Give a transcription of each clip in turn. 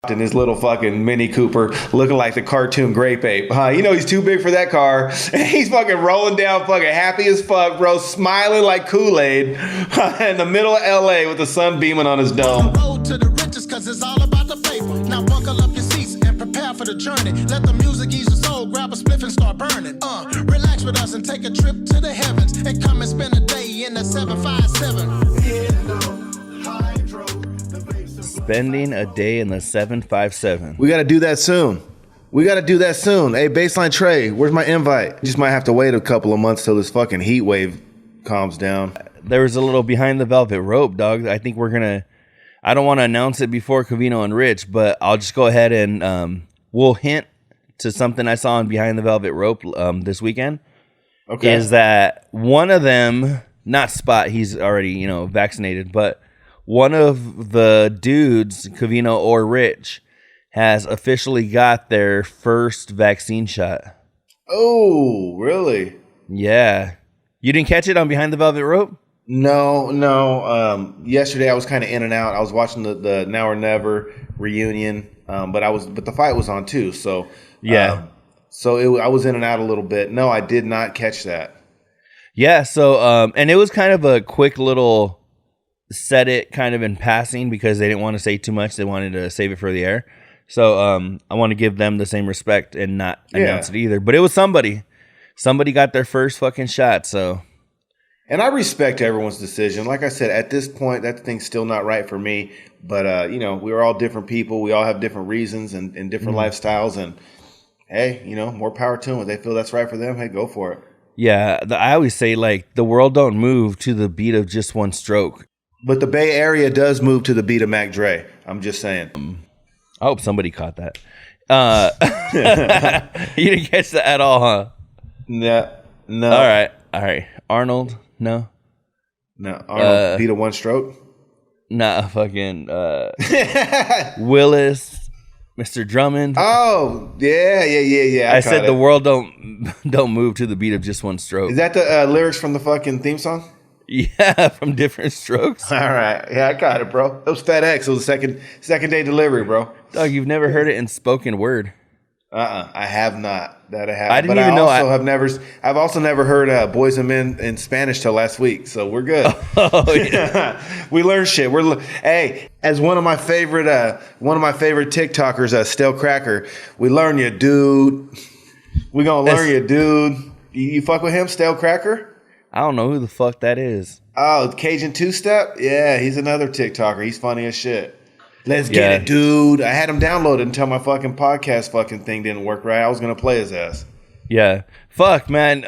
in his little fucking Mini Cooper looking like the cartoon Grape Ape. You know he's too big for that car. And he's fucking rolling down fucking happy as fuck, bro, smiling like Kool-Aid in the middle of LA with the sun beaming on his dome. Road to the riches cause it's all about the paper. Now buckle up your seats and prepare for the journey. Let the music ease your soul, grab a spliff and start burning. Relax with us and take a trip to the heavens and come and spend a day in the 757. Spending a day in the 757. We got to do that soon. Hey, Baseline Trey, where's my invite? Just might have to wait a couple of months till this fucking heat wave calms down. There was a little behind the velvet rope, dog. I think we're gonna. I don't want to announce it before Covino and Rich, but I'll just go ahead and we'll hint to something I saw on Behind the Velvet Rope this weekend. Okay, is that one of them? Not Spot. He's already vaccinated, but one of the dudes, Covino or Rich, has officially got their first vaccine shot. Oh, really? Yeah. You didn't catch it on Behind the Velvet Rope? No. Yesterday I was kind of in and out. I was watching the Now or Never reunion, but the fight was on too. So yeah. I was in and out a little bit. No, I did not catch that. Yeah. So and it was kind of a quick little said it kind of in passing because they didn't want to say too much. They wanted to save it for the air. So I want to give them the same respect and not announce it either. But it was somebody. Somebody got their first fucking shot. So, and I respect everyone's decision. Like I said, at this point, that thing's still not right for me. But we're all different people. We all have different reasons and different lifestyles. And hey, more power to them. If they feel that's right for them, hey, go for it. Yeah, I always say like the world don't move to the beat of just one stroke. But the Bay Area does move to the beat of Mac Dre. I'm just saying. I hope somebody caught that. You didn't catch that at all, huh? No. All right. Arnold, no. Arnold beat of one stroke? Nah, fucking Willis, Mr. Drummond. Oh, yeah. I said the world don't move to the beat of just one stroke. Is that the lyrics from the fucking theme song? Yeah, from Different Strokes. All right. Yeah, I got it, bro. It was FedEx. It was second day delivery, bro. Dog, you've never heard it in spoken word. I have not. That I have. I didn't even know. I've also never heard Boys and Men in Spanish till last week, so we're good. Oh yeah. We learn shit. Hey, as one of my favorite TikTokers, Stale Cracker, we learn you, dude. We gonna learn you, dude. You fuck with him, Stale Cracker? I don't know who the fuck that is. Oh, Cajun Two-Step? Yeah, he's another TikToker. He's funny as shit. Let's get it, dude. I had him downloaded until my fucking podcast fucking thing didn't work right. I was going to play his ass. Yeah. Fuck, man.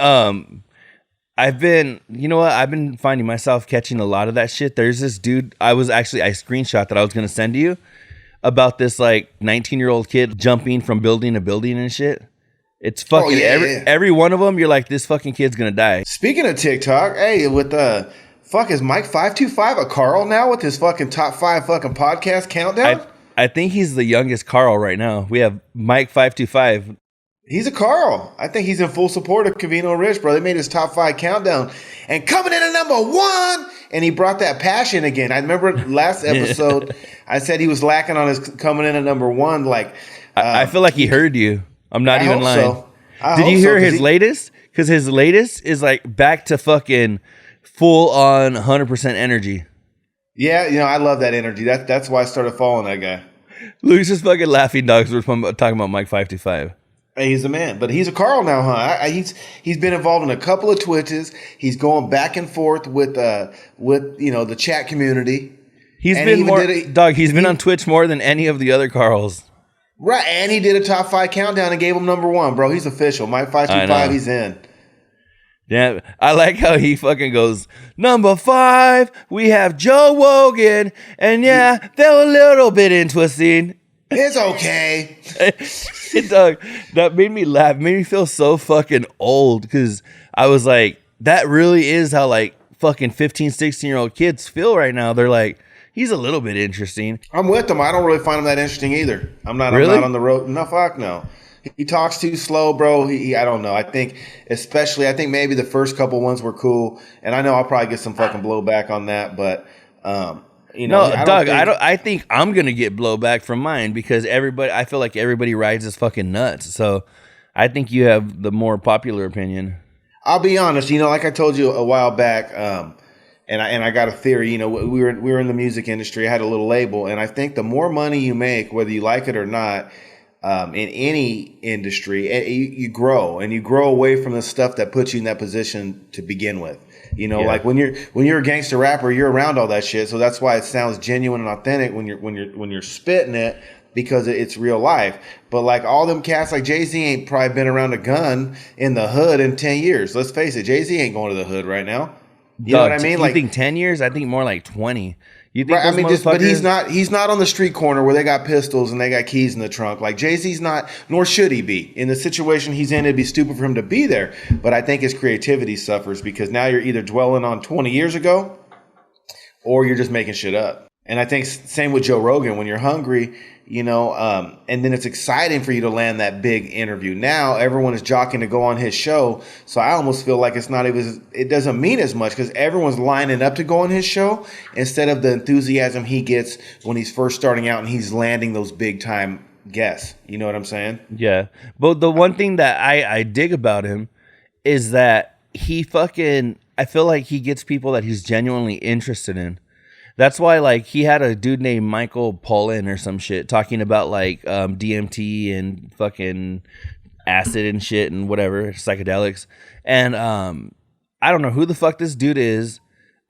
I've been finding myself catching a lot of that shit. There's this dude, I screenshot that I was going to send to you about this like 19-year-old kid jumping from building to building and shit. It's fucking every one of them. You're like, this fucking kid's gonna die. Speaking of TikTok, hey, with is Mike 525 a Carl now with his fucking top 5 fucking podcast countdown? I think he's the youngest Carl right now. We have Mike 525. He's a Carl. I think he's in full support of Covino Rich, bro. They made his top 5 countdown and coming in at number 1. And he brought that passion again. I remember last episode, I said he was lacking on his coming in at number 1. Like, I feel like he heard you. I'm not even lying. So. Did you hear his latest? Because his latest is like back to fucking full on 100% energy. Yeah, I love that energy. That's why I started following that guy. Luke's just fucking laughing, dogs. We're talking about Mike 525. Hey, he's a man, but he's a Carl now, huh? He's been involved in a couple of Twitches. He's going back and forth with the chat community. He's been on Twitch more than any of the other Carls. Right, and he did a top 5 countdown and gave him number 1, bro. He's official. Mike 525, he's in. Yeah, I like how he fucking goes, number 5, we have Joe Rogan, and yeah, they're a little bit interesting. It's okay. Dog, that made me laugh, made me feel so fucking old, because I was like, that really is how like fucking 15, 16-year-old kids feel right now. They're like, he's a little bit interesting. I'm with him. I don't really find him that interesting either. I'm not on the road. No, fuck no. He talks too slow, bro. I don't know. I think maybe the first couple ones were cool. And I know I'll probably get some fucking blowback on that. But You know, No, Doug, I think I'm gonna get blowback from mine because I feel like everybody rides his fucking nuts. So I think you have the more popular opinion. I'll be honest, you know, like I told you a while back, and I got a theory. You know, we were in the music industry. I had a little label, and I think the more money you make, whether you like it or not, in any industry, you grow, and you grow away from the stuff that puts you in that position to begin with. You know, like when you're a gangster rapper, you're around all that shit. So that's why it sounds genuine and authentic when you're spitting it, because it's real life. But like all them cats, like Jay-Z ain't probably been around a gun in the hood in 10 years. Let's face it, Jay-Z ain't going to the hood right now. You know what I mean? You think 10 years? I think more like 20. You think? Right, I mean, but he's not on the street corner where they got pistols and they got keys in the trunk. Like Jay-Z's not, nor should he be. In the situation he's in, it'd be stupid for him to be there. But I think his creativity suffers because now you're either dwelling on 20 years ago or you're just making shit up. And I think same with Joe Rogan. When you're hungry, you know, and then it's exciting for you to land that big interview. Now everyone is jockeying to go on his show. So I almost feel like it doesn't mean as much because everyone's lining up to go on his show instead of the enthusiasm he gets when he's first starting out and he's landing those big time guests. You know what I'm saying? Yeah. But the one thing that I dig about him is that I feel like he gets people that he's genuinely interested in. That's why, like, he had a dude named Michael Pollan or some shit talking about, like, DMT and fucking acid and shit and whatever, psychedelics. And I don't know who the fuck this dude is.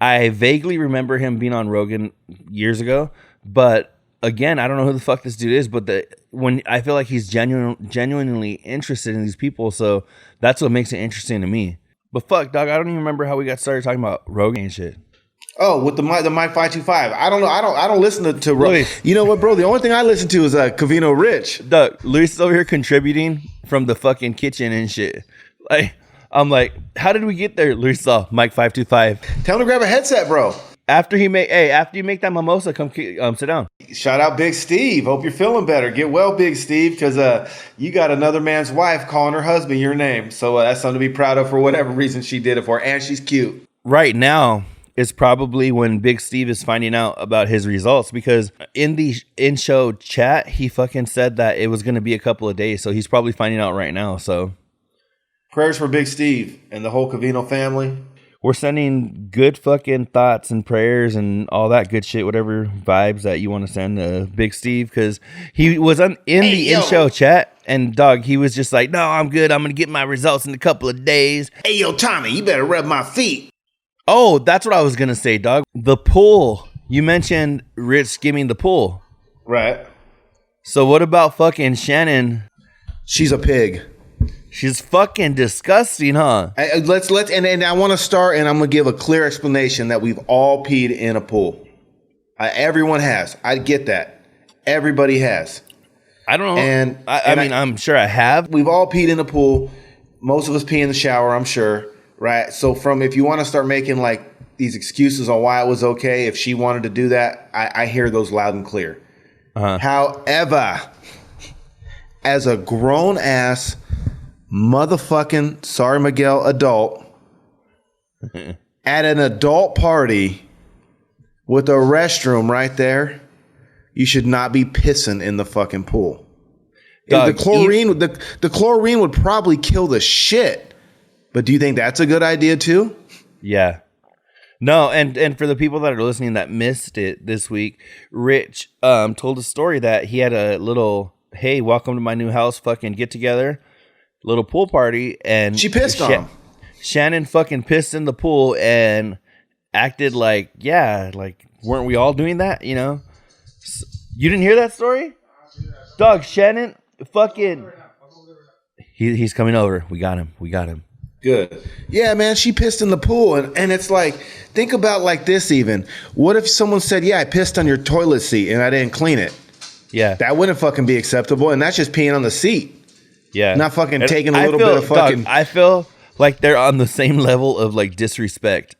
I vaguely remember him being on Rogan years ago. But, again, I don't know who the fuck this dude is. But when I feel like he's genuinely interested in these people. So that's what makes it interesting to me. But, fuck, dog, I don't even remember how we got started talking about Rogan and shit. Oh, with the mic 525. I don't know. I don't listen to Rogan. You know what, bro? The only thing I listen to is Covino Rich. Doug, Luis is over here contributing from the fucking kitchen and shit. Like, I'm like, how did we get there? Luis saw Mike 525. Tell him to grab a headset, bro. After you make that mimosa, come sit down. Shout out Big Steve. Hope you're feeling better. Get well, Big Steve, because you got another man's wife calling her husband your name. So that's something to be proud of for whatever reason she did it for. And she's cute. Right now is probably when Big Steve is finding out about his results, because in the in-show chat, he fucking said that it was going to be a couple of days. So he's probably finding out right now. So prayers for Big Steve and the whole Covino family. We're sending good fucking thoughts and prayers and all that good shit, whatever vibes that you want to send to Big Steve, because he was in the in-show chat, and dog, he was just like, no, I'm good. I'm going to get my results in a couple of days. Hey, yo, Tommy, you better rub my feet. Oh, that's what I was going to say, dog. The pool. You mentioned Rich skimming the pool. Right. So what about fucking Shannon? She's a pig. She's fucking disgusting, huh? Let's and I want to start, and I'm going to give a clear explanation that we've all peed in a pool. Everyone has. I get that. Everybody has. I don't know. And I mean, I'm sure I have. We've all peed in a pool. Most of us pee in the shower, I'm sure. Right. So if you want to start making like these excuses on why it was okay, if she wanted to do that, I hear those loud and clear. Uh-huh. However, as a grown ass motherfucking, sorry, Miguel, adult at an adult party with a restroom right there, you should not be pissing in the fucking pool. Doug, the chlorine would probably kill the shit. But do you think that's a good idea too? Yeah. No, and for the people that are listening that missed it this week, Rich told a story that he had a little, hey, welcome to my new house fucking get together, little pool party, and she pissed on him. Shannon fucking pissed in the pool and acted like, yeah, like, weren't we all doing that, you know? You didn't hear that story? Dog, Shannon fucking, he's coming over. We got him. Good. Yeah, man, she pissed in the pool. And it's like, think about like this even. What if someone said, yeah, I pissed on your toilet seat and I didn't clean it? Yeah. That wouldn't fucking be acceptable. And that's just peeing on the seat. Yeah. Not fucking taking a little bit of fucking. Dog, I feel like they're on the same level of like disrespect.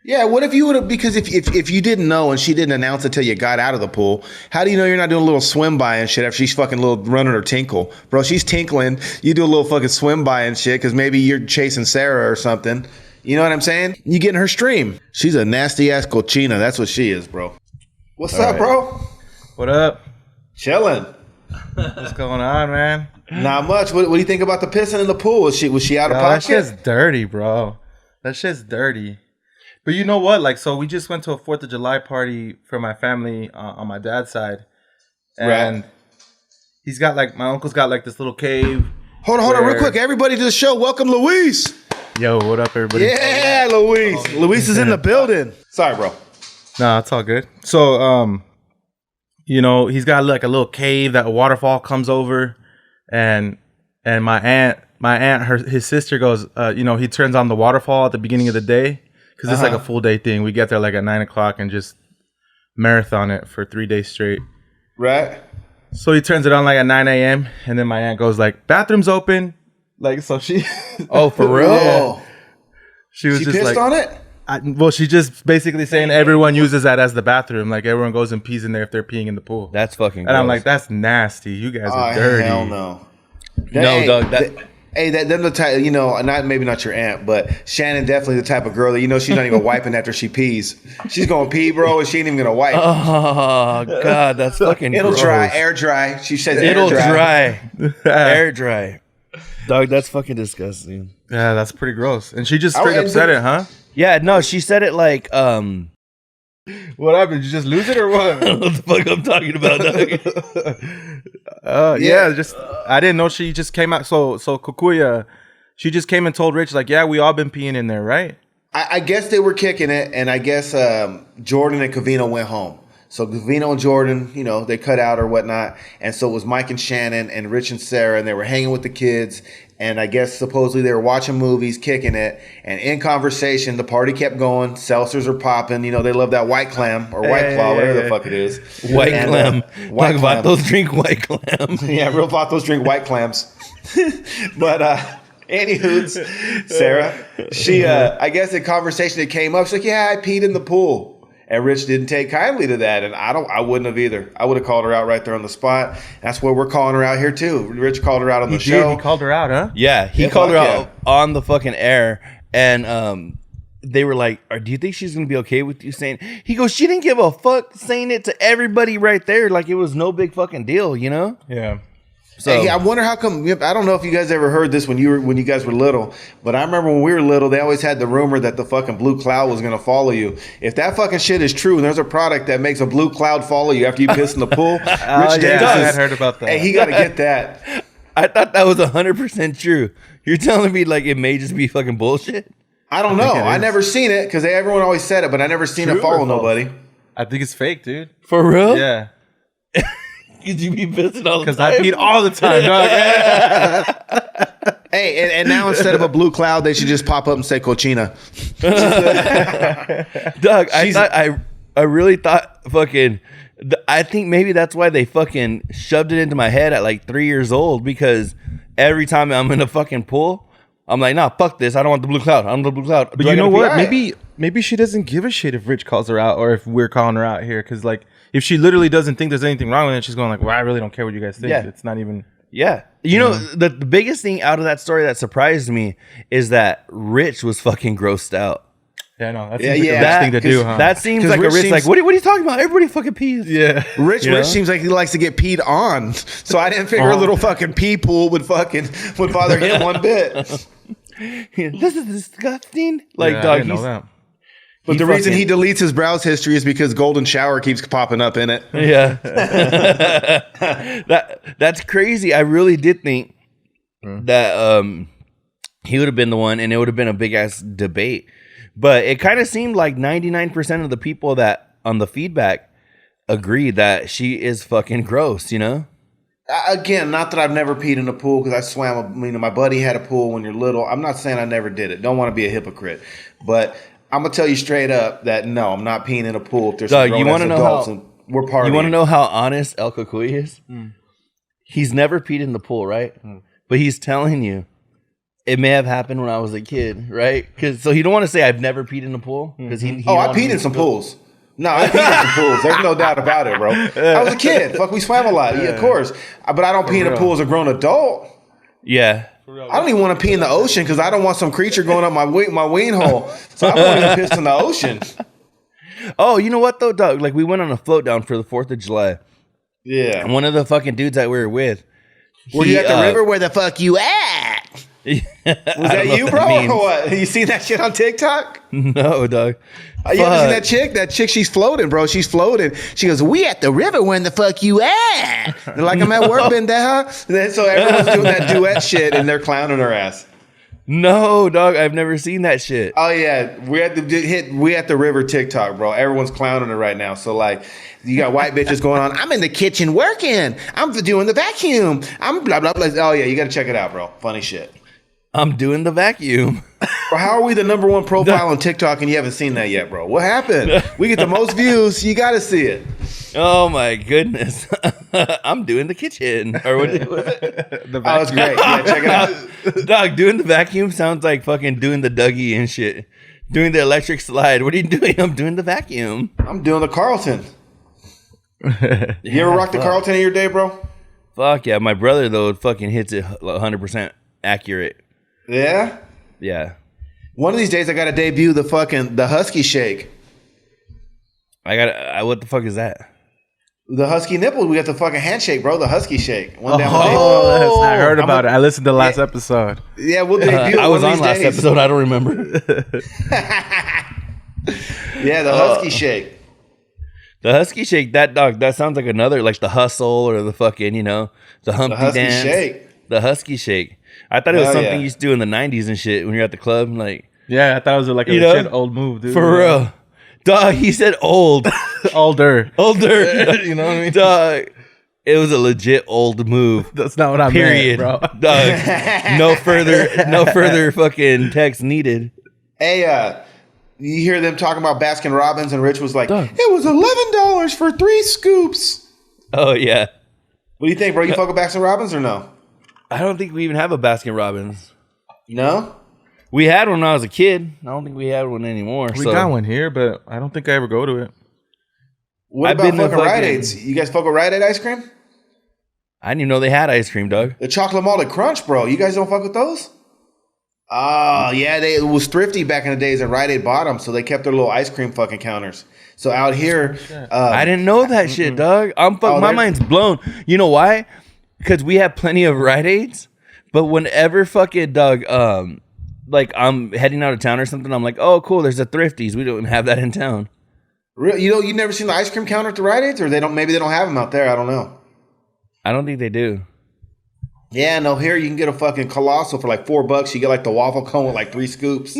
Yeah, what if you would have, because if you didn't know and she didn't announce it till you got out of the pool, how do you know you're not doing a little swim by and shit after she's fucking little running her tinkle? Bro, she's tinkling, you do a little fucking swim by and shit because maybe you're chasing Sarah or something. You know what I'm saying? You get in her stream. She's a nasty ass cochina. That's what she is, bro. What's up, bro? What up? Chilling. What's going on, man? Not much. What do you think about the pissing in the pool? Was she out of pocket? That shit's dirty, bro. That shit's dirty. But you know what? Like, so we just went to a 4th of July party for my family on my dad's side. And he's got like, my uncle's got like this little cave. Hold on, real quick. Everybody to the show. Welcome, Luis. Yo, what up, everybody? Yeah, Luis. Luis is in the building. Sorry, bro. Nah, it's all good. So, you know, he's got like a little cave that a waterfall comes over, and my aunt, his sister goes, you know, he turns on the waterfall at the beginning of the day because it's like a full day thing. We get there like at 9 o'clock and just marathon it for 3 days straight. Right. So he turns it on like at 9 a.m. and then my aunt goes like, "Bathroom's open." Like, so she. Oh, for real? Yeah. She was She just pissed like, on it? well, she just basically saying everyone uses that as the bathroom. Like, everyone goes and pees in there if they're peeing in the pool. That's fucking And gross. I'm like, that's nasty. You guys are dirty. Hell no. No, Doug. Them the type, you know, maybe not your aunt, but Shannon definitely the type of girl that, you know, she's not even wiping after she pees. She's going to pee, bro, and she ain't even going to wipe. Oh, God, that's fucking It'll gross. dry, air dry. She says It'll air dry. air dry. Dog, that's fucking disgusting. Yeah, that's pretty gross. And she just straight up said it, huh? Yeah, no, she said it like, What happened? Did you just lose it or what? I don't know what the fuck I'm talking about, dog. Yeah, just I didn't know she just came out. So Cucuy, she just came and told Rich like, yeah, we all been peeing in there, right? I guess they were kicking it, and I guess Jordan and Covino went home. So Covino and Jordan, you know, they cut out or whatnot. And so it was Mike and Shannon and Rich and Sarah, and they were hanging with the kids. And I guess supposedly they were watching movies, kicking it. And in conversation, the party kept going. Seltzers are popping. You know, they love that White Clam or White Claw, whatever the fuck it is. White Clam. White Clam. Vatos drink White Clam. Yeah, real Vatos drink White Clams. But anywho, Sarah, she, I guess in conversation it came up. She's like, yeah, I peed in the pool. And Rich didn't take kindly to that, and I wouldn't have either. I would have called her out right there on the spot. That's where we're calling her out here too. Rich called her out on the show. He called her out, huh? Yeah, he called her out on the fucking air, and they were like, "Do you think she's gonna be okay with you saying?" He goes, "She didn't give a fuck saying it to everybody right there, like it was no big fucking deal, you know?" Yeah. So hey, I wonder how come. I don't know if you guys ever heard this when you guys were little, but I remember when we were little, they always had the rumor that the fucking blue cloud was gonna follow you. If that fucking shit is true, and there's a product that makes a blue cloud follow you after you piss in the pool, Rich Davis, I had heard about that. Hey, he got to get that. I thought that was 100% true. You're telling me like it may just be fucking bullshit? I don't know. I never seen it because everyone always said it, but I never seen it follow nobody. I think it's fake, dude. For real? Yeah. Could you be pissing all the Because time? I peed all the time, dog. Hey, and now instead of a blue cloud, they should just pop up and say cochina. Doug, I really thought fucking. I think maybe that's why they fucking shoved it into my head at like 3 years old, because every time I'm in a fucking pool, I'm like, nah, fuck this. I don't want the blue cloud. I don't want the blue cloud. But you know what? Maybe she doesn't give a shit if Rich calls her out or if we're calling her out here. Because like, if she literally doesn't think there's anything wrong with it, she's going like, well, I really don't care what you guys think. Yeah. It's not even. Yeah. You know, the biggest thing out of that story that surprised me is that Rich was fucking grossed out. Yeah, no, that's Yeah, like the yeah. best thing to do, huh? That seems 'Cause like Rich a Rich, seems- like, what are you talking about? Everybody fucking pees. Yeah. Rich You know? seems like he likes to get peed on, so I didn't figure a little fucking pee pool would bother him one bit. This is disgusting. Like, Yeah, I dog, didn't know that. But the reason he deletes his browse history is because Golden Shower keeps popping up in it. Yeah. That's crazy. I really did think that he would have been the one, and it would have been a big ass debate. But it kind of seemed like 99% of the people that on the feedback agreed that she is fucking gross, you know? Again, not that I've never peed in a pool because I swam. My buddy had a pool when you're little. I'm not saying I never did it. Don't want to be a hypocrite, but I'm gonna tell you straight up that no, I'm not peeing in a pool. If there's some Dog, you grown-ass want to know adults how and we're partying. You want to know how honest El Cucuy is? He's never peed in the pool, right? But he's telling you it may have happened when I was a kid, right? So he don't want to say I've never peed in a pool because he. I peed in some pools. No, I peed in some pools. There's no doubt about it, bro. I was a kid. Fuck, we swam a lot. Yeah, of course. But I don't pee in a pool as a grown adult. Yeah. I don't even want to pee in the ocean because I don't want some creature going up my ween hole. So I won't even piss in the ocean. Oh, you know what though, dog? Like we went on a float down for the 4th of July. Yeah. And one of the fucking dudes that we were with. Were you at the river? Where the fuck you at? Was that you, bro? Or what? You seen that shit on TikTok? No, dog. You ever seen that chick? That chick, she's floating, bro. She's floating. She goes, we at the river. When the fuck you at? They're like, I'm at work, pendeja. So everyone's doing that duet shit, and they're clowning her ass. No, dog. I've never seen that shit. Oh yeah, we at the river TikTok, bro. Everyone's clowning her right now. So like, you got white bitches going on. I'm in the kitchen working. I'm doing the vacuum. I'm blah blah blah. Oh yeah, you got to check it out, bro. Funny shit. I'm doing the vacuum. Bro, how are we the #1 profile on TikTok and you haven't seen that yet, bro? What happened? We get the most views. You got to see it. Oh my goodness. I'm doing the kitchen. Or what was it? Oh, it's great. Yeah, check it out. Dog, doing the vacuum sounds like fucking doing the Dougie and shit. Doing the electric slide. What are you doing? I'm doing the vacuum. I'm doing the Carlton. You ever rock the Carlton in your day, bro? Fuck yeah. My brother, though, fucking hits it 100% accurate. Yeah? Yeah. One of these days, I got to debut the Husky Shake. What the fuck is that? The Husky nipple. We got the fucking handshake, bro. The Husky Shake. I heard about it. I listened to the last episode. Yeah, we'll debut it. I was on last episode. I don't remember. Yeah, the Husky Shake. The Husky Shake, that dog, that sounds like another, like the Hustle or the fucking, the Humpty Husky Dance. Shake. The Husky Shake. I thought it was something you used to do in the 90s and shit when you're at the club. Like, yeah, I thought it was like a legit old move, dude. For real. Dog, he said old. Older. You know what I mean? Dog, it was a legit old move. That's not what I meant, bro. Dog, no further fucking text needed. Hey, you hear them talking about Baskin Robbins, and Rich was like, it was $11 for 3 scoops. Oh, yeah. What do you think, bro? You fuck with Baskin Robbins or no? I don't think we even have a Baskin Robbins. No? We had one when I was a kid. I don't think we have one anymore. We got one here, but I don't think I ever go to it. What about fucking Rite Aids? You guys fuck with Rite Aid ice cream? I didn't even know they had ice cream, Doug. The chocolate malted crunch, bro. You guys don't fuck with those? Oh, yeah. It was thrifty back in the days, and Rite Aid bought them, so they kept their little ice cream fucking counters. So out here... I didn't know that shit, Doug. My mind's blown. You know why? Because we have plenty of Rite Aids, but whenever fucking, Doug, like I'm heading out of town or something, I'm like, oh, cool, there's a Thrifties. We don't have that in town. Really? You've never seen the ice cream counter at the Rite Aids? Or maybe they don't have them out there. I don't know. I don't think they do. Yeah, no, here you can get a fucking Colossal for like $4. You get like the waffle cone with like 3 scoops.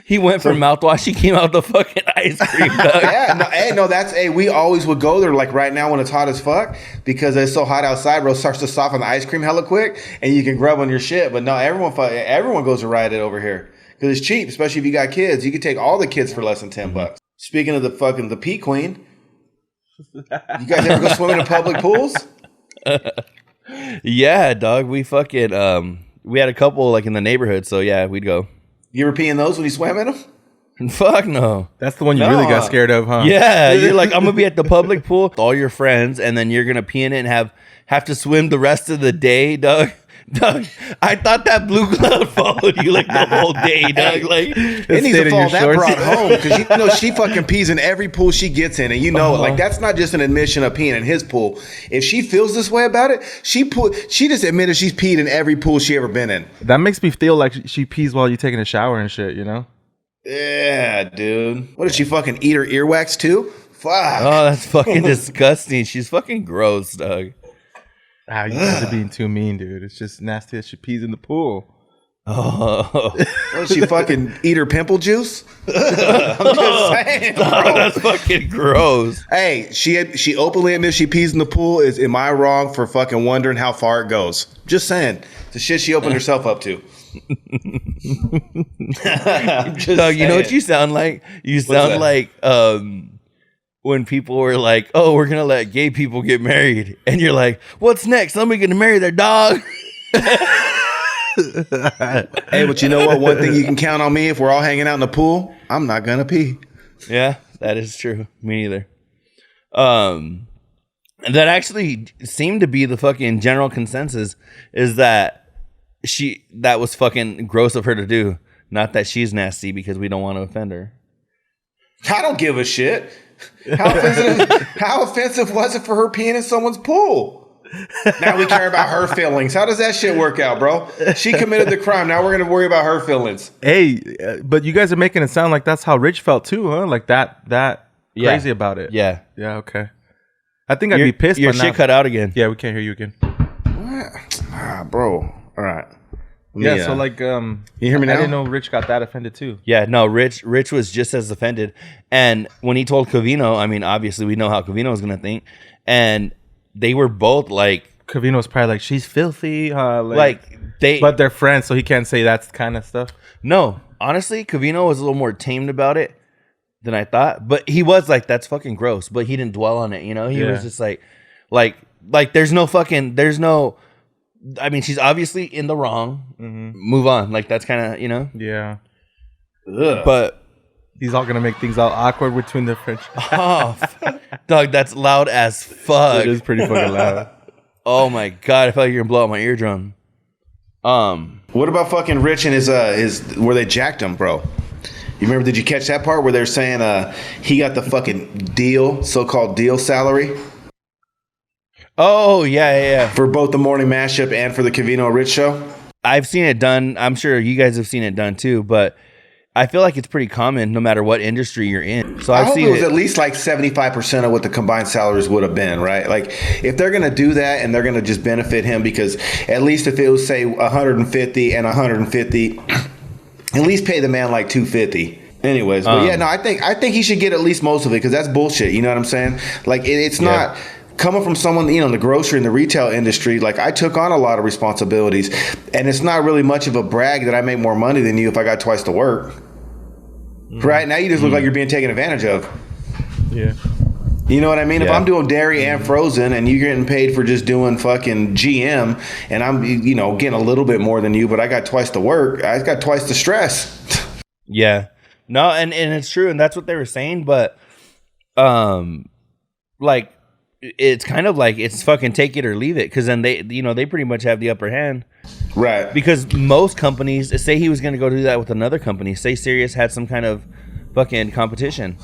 He went for mouthwash. He came out the fucking ice cream, Doug. Yeah, we always would go there like right now when it's hot as fuck because it's so hot outside, bro. It starts to soften the ice cream hella quick and you can grub on your shit. But no, everyone goes to Rite Aid over here because it's cheap, especially if you got kids. You can take all the kids for less than $10. Speaking of the Pea Queen, you guys ever go swim in the public pools? Yeah, dog. We fucking we had a couple like in the neighborhood, so yeah, we'd go. You ever pee in those when you swam in them? Fuck no. That's the one you really got scared of, huh? Yeah, you're like, I'm gonna be at the public pool with all your friends, and then you're gonna pee in it and have to swim the rest of the day, Doug. Doug, I thought that blue cloud followed you like the whole day, Doug. Like it needs to fall that brought home because she fucking pees in every pool she gets in, and it. Like that's not just an admission of peeing in his pool. If she feels this way about it, she just admitted she's peed in every pool she ever been in. That makes me feel like she pees while you're taking a shower and shit, Yeah, dude. What did she fucking eat her earwax too? Fuck. Oh, that's fucking disgusting. She's fucking gross, Doug. Ah, you guys are being too mean, dude. It's just nasty that she pees in the pool. Oh. What, she fucking eat her pimple juice? I'm just saying, bro. That's fucking gross. Hey, she openly admits she pees in the pool. Am I wrong for fucking wondering how far it goes? Just saying. The shit she opened herself up to. Doug, you know what you sound like? You sound like when people were like, oh, we're going to let gay people get married. And you're like, what's next? Somebody going to marry their dog? Hey, but you know what? One thing you can count on me if we're all hanging out in the pool, I'm not going to pee. Yeah, that is true. Me neither. That actually seemed to be the fucking general consensus is that that was fucking gross of her to do. Not that she's nasty because we don't want to offend her. I don't give a shit. How offensive was it for her peeing in someone's pool? Now we care about her feelings. How does that shit work out, bro? She committed the crime. Now we're going to worry about her feelings. Hey, but you guys are making it sound like that's how Rich felt too, huh? Like that crazy about it. Yeah. Yeah, okay. I think I'd be pissed. Your shit cut out again. Yeah, we can't hear you again. What? Bro. All right. Yeah, so like, you hear me now? I didn't know Rich got that offended too. Yeah, no, Rich was just as offended. And when he told Covino, I mean, obviously we know how Covino was going to think. And they were both like... Covino's probably like, she's filthy. But they're friends, so he can't say that kind of stuff. No, honestly, Covino was a little more tamed about it than I thought. But he was like, that's fucking gross. But he didn't dwell on it, you know? He was just like, there's no... I mean, she's obviously in the wrong. Mm-hmm. Move on. Like, that's kind of, you know? Yeah. Ugh. But he's all going to make things all awkward between the French. Oh, dog, that's loud as fuck. It is pretty fucking loud. Oh, my God. I felt like you're going to blow out my eardrum. What about fucking Rich and his where they jacked him, bro? You remember, did you catch that part where they're saying he got the fucking so-called deal salary? Oh, yeah. For both the morning mashup and for the Covino Rich show? I've seen it done. I'm sure you guys have seen it done too, but I feel like it's pretty common no matter what industry you're in. So I've seen it was at least like 75% of what the combined salaries would have been, right? Like if they're going to do that and they're going to just benefit him, because at least if it was say 150 and 150, at least pay the man like 250. Anyways, but yeah, no, I think he should get at least most of it, because that's bullshit. You know what I'm saying? Like it's not... Coming from someone, you know, in the grocery and the retail industry, like I took on a lot of responsibilities, and it's not really much of a brag that I make more money than you if I got twice the work. Right now, you just look like you're being taken advantage of. Yeah. You know what I mean? If I'm doing dairy and frozen, and you're getting paid for just doing fucking GM, and I'm, you know, getting a little bit more than you, but I got twice the work, I got twice the stress. Yeah. No, and it's true, and that's what they were saying, but like, it's kind of like it's fucking take it or leave it, because then they pretty much have the upper hand, right? Because most companies, say he was going to go do that with another company, say Sirius had some kind of fucking competition,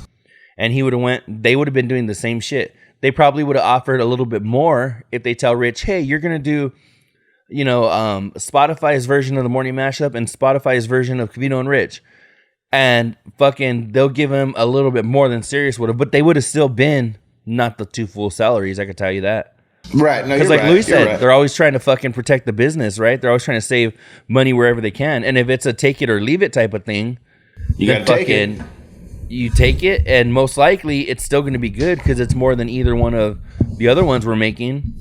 and he would have they would have been doing the same shit. They probably would have offered a little bit more if they tell Rich, hey, you're going to do, you know, Spotify's version of the morning mashup and Spotify's version of Covino and Rich, and fucking they'll give him a little bit more than Sirius would have, but they would have still been not the two full salaries, I can tell you that. Right. No, because like Louis said, they're always trying to fucking protect the business, right? They're always trying to save money wherever they can. And if it's a take it or leave it type of thing, you gotta take it. You take it, and most likely it's still going to be good because it's more than either one of the other ones we're making.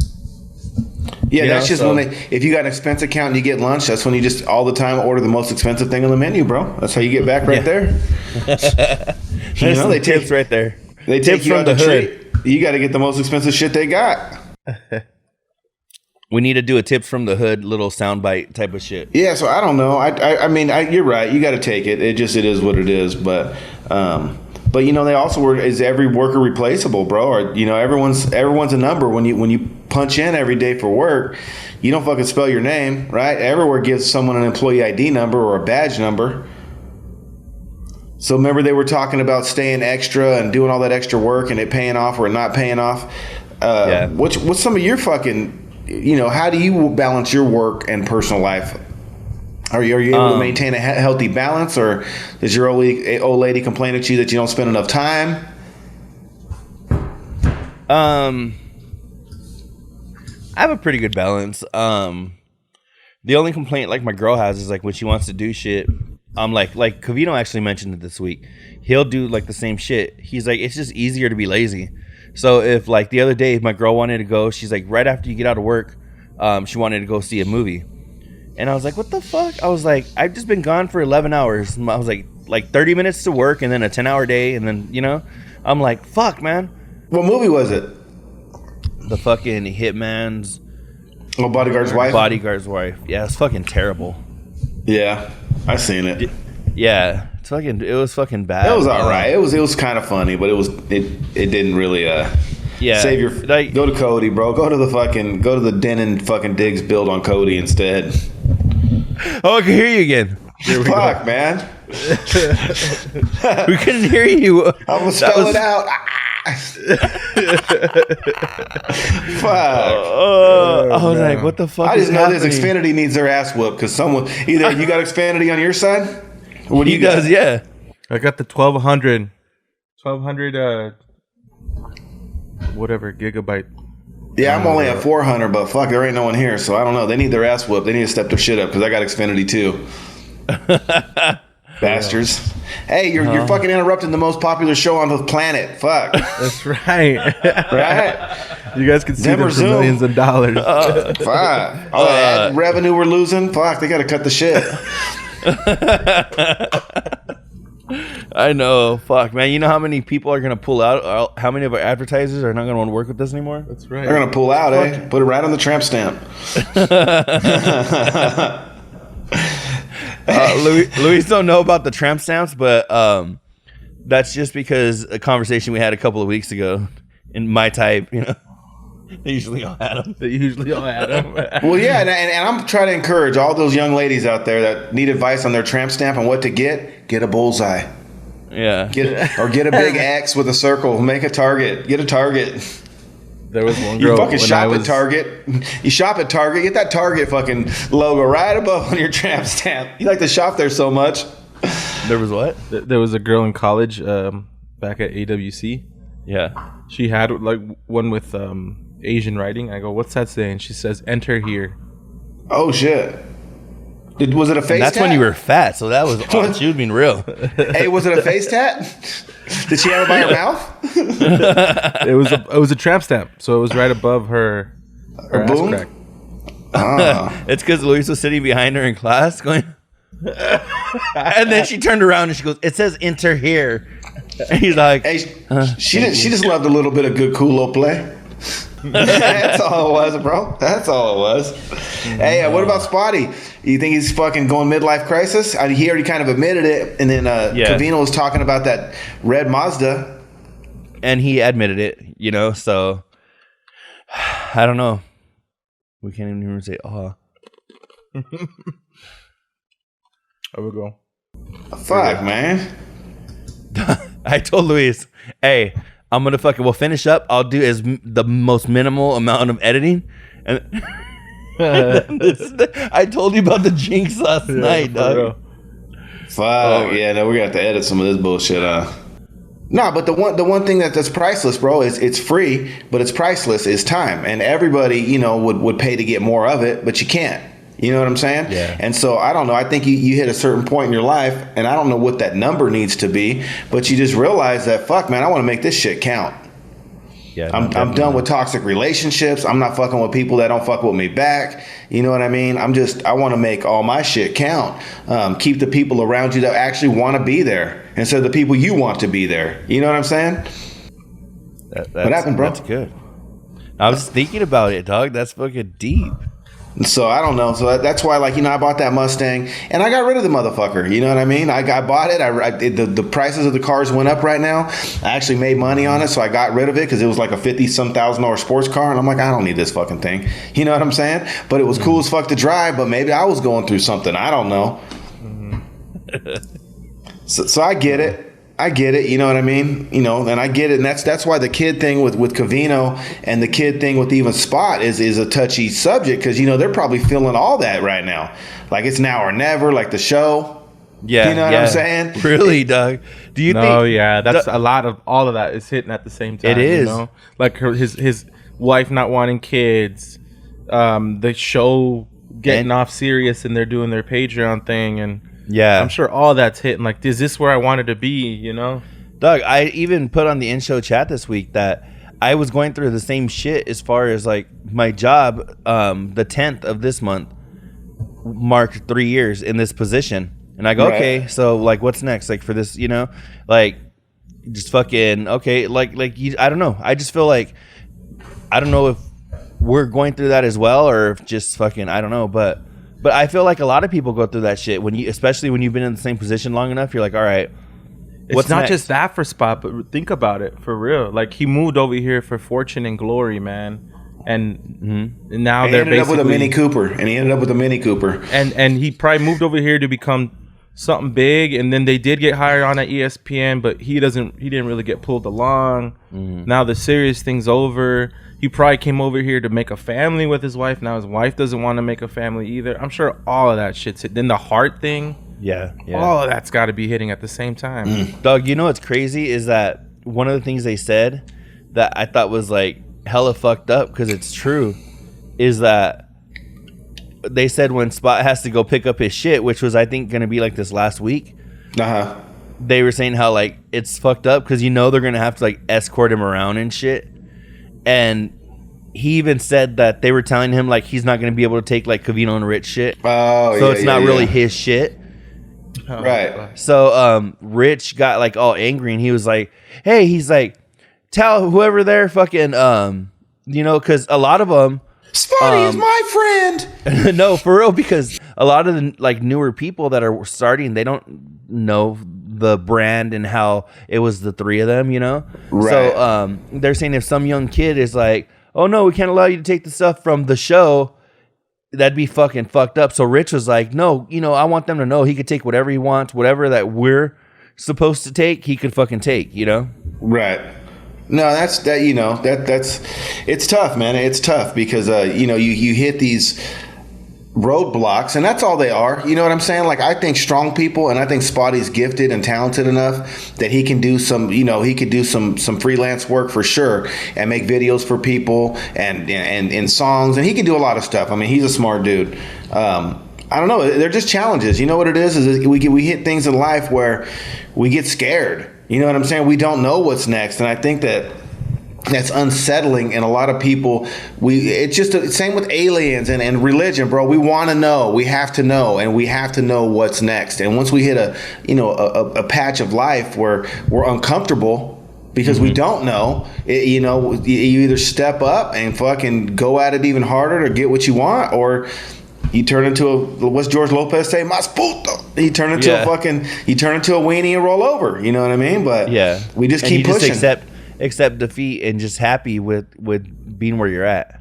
Yeah, that's just when if you got an expense account and you get lunch, that's when you just all the time order the most expensive thing on the menu, bro. That's how you get back right there. You know, they tips right there. They take you out the hood. You got to get the most expensive shit they got. We need to do a tips from the hood little soundbite type of shit. Yeah, so I don't know. I mean, you're right. You got to take it. It is what it is. But you know, they also were, is every worker replaceable, bro? Or you know, everyone's a number when you punch in every day for work. You don't fucking spell your name, right? Everywhere gives someone an employee ID number or a badge number. So remember they were talking about staying extra and doing all that extra work and it paying off or not paying off. What's some of your fucking, you know, how do you balance your work and personal life? Are you able to maintain a healthy balance, or does your old lady complain at you that you don't spend enough time? I have a pretty good balance. The only complaint like my girl has is like when she wants to do shit. Like Covino actually mentioned it this week. He'll do like the same shit. He's like, it's just easier to be lazy. So if like the other day my girl wanted to go, she's like, right after you get out of work, she wanted to go see a movie. And I was like, what the fuck? I was like, I've just been gone for 11 hours. I was like 30 minutes to work and then a 10-hour day. And then, you know, I'm like, fuck, man. What movie was it? The fucking Hitman's... Oh, Bodyguard's Wife? Bodyguard's Wife. Yeah, it's fucking terrible. Yeah, I seen it. Yeah, it was fucking bad. It was all right. It was kind of funny, but it didn't really save your go to Cody, bro. Go to the Den fucking Diggs build on Cody instead. Oh, I can hear you again. Fuck, man. We couldn't hear you. I'm gonna spell it out. Fuck. I was like, what the fuck? I just know happening? this Xfinity needs their ass whooped because someone either you got Xfinity on your side. Or what do He you got? does, yeah. I got the 1200 whatever gigabyte. Yeah, I'm only at 400, but fuck, there ain't no one here, so I don't know. They need their ass whooped. They need to step their shit up because I got Xfinity too. Bastards. Hey, you're fucking interrupting the most popular show on the planet. Fuck. That's right. Right? You guys can see Them them or for Zoom. millions of dollars. Fuck. Oh, ad revenue we're losing? Fuck, they got to cut the shit. I know. Fuck, man. You know how many people are going to pull out? How many of our advertisers are not going to want to work with us anymore? That's right. They're going to pull out, eh? Put it right on the tramp stamp. Luis don't know about the tramp stamps, but that's just because a conversation we had a couple of weeks ago in my type, you know. They usually all had them. Well, yeah, and I'm trying to encourage all those young ladies out there that need advice on their tramp stamp on what to get. Get a bullseye. Yeah. Get a big X with a circle. Make a target. Get a target. There was one girl. You fucking shop at Target. You shop at Target. Get that Target fucking logo right above on your tramp stamp. You like to shop there so much. There was what? There was a girl in college back at AWC. Yeah. She had like one with Asian writing. I go, what's that saying? She says, enter here. Oh shit! Was it a face? And that's tat? when you were fat, so that was she was being real. Hey, was it a face tat? Did she have it by her mouth? It was a tramp stamp, so it was right above her ass boom? crack. It's because Luis was sitting behind her in class going, and then she turned around and she goes, "It says enter here." And he's like, Hey, she just loved a little bit of good culo play. That's all it was, bro. That's all it was. Hey, what about Spotty? You think he's fucking going midlife crisis? He already kind of admitted it, and then Covino was talking about that red Mazda. and he admitted it, you know. So I don't know. We can't even say, "Oh." There we go. Fuck, man. I told Luis, hey, I'm gonna we'll finish up. I'll do the most minimal amount of editing, and I told you about the jinx last night, dog. Fuck yeah, no, we're gonna have to edit some of this bullshit. No, but the one thing that's priceless, bro, is it's free, but it's priceless. Is time, and everybody would pay to get more of it, but you can't. You know what I'm saying? Yeah. And so I don't know. I think you hit a certain point in your life, and I don't know what that number needs to be, but you just realize that, fuck, man, I want to make this shit count. Yeah, I'm done with toxic relationships. I'm not fucking with people that don't fuck with me back. You know what I mean? I want to make all my shit count. Keep the people around you that actually want to be there instead of the people you want to be there. You know what I'm saying? What happened, bro? That's good. I was thinking about it, dog. That's fucking deep. So I don't know. So that's why, I bought that Mustang and I got rid of the motherfucker. You know what I mean? I bought it. The prices of the cars went up right now. I actually made money on it, so I got rid of it because it was like a $50,000 sports car, and I'm like, I don't need this fucking thing. You know what I'm saying? But it was cool as fuck to drive. But maybe I was going through something. I don't know. So I get it. You know what I mean? And I get it. And that's why the kid thing with Covino and the kid thing with even Spot is a touchy subject because, they're probably feeling all that right now. Like it's now or never, like the show. Yeah. You know what I'm saying? Really, Doug? Do you think? Oh, yeah. That's a lot of all of that is hitting at the same time. It is. Like his wife not wanting kids, the show getting off serious and they're doing their Patreon thing and. Yeah, I'm sure all that's hitting. Like, is this where I wanted to be? Doug, I even put on the in-show chat this week that I was going through the same shit as far as like my job. The 10th of this month marked 3 years in this position, and I go, okay, so like, what's next? Like for this, like just fucking okay. I don't know. I just feel like I don't know if we're going through that as well, or if just fucking I don't know, But I feel like a lot of people go through that shit especially when you've been in the same position long enough. You're like, all right, it's not just that for Spot, but think about it for real. Like he moved over here for fortune and glory, man, and now they're ended up with a Mini Cooper, and he ended up with a Mini Cooper, and he probably moved over here to become something big, and then they did get hired on at ESPN, but he didn't really get pulled along. Now the serious thing's over. He probably came over here to make a family with his wife. Now his wife doesn't want to make a family either. I'm sure all of that shit's hit. Then the heart thing. Yeah. All of that's got to be hitting at the same time. Dog, you know what's crazy is that one of the things they said that I thought was like hella fucked up, because it's true, is that they said when Spot has to go pick up his shit, which was I think going to be like this last week. They were saying how like it's fucked up because they're going to have to like escort him around and shit. And he even said that they were telling him like he's not going to be able to take like Covino and Rich shit. So it's not really his shit. Right. So Rich got like all angry, and he was like, hey, he's like, tell whoever they're fucking, because a lot of them, Spotty is my friend. No, for real, because a lot of the like newer people that are starting, they don't know the brand and how it was the three of them, Right. So they're saying if some young kid is like, oh no, we can't allow you to take the stuff from the show, that'd be fucking fucked up. So Rich was like, no, I want them to know he could take whatever he wants, whatever that we're supposed to take, he could fucking take, Right. No, that's it's tough, man. It's tough because you hit these roadblocks, and that's all they are. You know what I'm saying? Like, I think strong people, and I think Spotty's gifted and talented enough that he can do some some freelance work for sure, and make videos for people and songs, and he can do a lot of stuff. I mean, he's a smart dude. I don't know. They're just challenges. You know what it is we hit things in life where we get scared. You know what I'm saying? We don't know what's next, and I think that's unsettling. And a lot of people, it's just the same with aliens and religion, bro. We want to know, we have to know, and we have to know what's next. And once we hit a patch of life where we're uncomfortable because we don't know, you either step up and fucking go at it even harder to get what you want, or you turn into what's George Lopez say? Mas puto. You turn into a weenie and roll over. You know what I mean? But we just keep pushing. Just accept defeat and just happy with being where you're at.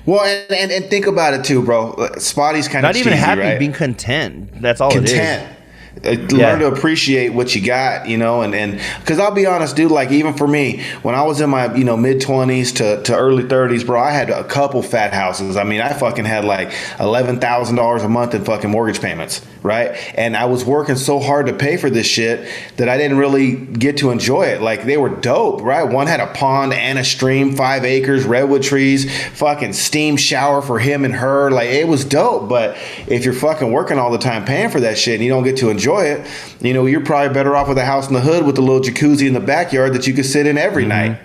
Well, and think about it too, bro. Spotty's kind of not even cheesy, happy, right? Being content. That's all Content. it is. Learn to appreciate what you got, and because I'll be honest, dude, like even for me, when I was in my mid 20s to early 30s, bro, I had a couple fat houses. I mean, I fucking had like $11,000 a month in fucking mortgage payments, right? And I was working so hard to pay for this shit that I didn't really get to enjoy it. Like, they were dope, right? One had a pond and a stream, 5 acres, redwood trees, fucking steam shower for him and her. Like, it was dope. But if you're fucking working all the time paying for that shit and you don't get to enjoy it, you're probably better off with a house in the hood with a little jacuzzi in the backyard that you could sit in every night.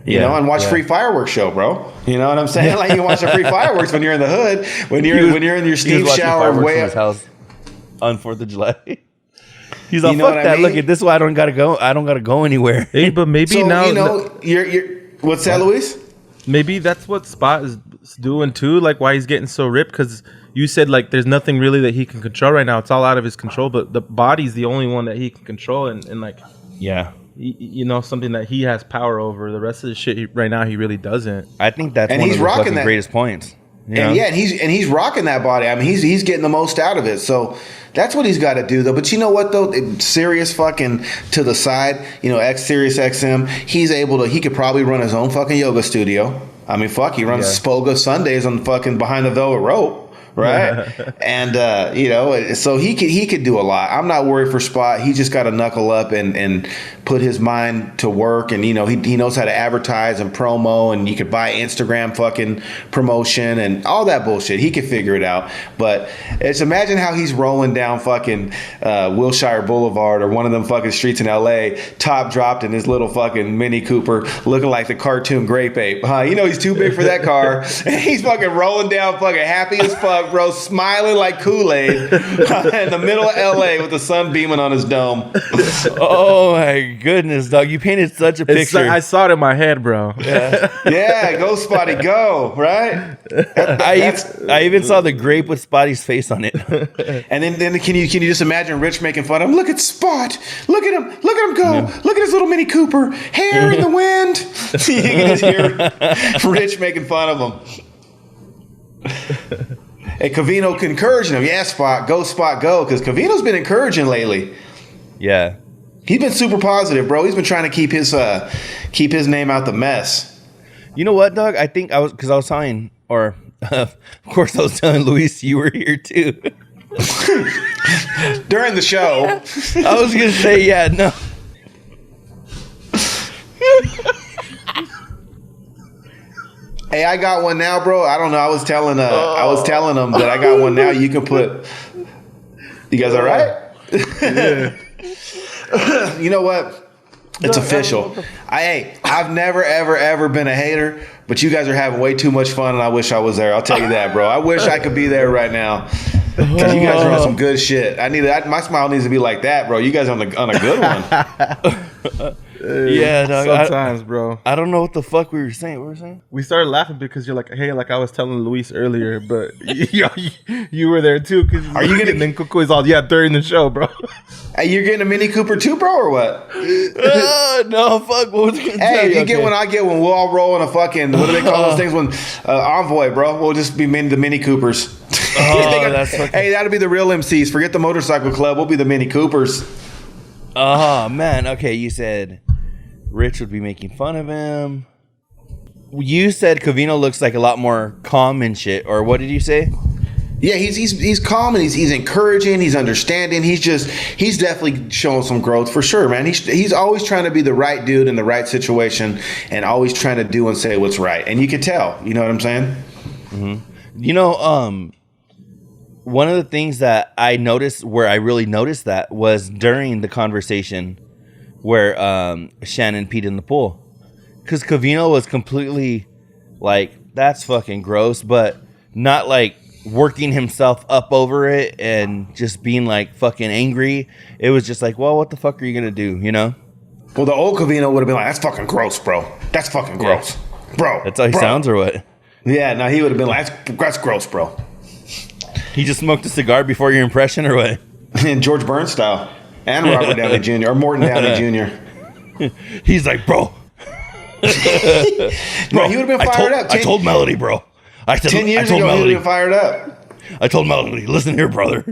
And watch free fireworks show, bro. You know what I'm saying? Like, you watch the free fireworks when you're in the hood, when you're in your steam shower way up. His house on 4th of July. He's like, fuck that. I mean? Look at this. Why I don't gotta go anywhere. Hey, but maybe so, now you're what's that, Luis? Maybe that's what Spot is doing too. Like, why he's getting so ripped, because you said like there's nothing really that he can control right now. It's all out of his control. But the body's the only one that he can control, and like something that he has power over. The rest of the shit right now he really doesn't. I think that's one of the fucking greatest points. And he's rocking that body. I mean, he's getting the most out of it. So that's what he's got to do, though. But you know what, though? Sirius fucking to the side, Sirius XM, he could probably run his own fucking yoga studio. I mean, fuck, he runs Spoga Sundays on fucking Behind the Velvet Rope. Right. And so he could do a lot. I'm not worried for Spot. He just got to knuckle up and put his mind to work, and he knows how to advertise and promo, and you could buy Instagram fucking promotion and all that bullshit. He could figure it out. But it's imagine how he's rolling down fucking Wilshire Boulevard or one of them fucking streets in LA, top dropped in his little fucking Mini Cooper, looking like the cartoon Grape Ape. He's too big for that car. And he's fucking rolling down fucking happy as fuck, bro, smiling like Kool-Aid in the middle of LA with the sun beaming on his dome. Oh my goodness, dog! You painted such a picture. Like, I saw it in my head, bro. Yeah, go Spotty, go! Right? I even saw the grape with Spotty's face on it. And then can you just imagine Rich making fun of him? Look at Spot! Look at him go! Yeah. Look at his little Mini Cooper, hair in the wind. You can just hear Rich making fun of him. Hey, Covino encouraging him. Yeah, Spot, go, because Covino's been encouraging lately. Yeah. He's been super positive, bro. He's been trying to keep his name out the mess. You know what, dog? I think I was telling, or of course I was telling Luis you were here too. During the show. I was going to say, yeah, no. Hey, I got one now, bro. I don't know. I was telling them that I got one now. You can put. You guys all right? Yeah. You know what? It's official. I've never ever been a hater, but you guys are having way too much fun, and I wish I was there. I'll tell you that, bro. I wish I could be there right now because you guys are on some good shit. My smile needs to be like that, bro. You guys are on a good one. Yeah, dog. Sometimes, bro. I don't know what the fuck we were saying. What were we saying? We started laughing because you're like, hey, like I was telling Luis earlier, but you were there too. Are you gonna? And then Cucuy is all, yeah, during the show, bro. Hey, you're getting a Mini Cooper too, bro, or what? No, fuck. What was I gonna tell Hey, you? you get one, I get one. We'll all roll in a fucking, what do they call those things? When Envoy, bro. We'll just be the Mini Coopers. That's fucking... Hey, that'll be the real MCs. Forget the motorcycle club. We'll be the Mini Coopers. Oh, man. Okay, you said Rich would be making fun of him. You said Covino looks like a lot more calm and shit, or what did you say? Yeah, he's calm and he's encouraging. He's understanding. He's definitely showing some growth for sure, man. He's always trying to be the right dude in the right situation and always trying to do and say what's right. And you can tell. You know what I'm saying? Mm-hmm. You know, one of the things that I noticed, where I really noticed that, was during the conversation where Shannon peed in the pool. Because Covino was completely like, that's fucking gross, but not like working himself up over it and just being like fucking angry. It was just like, well, what the fuck are you going to do, you know? Well, the old Covino would have been like, that's fucking gross, bro. That's fucking gross. Yeah. Bro. That's how he sounds, or what? Yeah, no, he would have been like, that's gross, bro. He just smoked a cigar before your impression, or what? And George Burns style. And Robert Downey Jr. or Morton Downey Jr. He's like, bro. Bro, he would have been fired up. I told Melody, bro. 10 years ago, he would have been fired up. I told Melody, listen here, brother.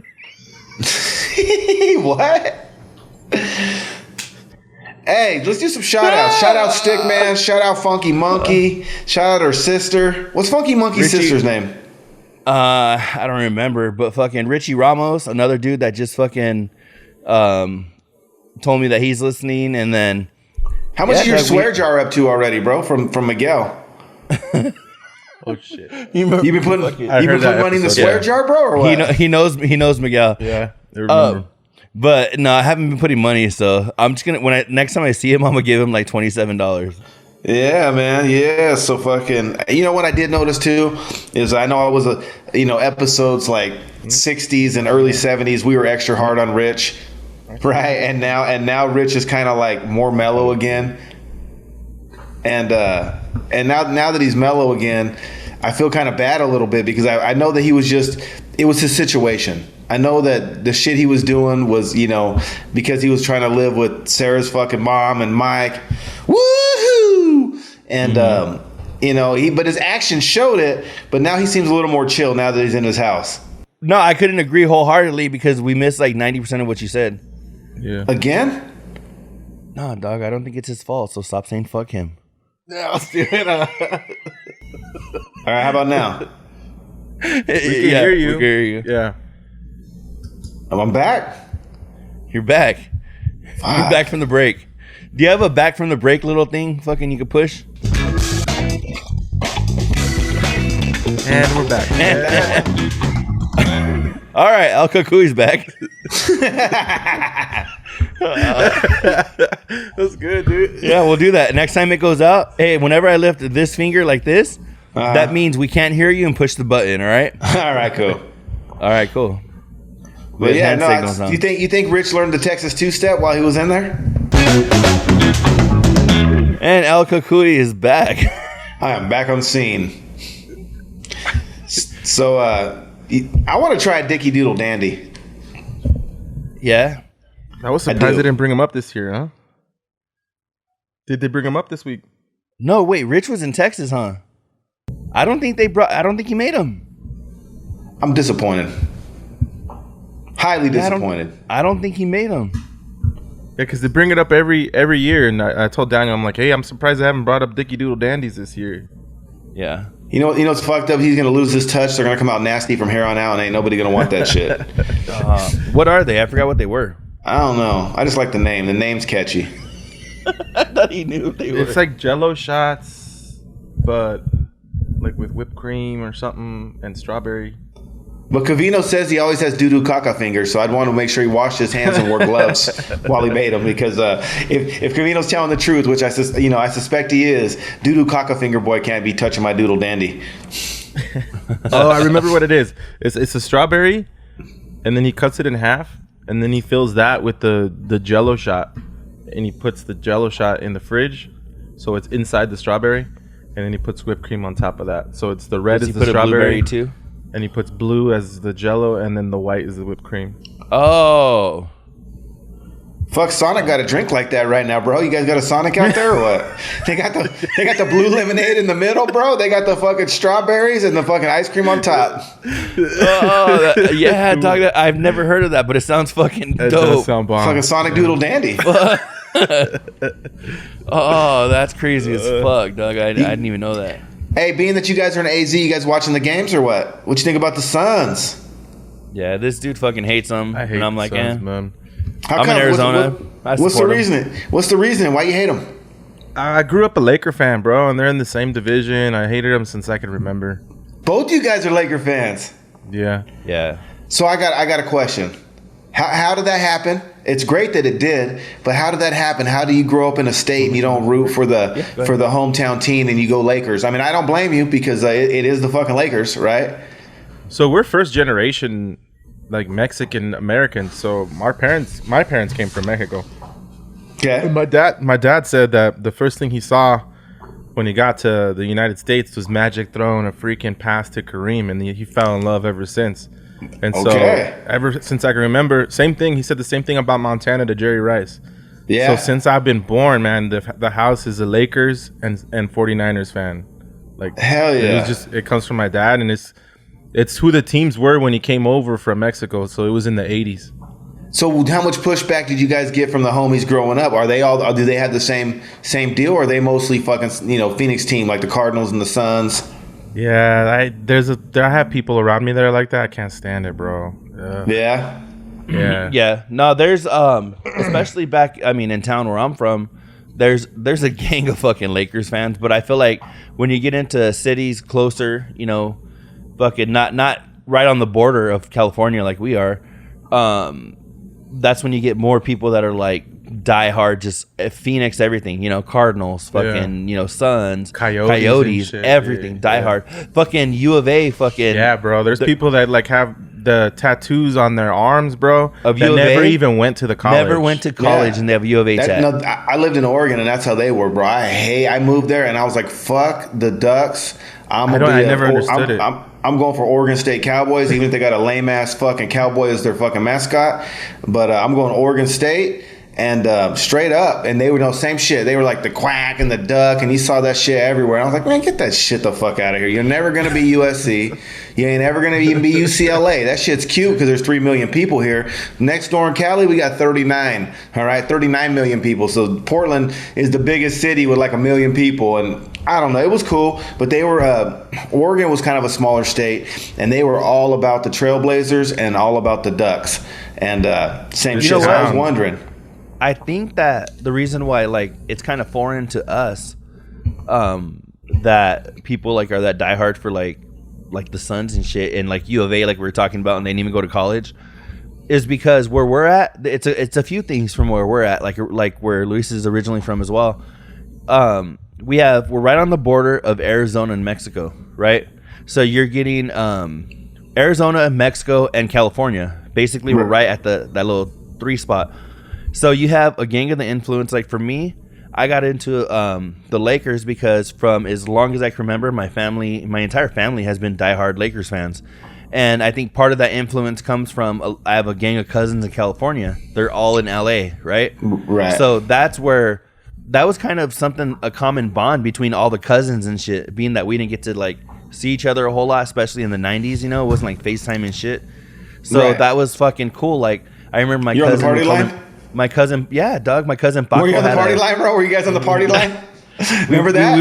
What? Hey, let's do some shout outs. Shout out Stickman. Shout out Funky Monkey. Shout out her sister. What's Funky Monkey's sister's name? I don't remember, but fucking Richie Ramos, another dude that just fucking told me that he's listening. And then how much is your swear jar up to already, bro? From Miguel. Oh shit! You've been putting money in the swear jar, bro, or what? He knows Miguel. Yeah, I remember. But no, I haven't been putting money, so I'm just gonna next time I see him, I'm gonna give him like $27. Yeah, man. Yeah. So fucking, you know what I did notice too is I know I was episodes like 60s and early 70s, we were extra hard on Rich, right? And now Rich is kind of like more mellow again. And now that he's mellow again, I feel kind of bad a little bit because I know that it was his situation. I know that the shit he was doing was, because he was trying to live with Sarah's fucking mom and Mike. Woohoo! And, but his actions showed it, but now he seems a little more chill now that he's in his house. No, I couldn't agree wholeheartedly because we missed like 90% of what you said. Yeah. Again? No, dog, I don't think it's his fault, so stop saying fuck him. No, dude. All right, how about now? We can hear you. We can hear you. Yeah. I'm back. You're back. Fuck. You're back from the break. Do you have a back from the break little thing fucking you could push? And we're back. All right, El Cucuy's back. That's good, dude. Yeah, we'll do that. Next time it goes out, hey, whenever I lift this finger like this, that means we can't hear you and push the button, all right? All right, cool. All right, cool. But yeah, no, you think Rich learned the Texas two-step while he was in there? And El Cucuy is back. I am back on scene. So, I want to try a Dickie Doodle Dandy. Yeah? I was surprised they didn't bring him up this year, huh? Did they bring him up this week? No, wait, Rich was in Texas, huh? I don't think he made him. I'm disappointed. Highly disappointed. I don't think he made them. Yeah, because they bring it up every year, and I told Daniel, I'm like, hey, I'm surprised they haven't brought up Dicky Doodle Dandies this year. Yeah. You know what's fucked up? He's gonna lose his touch. They're gonna come out nasty from here on out, and ain't nobody gonna want that shit. What are they? I forgot what they were. I don't know. I just like the name. The name's catchy. I thought he knew what they were. It's like Jello shots, but like with whipped cream or something and strawberry. But Covino says he always has doo-doo caca fingers, so I'd want to make sure he washed his hands and wore gloves while he made them, because if Covino's telling the truth, which I suspect he is, doo-doo caca finger boy can't be touching my doodle dandy. Oh, I remember what it is. It's a strawberry, and then he cuts it in half, and then he fills that with the Jello shot, and he puts the Jello shot in the fridge, so it's inside the strawberry, and then he puts whipped cream on top of that. So it's the red Does is he the put a strawberry blueberry too? and he puts blue as the Jello, and then the white is the whipped cream. Oh. Fuck, Sonic got a drink like that right now, bro. You guys got a Sonic out there or what? They got the blue lemonade in the middle, bro. They got the fucking strawberries and the fucking ice cream on top. Yeah, dog. I've never heard of that, but it sounds fucking That dope. does sound bomb. Fucking Sonic Doodle Dandy. Oh, that's crazy as fuck, dog. I didn't even know that. Hey, being that you guys are in AZ, you guys watching the games or what? What you think about the Suns? Yeah, this dude fucking hates them. I hate and I'm like, Suns, man. How I'm in Arizona. What's the support 'em. reason? What's the reason? Why you hate them? I grew up a Laker fan, bro, and they're in the same division. I hated them since I could remember. Both you guys are Laker fans. Yeah. Yeah. So I got a question. How did that happen? It's great that it did, but how did that happen? How do you grow up in a state and you don't root for the hometown team and you go Lakers? I mean, I don't blame you because it is the fucking Lakers, right? So we're first generation, like Mexican Americans. So my parents came from Mexico. Okay. My dad said that the first thing he saw when he got to the United States was Magic throwing a freaking pass to Kareem, and he fell in love ever since. And so ever since I can remember, same thing. He said the same thing about Montana to Jerry Rice. Yeah. So since I've been born, man, the house is a Lakers and 49ers fan. Like, hell yeah. It comes from my dad, and it's who the teams were when he came over from Mexico. So it was in the 80s. So how much pushback did you guys get from the homies growing up? Are they all? Do they have the same deal, or are they mostly fucking Phoenix team like the Cardinals and the Suns? Yeah, I have people around me that are like that. I can't stand it, bro. Yeah. Yeah. Yeah. No, there's especially back in town where I'm from, there's a gang of fucking Lakers fans, but I feel like when you get into cities closer, fucking not right on the border of California like we are, that's when you get more people that are like diehard, just Phoenix, everything, Cardinals, fucking, Suns, Coyotes, everything, diehard. Fucking U of A, fucking. Yeah, bro. There's people that like have the tattoos on their arms, bro, of that U of never A? even went to the college. Never went to college, and they have a U of A tat. No, I lived in Oregon, and that's how they were, bro. I moved there, and I was like, fuck the Ducks. I never understood it. I'm going for Oregon State Cowboys, even if they got a lame ass fucking cowboy as their fucking mascot. But I'm going Oregon State. And straight up, and they were same shit. They were like the quack and the duck, and you saw that shit everywhere. And I was like, man, get that shit the fuck out of here. You're never gonna be USC. You ain't ever gonna even be UCLA. That shit's cute because there's 3 million people here. Next door in Cali, we got 39. All right, 39 million people. So Portland is the biggest city with like 1 million people, and I don't know. It was cool, but they were Oregon was kind of a smaller state, and they were all about the Trailblazers and all about the Ducks. And same shit. So I was wondering. I think that the reason why it's kind of foreign to us, that people are that diehard for like the Suns and shit, and like U of A, like we were talking about, and they didn't even go to college, is because where we're at, it's a few things from where we're at, like where Luis is originally from as well. We're right on the border of Arizona and Mexico, right? So you're getting Arizona, Mexico, and California. Basically, we're right at that little 3 spot. So you have a gang of the influence. Like for me, I got into the Lakers because from as long as I can remember, my entire family has been diehard Lakers fans. And I think part of that influence comes from, I have a gang of cousins in California. They're all in LA, right? Right. So that was kind of a common bond between all the cousins and shit, being that we didn't get to see each other a whole lot, especially in the 90s, you know? It wasn't like FaceTime and shit. So that was fucking cool. Like, I remember my cousin... on the party line? My cousin... Yeah, dog. My cousin Paco. Were you on the party line, bro? Were you guys on the party line? Remember that?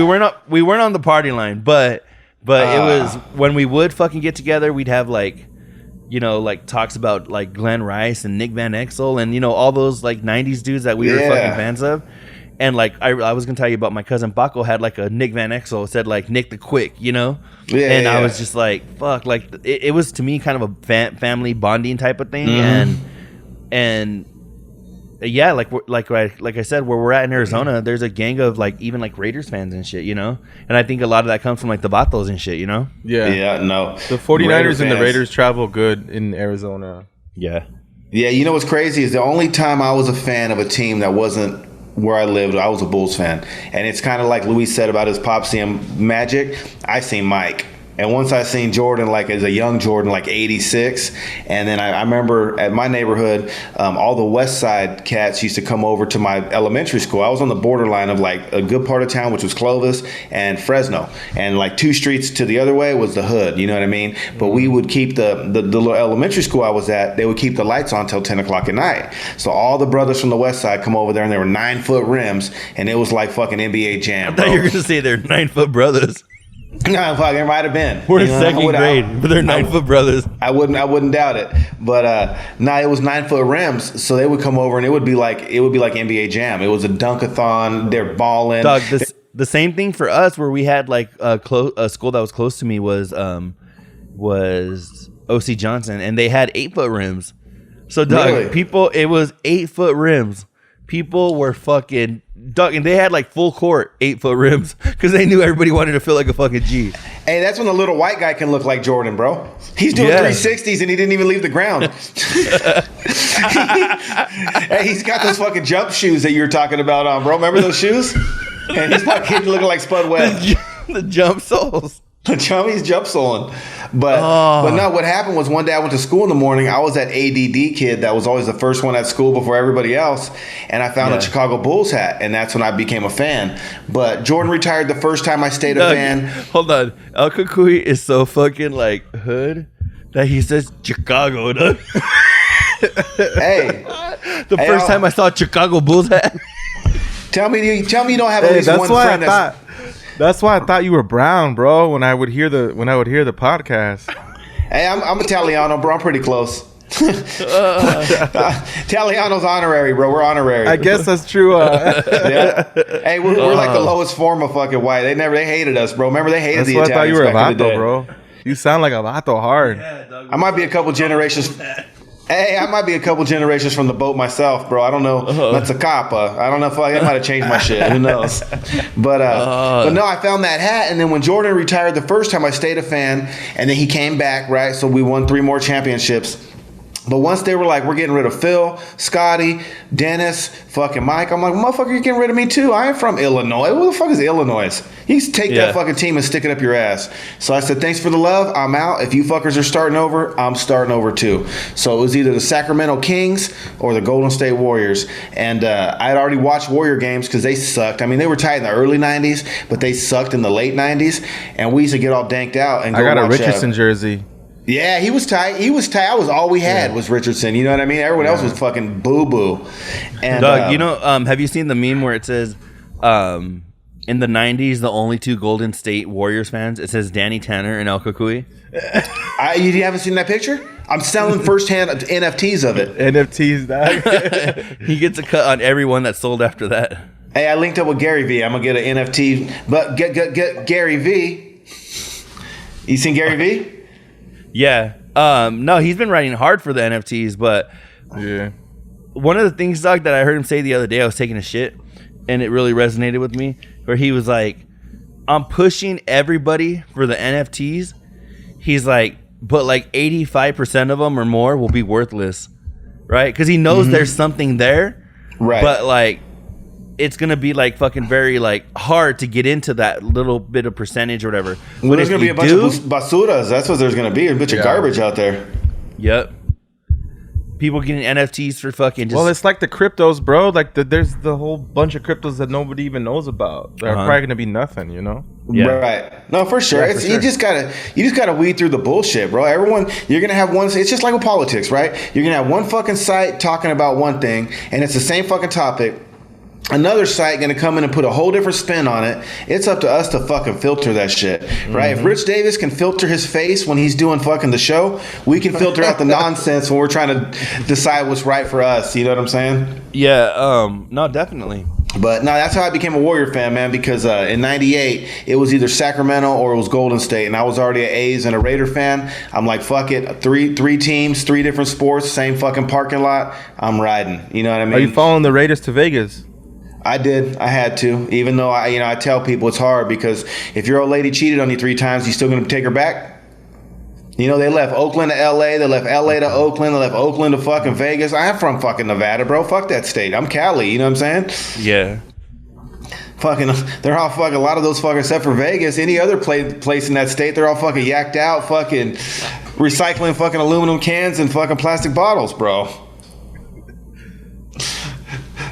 We weren't on the party line, but it was... When we would fucking get together, we'd have, like... You know, like talks about like Glenn Rice and Nick Van Exel and, you know, all those like 90s dudes that we were fucking fans of. And like I was gonna tell you about my cousin Paco had like a Nick Van Exel. It said like Nick the Quick, you know. I was just like, fuck, like it was to me kind of a family bonding type of thing. And yeah, like I said, where we're at in Arizona, there's a gang of like even like Raiders fans and shit, you know. And I think a lot of that comes from like the Vatos and shit, you know. Yeah, no. The 49ers and the Raiders travel good in Arizona. Yeah. You know what's crazy is the only time I was a fan of a team that wasn't where I lived, I was a Bulls fan. And it's kind of like Luis said about his pop seeing Magic. I seen Mike. And once I seen Jordan, like as a young Jordan, like 86, and then I remember at my neighborhood, all the West Side cats used to come over to my elementary school. I was on the borderline of like a good part of town, which was Clovis and Fresno, and like 2 streets to the other way was the hood. You know what I mean? But we would keep the little elementary school I was at. They would keep the lights on till 10 o'clock at night. So all the brothers from the West Side come over there, and they were 9-foot rims, and it was like fucking NBA Jam. I thought you were gonna say they're 9-foot brothers. No, fuck, it might have been. We're in second grade, but they're 9-foot brothers. I wouldn't doubt it. But it was 9-foot rims, so they would come over and it would be like NBA Jam. It was a dunkathon. They're balling. Dog, the same thing for us, where we had like a school that was close to me was OC Johnson, and they had 8-foot rims. So dog, really? it was 8-foot rims. People were fucking dog, and they had like full court 8-foot rims because they knew everybody wanted to feel like a fucking G. Hey, that's when the little white guy can look like Jordan, bro. He's doing 360s and he didn't even leave the ground. Hey, he's got those fucking jump shoes that you were talking about on, bro. Remember those shoes? And he's fucking looking like Spud Webb. The jump soles. He's jump soling. But no, what happened was one day I went to school in the morning. I was that ADD kid that was always the first one at school before everybody else. And I found a Chicago Bulls hat. And that's when I became a fan. But Jordan retired the first time I stayed a fan. Hold on. El Cucuy is so fucking like hood that he says Chi-cago. Hey. The first time I saw a Chicago Bulls hat. Tell me you don't have at least one friend That's why I thought you were brown, bro. When I would hear the podcast. Hey, I'm Italiano, bro. I'm pretty close. Italiano's honorary, bro. We're honorary. I guess that's true. Yeah. Hey, we're like the lowest form of fucking white. They hated us, bro. Remember they hated the Italians. That's why I thought you were a back in the day. vato, bro. You sound like a vato hard. Yeah, dog, I might be a couple generations. Hey, I might be a couple generations from the boat myself, bro. I don't know. That's a cop. I don't know if I might have changed my shit. Who knows? But no, I found that hat. And then when Jordan retired the first time, I stayed a fan. And then he came back, right? So we won 3 more championships. But once they were like, we're getting rid of Phil, Scotty, Dennis, fucking Mike, I'm like, motherfucker, you're getting rid of me too. I ain't from Illinois. What the fuck is Illinois? You can take that fucking team and stick it up your ass. So I said, thanks for the love. I'm out. If you fuckers are starting over, I'm starting over too. So it was either the Sacramento Kings or the Golden State Warriors. And I had already watched Warrior games because they sucked. I mean, they were tight in the early 90s, but they sucked in the late 90s. And we used to get all danked out. And I got a Richardson jersey. Yeah, he was tight. I was all we had was Richardson. You know what I mean? Everyone else was fucking boo-boo. And Doug, you know, have you seen the meme where it says, in the 90s, the only 2 Golden State Warriors fans, it says Danny Tanner and El Cucuy? You haven't seen that picture? I'm selling firsthand NFTs of it. NFTs, dog. He gets a cut on everyone that's sold after that. Hey, I linked up with Gary V. I'm going to get an NFT. But get Gary V. You seen Gary V? Yeah. No, he's been writing hard for the NFTs, but one of the things, Doug, that I heard him say the other day, I was taking a shit, and it really resonated with me, where he was like, I'm pushing everybody for the NFTs. He's like, but like 85% of them or more will be worthless, right? Because he knows there's something there, right? But like, it's gonna be like fucking very like hard to get into that little bit of percentage or whatever. Well, there's gonna be a bunch of basuras. That's what there's gonna be. A bunch of garbage out there. Yep. people getting NFTs for fucking just... Well, it's like the cryptos, bro. Like there's the whole bunch of cryptos that nobody even knows about. They're probably gonna be nothing, you know? Yeah. Right. No, for sure. Yeah, for sure. You just gotta weed through the bullshit, bro. You're gonna have one. It's just like with politics, right? You're gonna have one fucking site talking about one thing, and it's the same fucking topic. Another site gonna come in and put a whole different spin on it. It's up to us to fucking filter that shit, right? If Rich Davis can filter his face when he's doing fucking the show, we can filter out the nonsense when we're trying to decide what's right for us. You know what I'm saying? Yeah. No, definitely. But no, that's how I became a Warrior fan, man, because in '98, it was either Sacramento or it was Golden State, and I was already an A's and a Raider fan. I'm like, fuck it, three teams, 3 different sports, same fucking parking lot. I'm riding. You know what I mean? Are you following the Raiders to Vegas? I did. I had to, even though I tell people it's hard because if your old lady cheated on you 3 times, you still gonna take her back? You know, they left Oakland to LA, they left LA to Oakland, they left Oakland to fucking Vegas. I'm from fucking Nevada, bro. Fuck that state. I'm Cali, you know what I'm saying? Yeah. Fucking, they're all fucking, a lot of those fucking, except for Vegas, any other place in that state, they're all fucking yacked out, fucking recycling fucking aluminum cans and fucking plastic bottles, bro.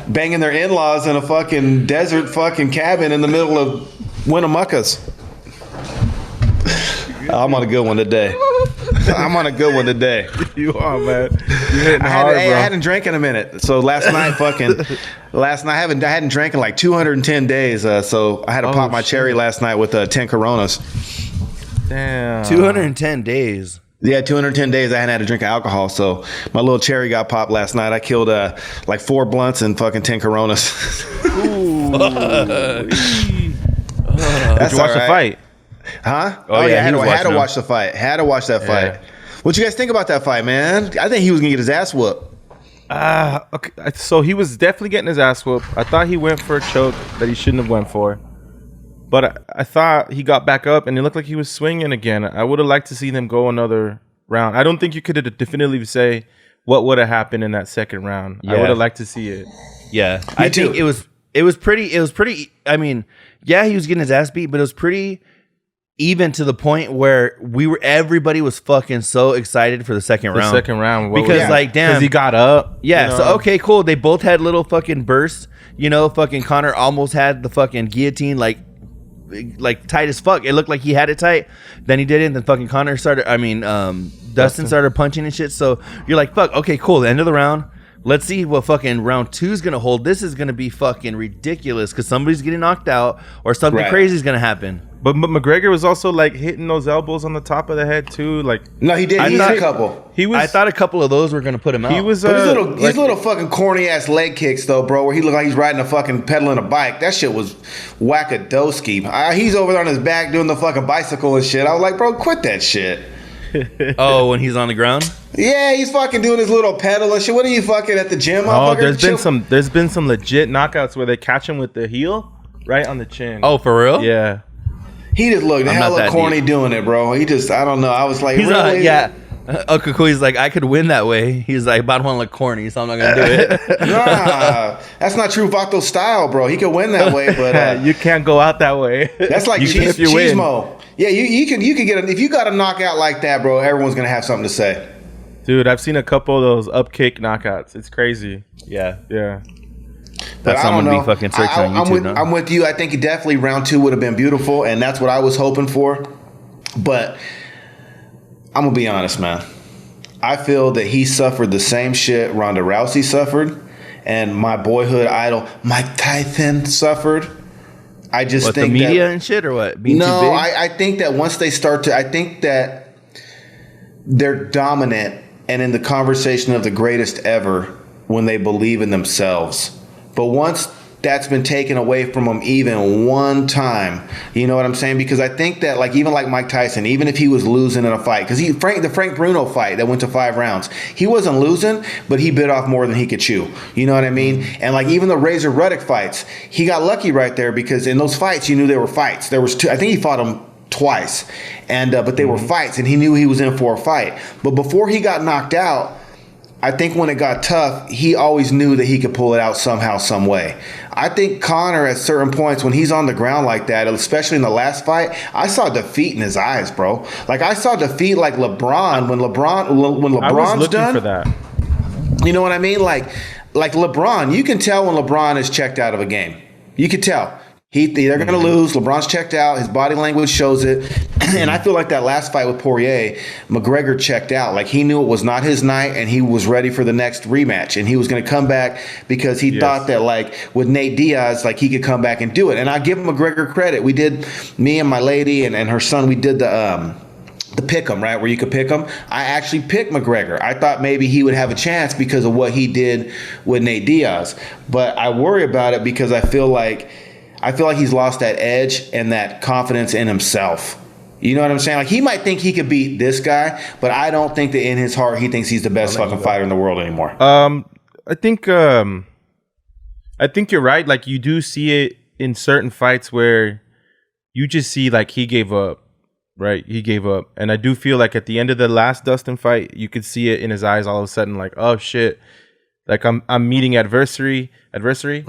Banging their in-laws in a fucking desert fucking cabin in the middle of Winnemucca's. I'm on a good one today. You are, man. You're hitting hard, bro. I hadn't drank in a minute. So last night I hadn't drank in like 210 days. So I had to pop my cherry last night with 10 Coronas. Damn. 210 days. Yeah, 210 days I hadn't had a drink of alcohol, so my little cherry got popped last night. I killed like 4 blunts and fucking 10 Coronas. Ooh. Did you watch the fight? Huh? Oh yeah, I had to watch the fight. Had to watch that fight. What you guys think about that fight, man? I think he was gonna get his ass whooped. Okay. So he was definitely getting his ass whooped. I thought he went for a choke that he shouldn't have went for. But I thought he got back up and it looked like he was swinging again. I would have liked to see them go another round. I don't think you could definitively say what would have happened in that second round. Yeah. I would have liked to see it. Yeah. Me too. think it was pretty, I mean, yeah, he was getting his ass beat, but it was pretty even to the point where everybody was fucking so excited for the second round. The second round. Because like, damn. Because he got up. Yeah, you know? so okay, cool. They both had little fucking bursts. You know, fucking Connor almost had the fucking guillotine like tight as fuck. It looked like he had it tight. Then he didn't. Then fucking Connor started. Dustin started punching and shit. So you're like, fuck. Okay, cool. The end of the round. Let's see what fucking round 2 is gonna hold. This is gonna be fucking ridiculous because somebody's getting knocked out or something crazy is gonna happen. But McGregor was also like hitting those elbows on the top of the head too. Like No, he did. He hit a couple. I thought a couple of those were gonna put him out. He was But his little fucking corny ass leg kicks though, bro, where he looked like he's riding a fucking pedaling a bike. That shit was wackadoski. He's over there on his back doing the fucking bicycle and shit. I was like, bro, quit that shit. Oh, when he's on the ground? Yeah, he's fucking doing his little pedal and shit. What are you fucking at the gym? Oh, there's been some legit knockouts where they catch him with the heel right on the chin. Oh, for real? Yeah. He just looked hella corny doing it, bro. He just, I don't know. I was like, He's really? yeah. El Cucuy's like, I could win that way. He's like, but I don't want to look corny, so I'm not gonna do it. Nah, that's not true Vato style, bro. He could win that way, but you can't go out that way. that's like Cheesemo. Yeah, you can get if you got a knockout like that, bro. Everyone's gonna have something to say. Dude, I've seen a couple of those up kick knockouts. It's crazy. Yeah. But I'm gonna be fucking searching on YouTube. I'm with you. I think definitely round 2 would have been beautiful, and that's what I was hoping for. But I'm gonna be honest, man. I feel that he suffered the same shit Ronda Rousey suffered, and my boyhood idol Mike Tyson suffered. I just think the media that, and shit or what? Being no, too big? I think that once they start to, I think that they're dominant and in the conversation of the greatest ever when they believe in themselves. But once that's been taken away from them even one time, you know what I'm saying? Because I think that even like Mike Tyson, even if he was losing in a fight, because the Frank Bruno fight that went to 5 rounds, he wasn't losing, but he bit off more than he could chew. You know what I mean? And like even the Razor Ruddock fights, he got lucky right there because in those fights, you knew they were fights. There was 2. I think he fought him twice, and but they were fights, and he knew he was in for a fight. But before he got knocked out, I think when it got tough, he always knew that he could pull it out somehow, some way. I think Connor, at certain points, when he's on the ground like that, especially in the last fight, I saw defeat in his eyes, bro. Like I saw defeat like LeBron when LeBron's I was looking done. for that. You know what I mean? Like LeBron, you can tell when LeBron is checked out of a game. You can tell. They're going to lose. LeBron's checked out. His body language shows it. And I feel like that last fight with Poirier, McGregor checked out. Like he knew it was not his night and he was ready for the next rematch. And he was going to come back because he thought that like with Nate Diaz, like he could come back and do it. And I give McGregor credit. We did, me and my lady and her son, we did the pick 'em, right? Where you could pick him. I actually picked McGregor. I thought maybe he would have a chance because of what he did with Nate Diaz. But I worry about it because I feel like he's lost that edge and that confidence in himself. You know what I'm saying? Like he might think he could beat this guy, but I don't think that in his heart he thinks he's the best fucking fighter in the world anymore. I think you're right. Like you do see it in certain fights where you just see like he gave up. Right, he gave up, and I do feel like at the end of the last Dustin fight, you could see it in his eyes. All of a sudden, like, oh shit, like I'm meeting adversary. Adversity.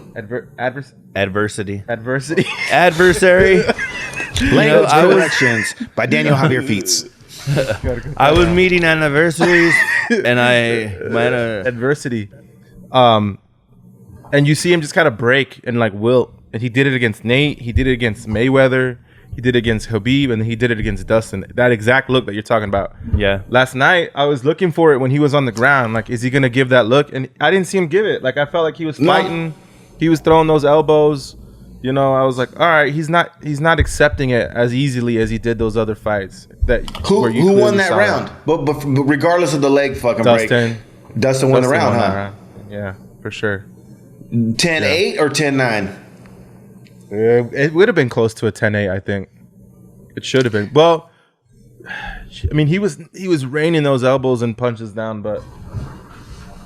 Language Directions by Daniel Javier Feats. I was meeting anniversaries, and might adversity. And you see him just kind of break and like wilt, and he did it against Nate. He did it against Mayweather. He did it against Khabib, and he did it against Dustin. That exact look that you're talking about. Yeah. Last night, I was looking for it when he was on the ground. Like, is he going to give that look? And I didn't see him give it. Like, I felt like he was fighting. He was throwing those elbows. You know, I was like, all right, he's not accepting it as easily as he did those other fights. Who won that round? But regardless of the leg fucking Dustin. break. Dustin won the round, huh? Yeah, for sure. 10-8 or 10-9? It would have been close to a 10-8, I think. It should have been. Well, I mean, he was raining those elbows and punches down, but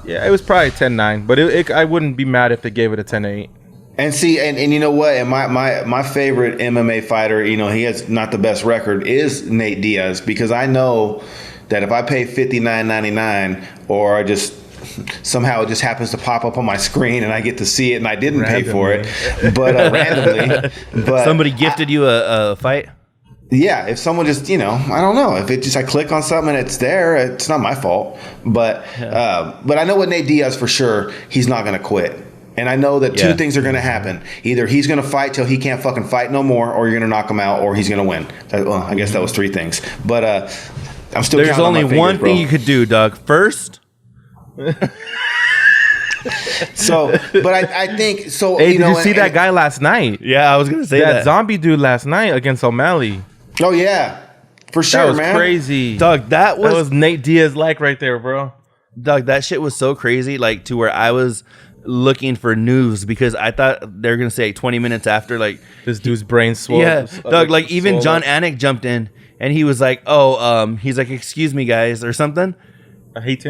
yeah, it was probably 10-9. But I wouldn't be mad if they gave it a 10-8. And see, and you know what? And my favorite MMA fighter, you know, he has not the best record, is Nate Diaz, because I know that if I pay $59.99 or I just somehow it just happens to pop up on my screen and I get to see it and I didn't pay for it, but randomly. But somebody gifted you a fight? Yeah, if someone just, you know, I don't know. If it just I click on something and it's there, it's not my fault. But I know with Nate Diaz for sure, he's not going to quit. And I know that two things are going to happen. Either he's going to fight till he can't fucking fight no more, or you're going to knock him out, or he's going to win. Well, I guess that was three things. But I'm still There's counting on my only fingers, one bro. thing you could do, Doug. First... So, but I think so. Hey, you know, did you see that guy last night? Yeah, I was gonna say that zombie dude last night against O'Malley. Oh yeah, for sure, that was man. crazy, Doug. That was Nate Diaz like right there, bro. Doug, that shit was so crazy, like to where I was looking for news because I thought they were gonna say 20 minutes after, like this dude's brain swole. Yeah, Doug. Like even John Anik jumped in and he was like, he's like, "Excuse me, guys," or something. I hate to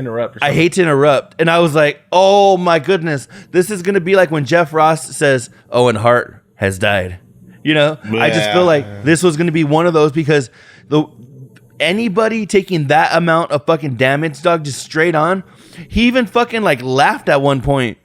interrupt. And I was like, oh my goodness, this is going to be like when Jeff Ross says Owen Hart has died. You know, I just feel like this was going to be one of those because anybody taking that amount of fucking damage, Dog, just straight on, he even fucking like laughed at one point.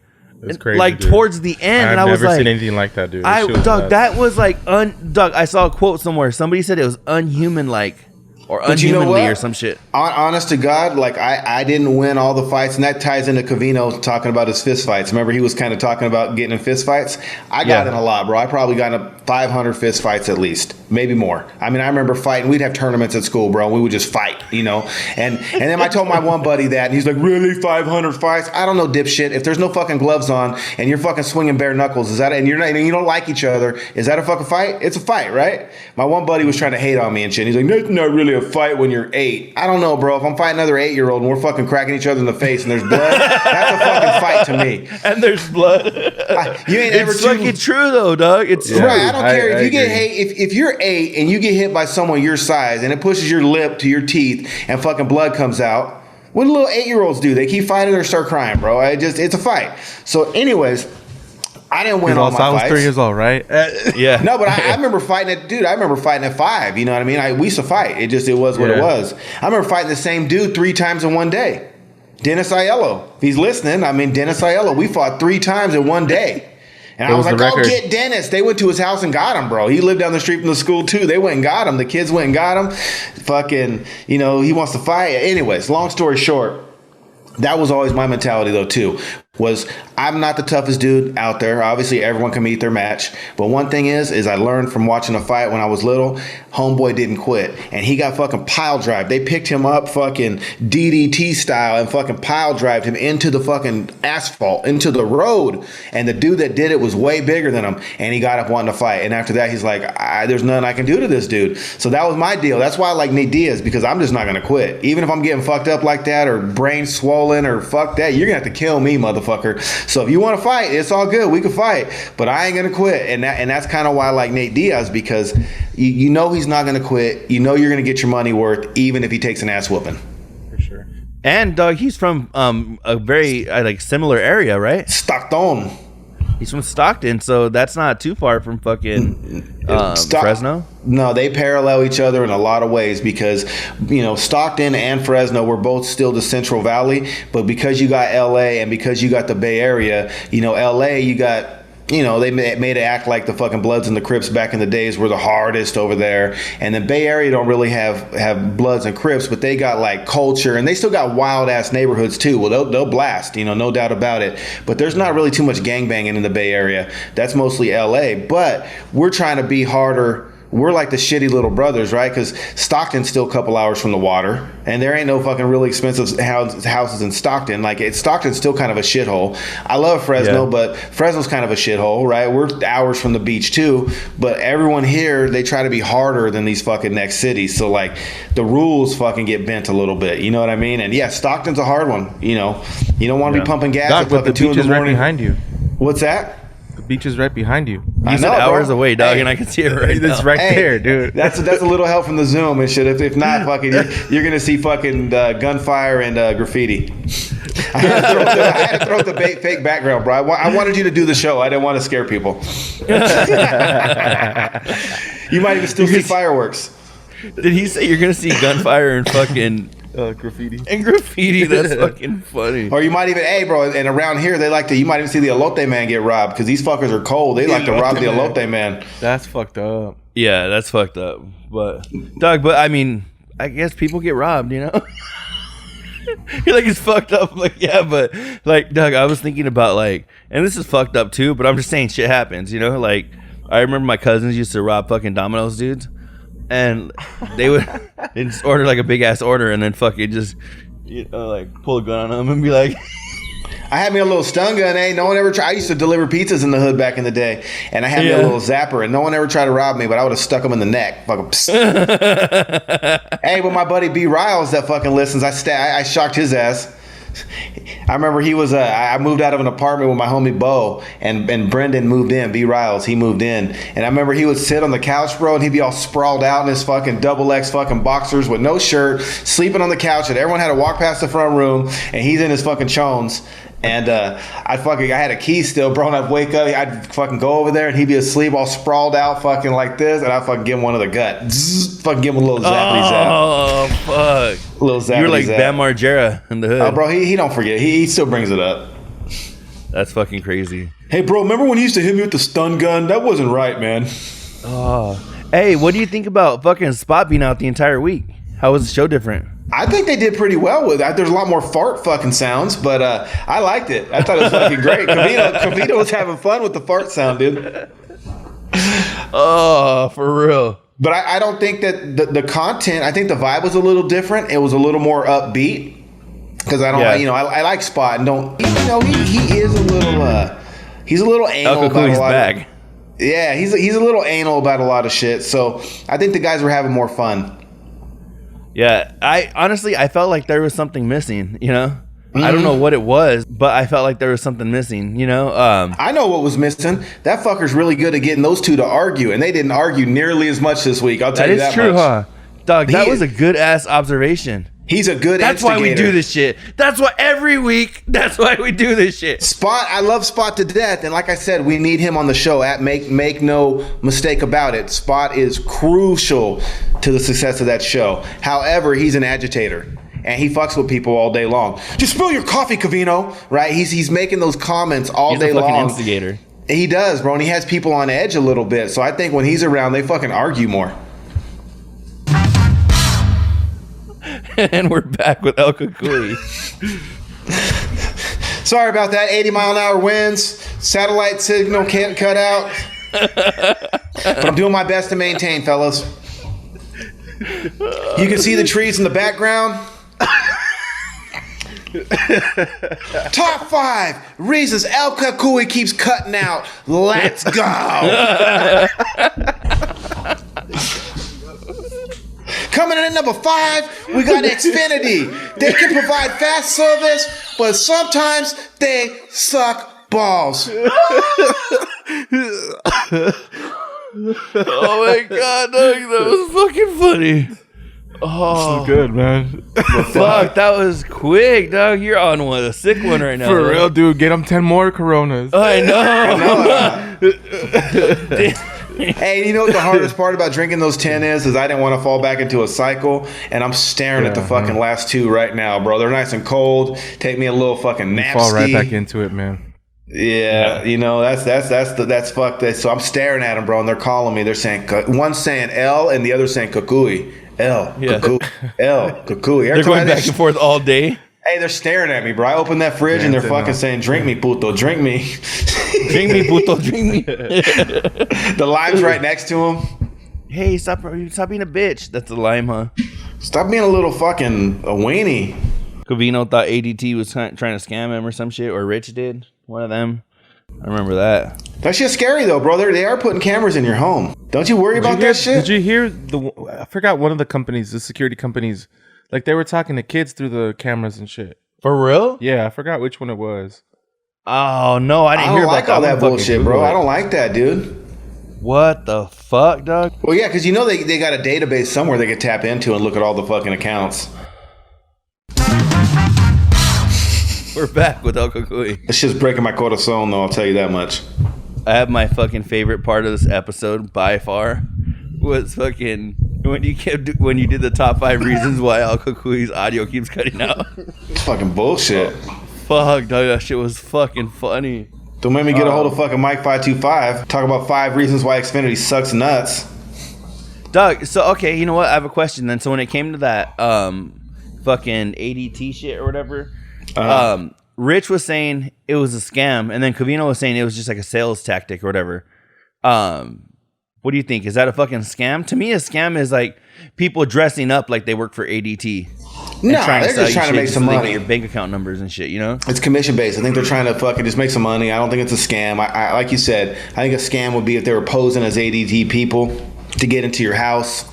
It's crazy, like dude. Towards the end. I've and I was never like, seen anything like that, dude. Doug, that was like, Doug, I saw a quote somewhere. Somebody said it was unhuman-like. Or But you know unhumanly what? or some shit. Honest to God, like I didn't win all the fights, and that ties into Covino talking about his fist fights. Remember, he was kind of talking about getting in fist fights. I got in a lot, bro. I probably got in 500 fist fights at least, maybe more. I mean, I remember fighting. We'd have tournaments at school, bro. And we would just fight, you know. And then I told my one buddy that, and he's like, "Really, 500 fights? I don't know, dipshit. If there's no fucking gloves on and you're fucking swinging bare knuckles, and you don't like each other, is that a fucking fight? It's a fight, right?" My one buddy was trying to hate on me and shit. He's like, "That's not really a fight when you're 8. I don't know, bro. If I'm fighting another 8-year-old and we're fucking cracking each other in the face and there's blood, that's a fucking fight to me." And there's blood. You ain't ever It's fucking true though, Doug. It's true. Right. I don't care if you get agree. hit. If you're 8 and you get hit by someone your size and it pushes your lip to your teeth and fucking blood comes out, what do little 8-year-olds do? They keep fighting or start crying, bro. It's a fight. So, anyways, I didn't win all my I was fights. 3 years old, right? Yeah. No, but I remember fighting at, dude, I remember fighting at 5. You know what I mean? We used to fight. It was what it was. I remember fighting the same dude 3 times in one day. Dennis Aiello. If he's listening, Dennis Aiello. We fought 3 times in one day. And I was like, "Go get Dennis." They went to his house and got him, bro. He lived down the street from the school too. They went and got him. The kids went and got him. Fucking, you know, he wants to fight. Anyways, long story short, That was always my mentality though too, was I'm not the toughest dude out there. Obviously everyone can meet their match. But one thing is I learned from watching a fight when I was little, homeboy didn't quit. And he got fucking pile drive. They picked him up fucking DDT style and fucking pile drived him into the fucking asphalt, into the road. And the dude that did it was way bigger than him. And he got up wanting to fight. And after that, he's like, there's nothing I can do to this dude. So that was my deal. That's why I like Nate Diaz, because I'm just not going to quit. Even if I'm getting fucked up like that or brain swollen or fuck that, you're going to have to kill me, motherfucker. So if you want to fight, it's all good. We can fight. But I ain't going to quit. And that's kind of why I like Nate Diaz, because you know he's not going to quit. You know you're going to get your money worth, even if he takes an ass whooping. For sure. And dog, he's from a very like similar area, right? Stockton. He's from Stockton, so that's not too far from fucking Fresno. No, they parallel each other in a lot of ways, because, you know, Stockton and Fresno were both still the Central Valley, but because you got LA and because you got the Bay Area, you know, LA, you got, you know, they made it act like the fucking Bloods and the Crips back in the days were the hardest over there. And the Bay Area don't really have Bloods and Crips, but they got like culture, and they still got wild ass neighborhoods too. Well, they'll blast, you know, no doubt about it. But there's not really too much gangbanging in the Bay Area. That's mostly LA. But we're trying to be harder. We're like the shitty little brothers, right? Because Stockton's still a couple hours from the water, and there ain't no fucking really expensive houses in Stockton. Like, Stockton's still kind of a shithole. I love Fresno, but Fresno's kind of a shithole, right? We're hours from the beach too, but everyone here, they try to be harder than these fucking next cities. So like, the rules fucking get bent a little bit. You know what I mean? And yeah, Stockton's a hard one. You know, you don't want to be pumping gas at fucking 2 in the morning. Right behind you. What's that? The beach is right behind you. You said hours away, dog, and I can see it right now. It's right there, dude. That's a little help from the Zoom and shit. If not, fucking, you're gonna see fucking gunfire and graffiti. I had to throw the fake background, bro. I wanted you to do the show. I didn't want to scare people. You might even still see fireworks. Did he say you're gonna see gunfire and fucking graffiti? And graffiti, that's fucking funny. Or you might even, hey, bro, and around here, you might even see the elote man get robbed, because these fuckers are cold. They like to rob the elote man. That's fucked up. Yeah, that's fucked up. But, dog, I mean, I guess people get robbed, you know? You're like, it's fucked up. I'm like, yeah, but, like, Doug, I was thinking about, like, and this is fucked up too, but I'm just saying shit happens, you know? Like, I remember my cousins used to rob fucking Domino's dudes. And they would just order like a big ass order, and then fucking just, you know, like pull a gun on them and be like, I had me a little stun gun, no one ever tried. I used to deliver pizzas in the hood back in the day, and I had me a little zapper, and no one ever tried to rob me, but I would have stuck them in the neck. Fucking Hey, but my buddy B. Riles that fucking listens, I shocked his ass. I remember he was I moved out of an apartment with my homie Bo, and Brendan moved in. B. Riles, he moved in, and I remember he would sit on the couch, bro, and he'd be all sprawled out in his fucking XXX fucking boxers with no shirt, sleeping on the couch, and everyone had to walk past the front room, and he's in his fucking chones. And I had a key still, bro, and I'd wake up, I'd fucking go over there, and he'd be asleep all sprawled out fucking like this, and I'd fucking give him one of the gut. Fucking give him a little zappity zap. Oh, fuck. A little zappity. You're like zap. Bam Margera in the hood. Oh, bro, he don't forget. He still brings it up. That's fucking crazy. Hey, bro, remember when he used to hit me with the stun gun? That wasn't right, man. Oh. Hey, what do you think about fucking Spot being out the entire week? How was the show different? I think they did pretty well with it. There's a lot more fart fucking sounds, but I liked it. I thought it was fucking great. Covino was having fun with the fart sound, dude. Oh, for real. But I don't think that the content, I think the vibe was a little different. It was a little more upbeat. Because I don't, I like Spot and don't, he is a little, he's a little anal about a lot back. Yeah, he's a little anal about a lot of shit. So I think the guys were having more fun. Yeah, I felt like there was something missing, you know? Mm-hmm. I don't know what it was, but I felt like there was something missing, you know? I know what was missing. That fucker's really good at getting those two to argue, and they didn't argue nearly as much this week. I'll tell you that much. That is true, huh? Dog, that was a good-ass observation. He's a good That's instigator. Why we do this shit. That's why every week, that's why we do this shit. Spot, I love Spot to death. And like I said, we need him on the show. Make no mistake about it. Spot is crucial to the success of that show. However, he's an agitator. And he fucks with people all day long. Just spill your coffee, Covino. Right? He's making those comments all day long. He's a fucking instigator. He does, bro. And he has people on edge a little bit. So I think when he's around, they fucking argue more. And we're back with El Cucuy. Sorry about that. 80-mile-an-hour winds. Satellite signal can't cut out. But I'm doing my best to maintain, fellas. You can see the trees in the background. Top 5 reasons El Cucuy keeps cutting out. Let's go. Coming in at number 5, we got Xfinity. They can provide fast service, but sometimes they suck balls. Oh my god, dog, that was fucking funny. Oh, Good, man. fuck, that was quick, dog. You're on a sick one right now. For dog. real, dude. Get him 10 more Coronas. I know. Hey, you know what the hardest part about drinking those 10 is I didn't want to fall back into a cycle, and I'm staring at the fucking last 2 right now, bro. They're nice and cold. Take me a little fucking nap. Fall right back into it, man. Yeah, you know that's fucked. So I'm staring at them, bro, and they're calling me. They're saying one's saying L and the other saying Cucuy. L, Cucuy, L, Cucuy. They're going back and forth all day. Hey, they're staring at me, bro. I open that fridge and they're fucking saying, "Drink me, puto, drink me." Drink me, puto, drink me. The lime's right next to him. Hey, stop being a bitch. That's the lime, huh? Stop being a little fucking a weenie. Covino thought ADT was trying to scam him or some shit, or Rich did. One of them. I remember that. That shit's scary though, bro. They are putting cameras in your home. Don't you worry about that shit? Did you hear I forgot one of the companies, the security companies, like they were talking to kids through the cameras and shit. For real? Yeah, I forgot which one it was. Oh no, I didn't hear about like all that bullshit, bro. I don't like that, dude. What the fuck, dog? Well, yeah, because you know they got a database somewhere they could tap into and look at all the fucking accounts. We're back with El Cucuy. This shit's breaking my corazon, though. I'll tell you that much. I have my fucking favorite part of this episode by far was fucking when you did the top 5 reasons why El Cucuy's audio keeps cutting out. It's fucking bullshit. Fuck, dog, that shit was fucking funny. Don't make me get a hold of fucking Mike 525. Talk about 5 reasons why Xfinity sucks nuts. Doug, so okay, you know what? I have a question then. So when it came to that fucking ADT shit or whatever, Rich was saying it was a scam, and then Covino was saying it was just like a sales tactic or whatever. What do you think? Is that a fucking scam? To me, a scam is like people dressing up like they work for ADT. No, they're just trying to make some money. Your bank account numbers and shit, you know? It's commission based. I think they're trying to fucking just make some money. I don't think it's a scam. I like you said, I think a scam would be if they were posing as ADT people to get into your house.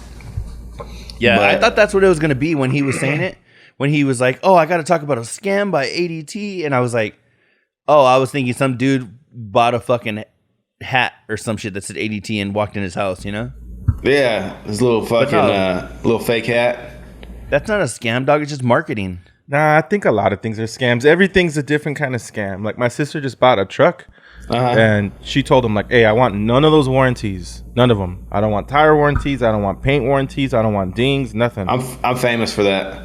Yeah, I thought that's what it was going to be when he was saying it. When he was like, oh, I got to talk about a scam by ADT. And I was like, oh, I was thinking some dude bought a fucking hat or some shit that said ADT and walked in his house, you know? Yeah, this little fucking little fake hat. That's not a scam, dog. It's just marketing. Nah, I think a lot of things are scams. Everything's a different kind of scam. Like my sister just bought a truck, and she told him like, "Hey, I want none of those warranties. None of them. I don't want tire warranties. I don't want paint warranties. I don't want dings. Nothing." I'm famous for that.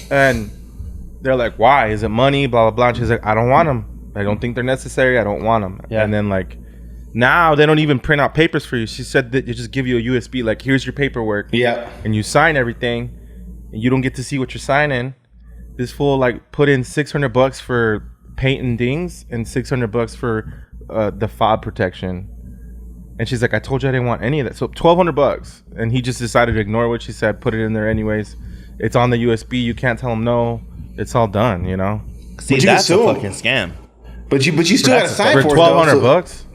And they're like, "Why? Is it money? Blah blah blah." And she's like, "I don't want them. I don't think they're necessary. I don't want them." Yeah. And then like, now they don't even print out papers for you. She said that they just give you a USB. Like, here's your paperwork. Yeah. And you sign everything, and you don't get to see what you're signing. This fool like put in $600 for paint and dings and $600 for the fob protection. And she's like, I told you I didn't want any of that. So $1,200. And he just decided to ignore what she said, put it in there anyways. It's on the USB. You can't tell him no. It's all done, you know? See, that's a fucking scam. But you still got to sign for $1,200.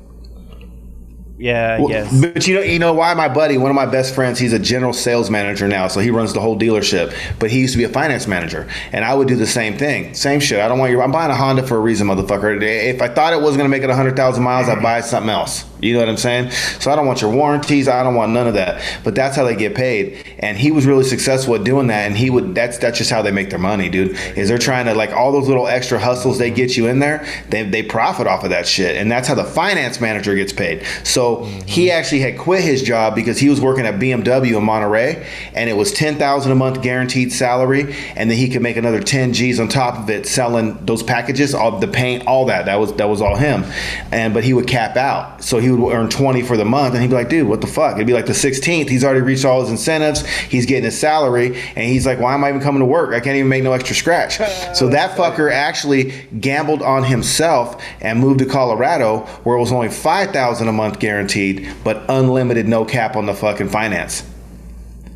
Yeah, I guess. But you know why? My buddy, one of my best friends, he's a general sales manager now, so he runs the whole dealership. But he used to be a finance manager, and I would do the same thing. Same shit. I don't want I'm buying a Honda for a reason, motherfucker. If I thought it wasn't gonna make it 100,000 miles, I'd buy something else. You know what I'm saying? So I don't want your warranties. I don't want none of that. But that's how they get paid. And he was really successful at doing that. And that's just how they make their money, dude. Is they're trying to, like, all those little extra hustles they get you in there, they profit off of that shit. And that's how the finance manager gets paid. So he actually had quit his job because he was working at BMW in Monterey, and it was $10,000 a month guaranteed salary, and then he could make another 10 G's on top of it selling those packages, all the paint, all that. That was all him. But he would cap out. So he would earn 20 for the month, and he'd be like, dude, what the fuck? It'd be like the 16th. He's already reached all his incentives. He's getting his salary, and he's like, why am I even coming to work? I can't even make no extra scratch. So that fucker actually gambled on himself and moved to Colorado, where it was only $5,000 a month guaranteed, but unlimited, no cap on the fucking finance.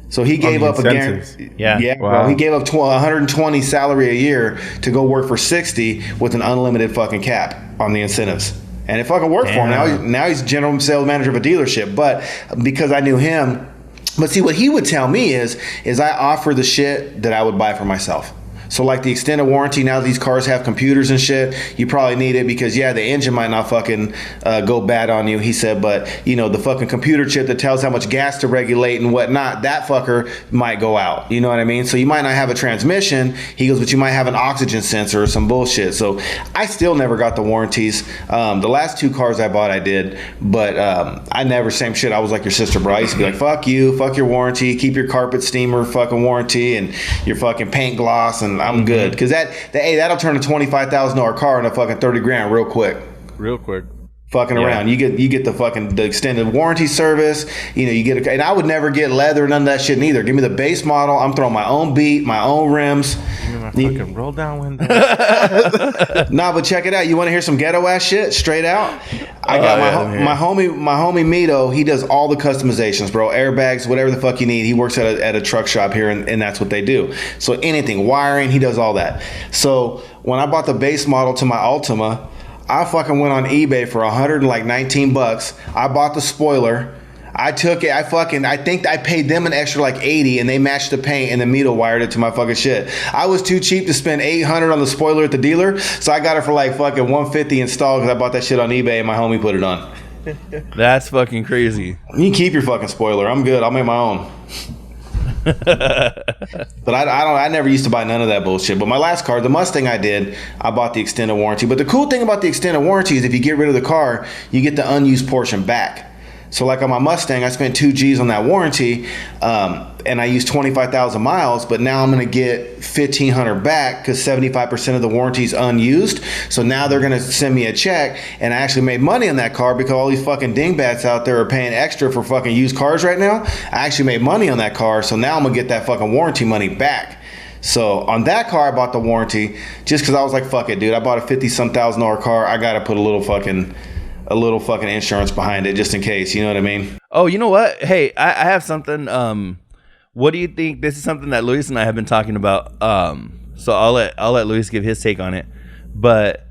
So he gave up a guarantee. Yeah, wow. Bro, he gave up 120 salary a year to go work for 60 with an unlimited fucking cap on the incentives. And it fucking worked for him. Now he's general sales manager of a dealership. But because I knew him, but see, what he would tell me is I offer the shit that I would buy for myself. So like the extended warranty, now these cars have computers and shit, you probably need it because the engine might not fucking go bad on you, he said, but the fucking computer chip that tells how much gas to regulate and whatnot, that fucker might go out. You know what I mean? So you might not have a transmission, he goes, but you might have an oxygen sensor or some bullshit. So I still never got the warranties. The last 2 cars I bought, I did, but I never, same shit. I was like your sister, bro. I used to be like, fuck you, fuck your warranty, keep your carpet steamer fucking warranty and your fucking paint gloss, and I'm good, because that'll turn a $25,000 car into fucking $30,000 real quick. Fucking around, you get the extended warranty service. You get and I would never get leather, none of that shit neither. Give me the base model. I'm throwing my own beat, my own rims. My fucking roll down window. Nah, but check it out. You want to hear some ghetto ass shit straight out? I got my homie Mito. He does all the customizations, bro. Airbags, whatever the fuck you need. He works at a truck shop here, and that's what they do. So anything, wiring, he does all that. So when I bought the base model to my Altima, I fucking went on eBay for $119. I bought the spoiler. I took it. I think I paid them an extra like $80, and they matched the paint, and the Mito wired it to my fucking shit. I was too cheap to spend $800 on the spoiler at the dealer, so I got it for like fucking $150 installed because I bought that shit on eBay, and my homie put it on. That's fucking crazy. You can keep your fucking spoiler. I'm good. I'll make my own. But I never used to buy none of that bullshit. But my last car, the Mustang, I bought the extended warranty. But the cool thing about the extended warranty is if you get rid of the car, you get the unused portion back. So like on my Mustang, I spent 2 G's on that warranty, and I used 25,000 miles, but now I'm going to get 1,500 back because 75% of the warranty is unused. So now they're going to send me a check, and I actually made money on that car because all these fucking dingbats out there are paying extra for fucking used cars right now. I actually made money on that car, so now I'm going to get that fucking warranty money back. So on that car, I bought the warranty just because I was like, fuck it, dude. I bought a $50,000 car. I got to put a little fucking insurance behind it just in case, you know what I mean? Oh, you know what? Hey, I have something. What do you think? This is something that Luis and I have been talking about. So I'll let Luis give his take on it. But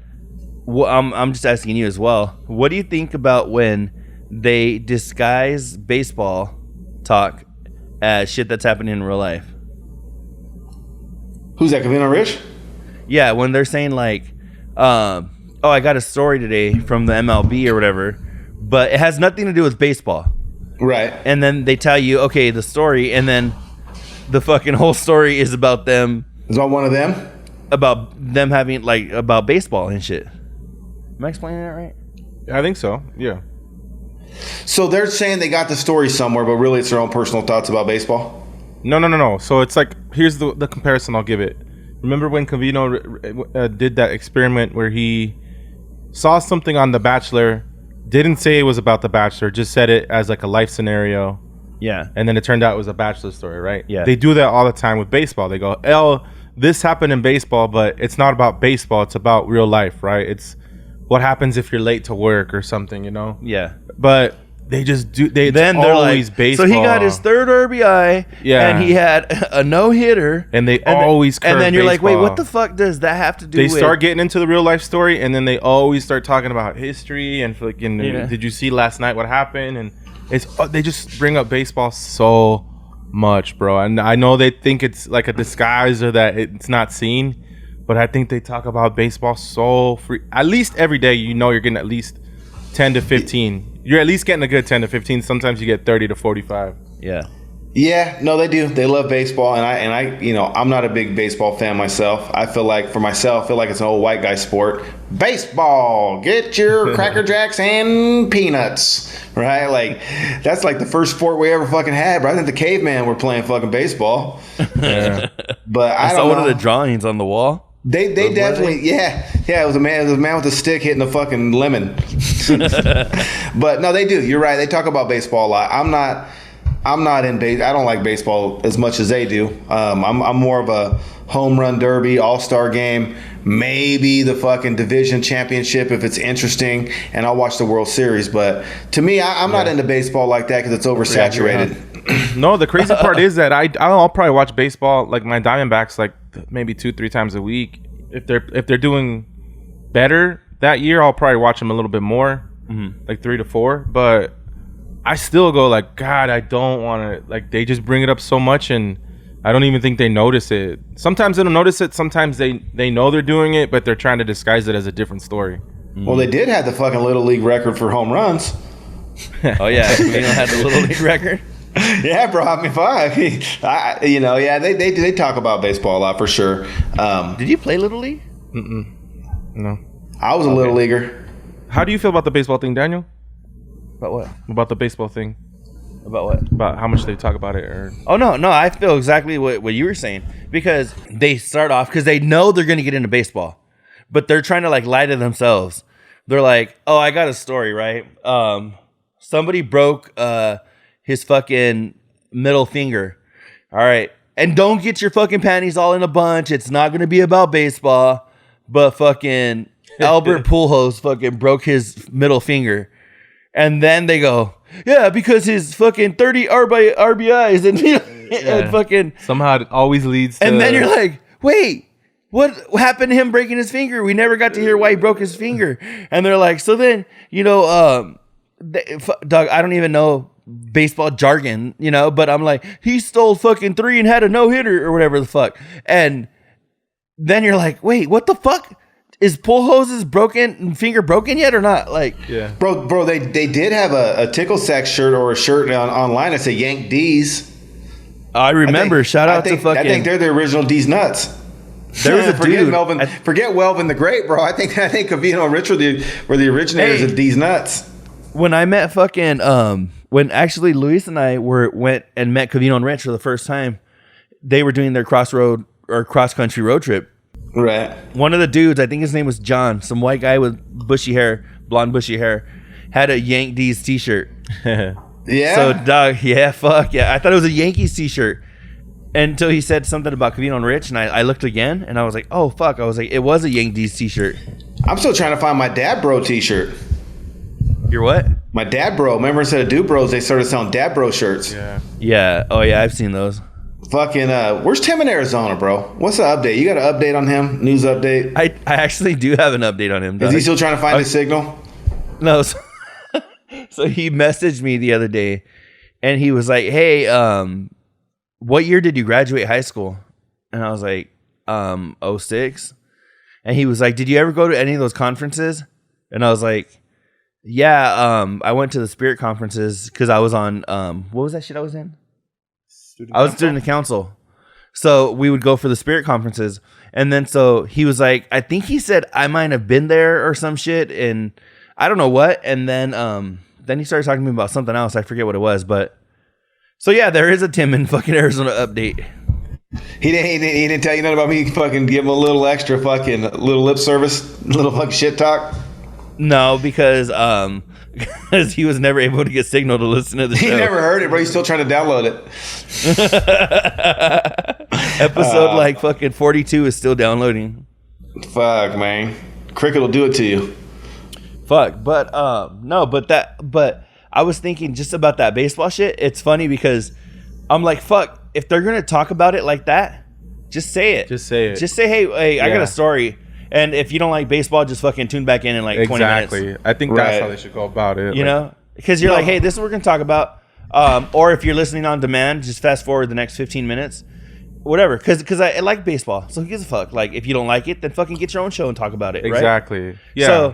I'm just asking you as well. What do you think about when they disguise baseball talk as shit that's happening in real life? Who's that, Covino Rich? Yeah, when they're saying like, oh, I got a story today from the MLB or whatever, but it has nothing to do with baseball. Right. And then they tell you, okay, the story, and then the fucking whole story is about them. Is that one of them? About them having, like, about baseball and shit. Am I explaining that right? I think so, yeah. So they're saying they got the story somewhere, but really it's their own personal thoughts about baseball? No. So it's like, here's the comparison I'll give it. Remember when Covino did that experiment where he saw something on The Bachelor, didn't say it was about The Bachelor, just said it as like a life scenario. Yeah. And then it turned out it was a Bachelor story, right? Yeah. They do that all the time with baseball. They go, this happened in baseball, but it's not about baseball. It's about real life, right? It's what happens if you're late to work or something, you know? Yeah. But they just do. They're always like, baseball. So he got his third RBI, and he had a no hitter, and they always. And then you're baseball. like, wait, what the fuck does that have to do? They with? Start getting into the real life story, and then they always start talking about history and fucking. Did you see last night what happened? And they just bring up baseball so much, bro. And I know they think it's like a disguise or that it's not seen, but I think they talk about baseball so free. At least every day, you're getting at least 10 to 15. You're at least getting a good 10 to 15. Sometimes you get 30 to 45. Yeah. Yeah, no, they do. They love baseball, and I, I'm not a big baseball fan myself. I feel like it's an old white guy sport. Baseball, get your Cracker Jacks and peanuts, right? Like that's like the first sport we ever fucking had. But I think the caveman were playing fucking baseball. Yeah. But I saw one of the drawings on the wall. They definitely it was a man with a stick hitting a fucking lemon. But no, they do. You're right. They talk about baseball a lot. I'm not in base. I don't like baseball as much as they do. I'm more of a home run derby, all-star game, maybe the fucking division championship if it's interesting, and I'll watch the World Series. But to me, I'm not into baseball like that because it's oversaturated. No, the crazy part is that I'll probably watch baseball, like my Diamondbacks, like maybe 2-3 times a week. If they're doing better that year, I'll probably watch them a little bit more, like 3 to 4. But I still go like, God, I don't want to. Like, they just bring it up so much, and I don't even think they notice it. Sometimes they don't notice it. Sometimes they know they're doing it, but they're trying to disguise it as a different story. Well, they did have the fucking Little League record for home runs. Oh yeah, Covino had the Little League record. Yeah, bro. I mean, they talk about baseball a lot for sure. Did you play Little League? No. I was a Little Leaguer. How do you feel about the baseball thing, Daniel? About what? About the baseball thing? About what? About how much they talk about it? Or Oh no, I feel exactly what you were saying, because they start off because they know they're gonna get into baseball, but they're trying to like lie to themselves. They're like, oh, I got a story, right? Somebody broke his fucking middle finger. All right. And don't get your fucking panties all in a bunch. It's not going to be about baseball. But fucking Albert Pujols fucking broke his middle finger. And then they go, yeah, because his fucking 30 RBIs and fucking... Somehow it always leads to... And then you're like, wait, what happened to him breaking his finger? We never got to hear why he broke his finger. And they're like, so then, Doug, I don't even know baseball jargon, but I'm like, he stole fucking 3 and had a no-hitter or whatever the fuck. And then you're like, wait, what the fuck? Is Pujols' finger broken yet or not? Like, yeah, bro, they did have a tickle sack shirt or a shirt online that said Yank D's. I remember. Shout out to fucking... I think they're the original D's nuts. There was a dude. Forget Melvin the Great, bro. I think Covino Rich were the originators of D's nuts. When I met fucking when actually Luis and I went and met Covino Rich for the first time, they were doing their cross country road trip. Right. One of the dudes, I think his name was John, some white guy with blonde bushy hair, had a Yank D's t-shirt. Yeah. So dog, fuck yeah. I thought it was a Yankees t-shirt until he said something about Covino Rich, and I looked again and I was like, oh fuck. I was like, it was a Yank D's t-shirt. I'm still trying to find my Dad Bro t-shirt. Your what? My Dad Bro. Remember, instead of Dude Bros, they started selling Dad Bro shirts. Yeah. Oh yeah, I've seen those. Fucking, where's Tim in Arizona, bro? What's the update? You got an update on him? News update? I actually do have an update on him. Is he still trying to find his signal? No. So he messaged me the other day, and he was like, hey, what year did you graduate high school? And I was like, 06. And he was like, did you ever go to any of those conferences? And I was like, yeah, I went to the Spirit conferences because I was on, what was that shit I was in? I was student council. So we would go for the Spirit conferences. And then so he was like, I think he said I might have been there or some shit. And I don't know what. And then he started talking to me about something else. I forget what it was. But so yeah, there is a Tim in fucking Arizona update. He didn't tell you nothing about me fucking give him a little extra fucking little lip service, little fucking shit talk? No, because he was never able to get signal to listen to the show. He never heard it, bro. He's still trying to download it. Episode like fucking 42 is still downloading. Fuck, man. Cricket will do it to you. Fuck, but but I was thinking just about that baseball shit. It's funny because I'm like, fuck, if they're gonna talk about it like that, just say it. Just say it. Just say, hey, I got a story. And if you don't like baseball, just fucking tune back in like 20 minutes. Exactly. I think that's how they should go about it. You know? Because you're like, hey, this is what we're going to talk about. Or if you're listening on demand, just fast forward the next 15 minutes. Whatever. Because I like baseball. So who gives a fuck? Like, if you don't like it, then fucking get your own show and talk about it, right? Exactly. Yeah.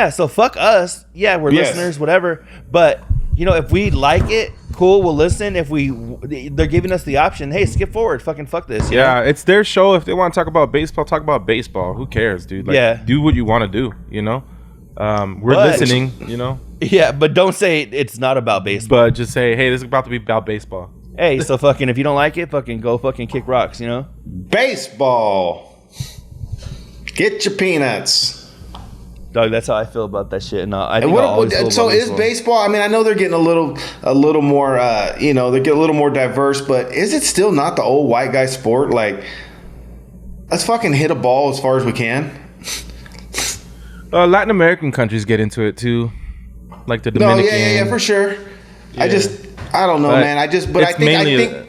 So fuck us. Yeah, we're listeners, whatever. But, if we like it, cool, we'll listen. If they're giving us the option, hey, skip forward, fucking fuck this. Yeah, it's their show. If they want to talk about baseball, talk about baseball. Who cares, dude? Like, do what you want to do, We're listening, Yeah, but don't say it's not about baseball. But just say, hey, this is about to be about baseball. Hey, so fucking if you don't like it, fucking go fucking kick rocks, Baseball. Get your peanuts. Dog, that's how I feel about that shit. And I And think I'll always feel so about is baseball? I mean, I know they're getting a little more, they're getting a little more diverse, but is it still not the old white guy sport? Like, let's fucking hit a ball as far as we can. Latin American countries get into it too, like the No, Dominican. yeah, for sure. Yeah. I don't know, But man.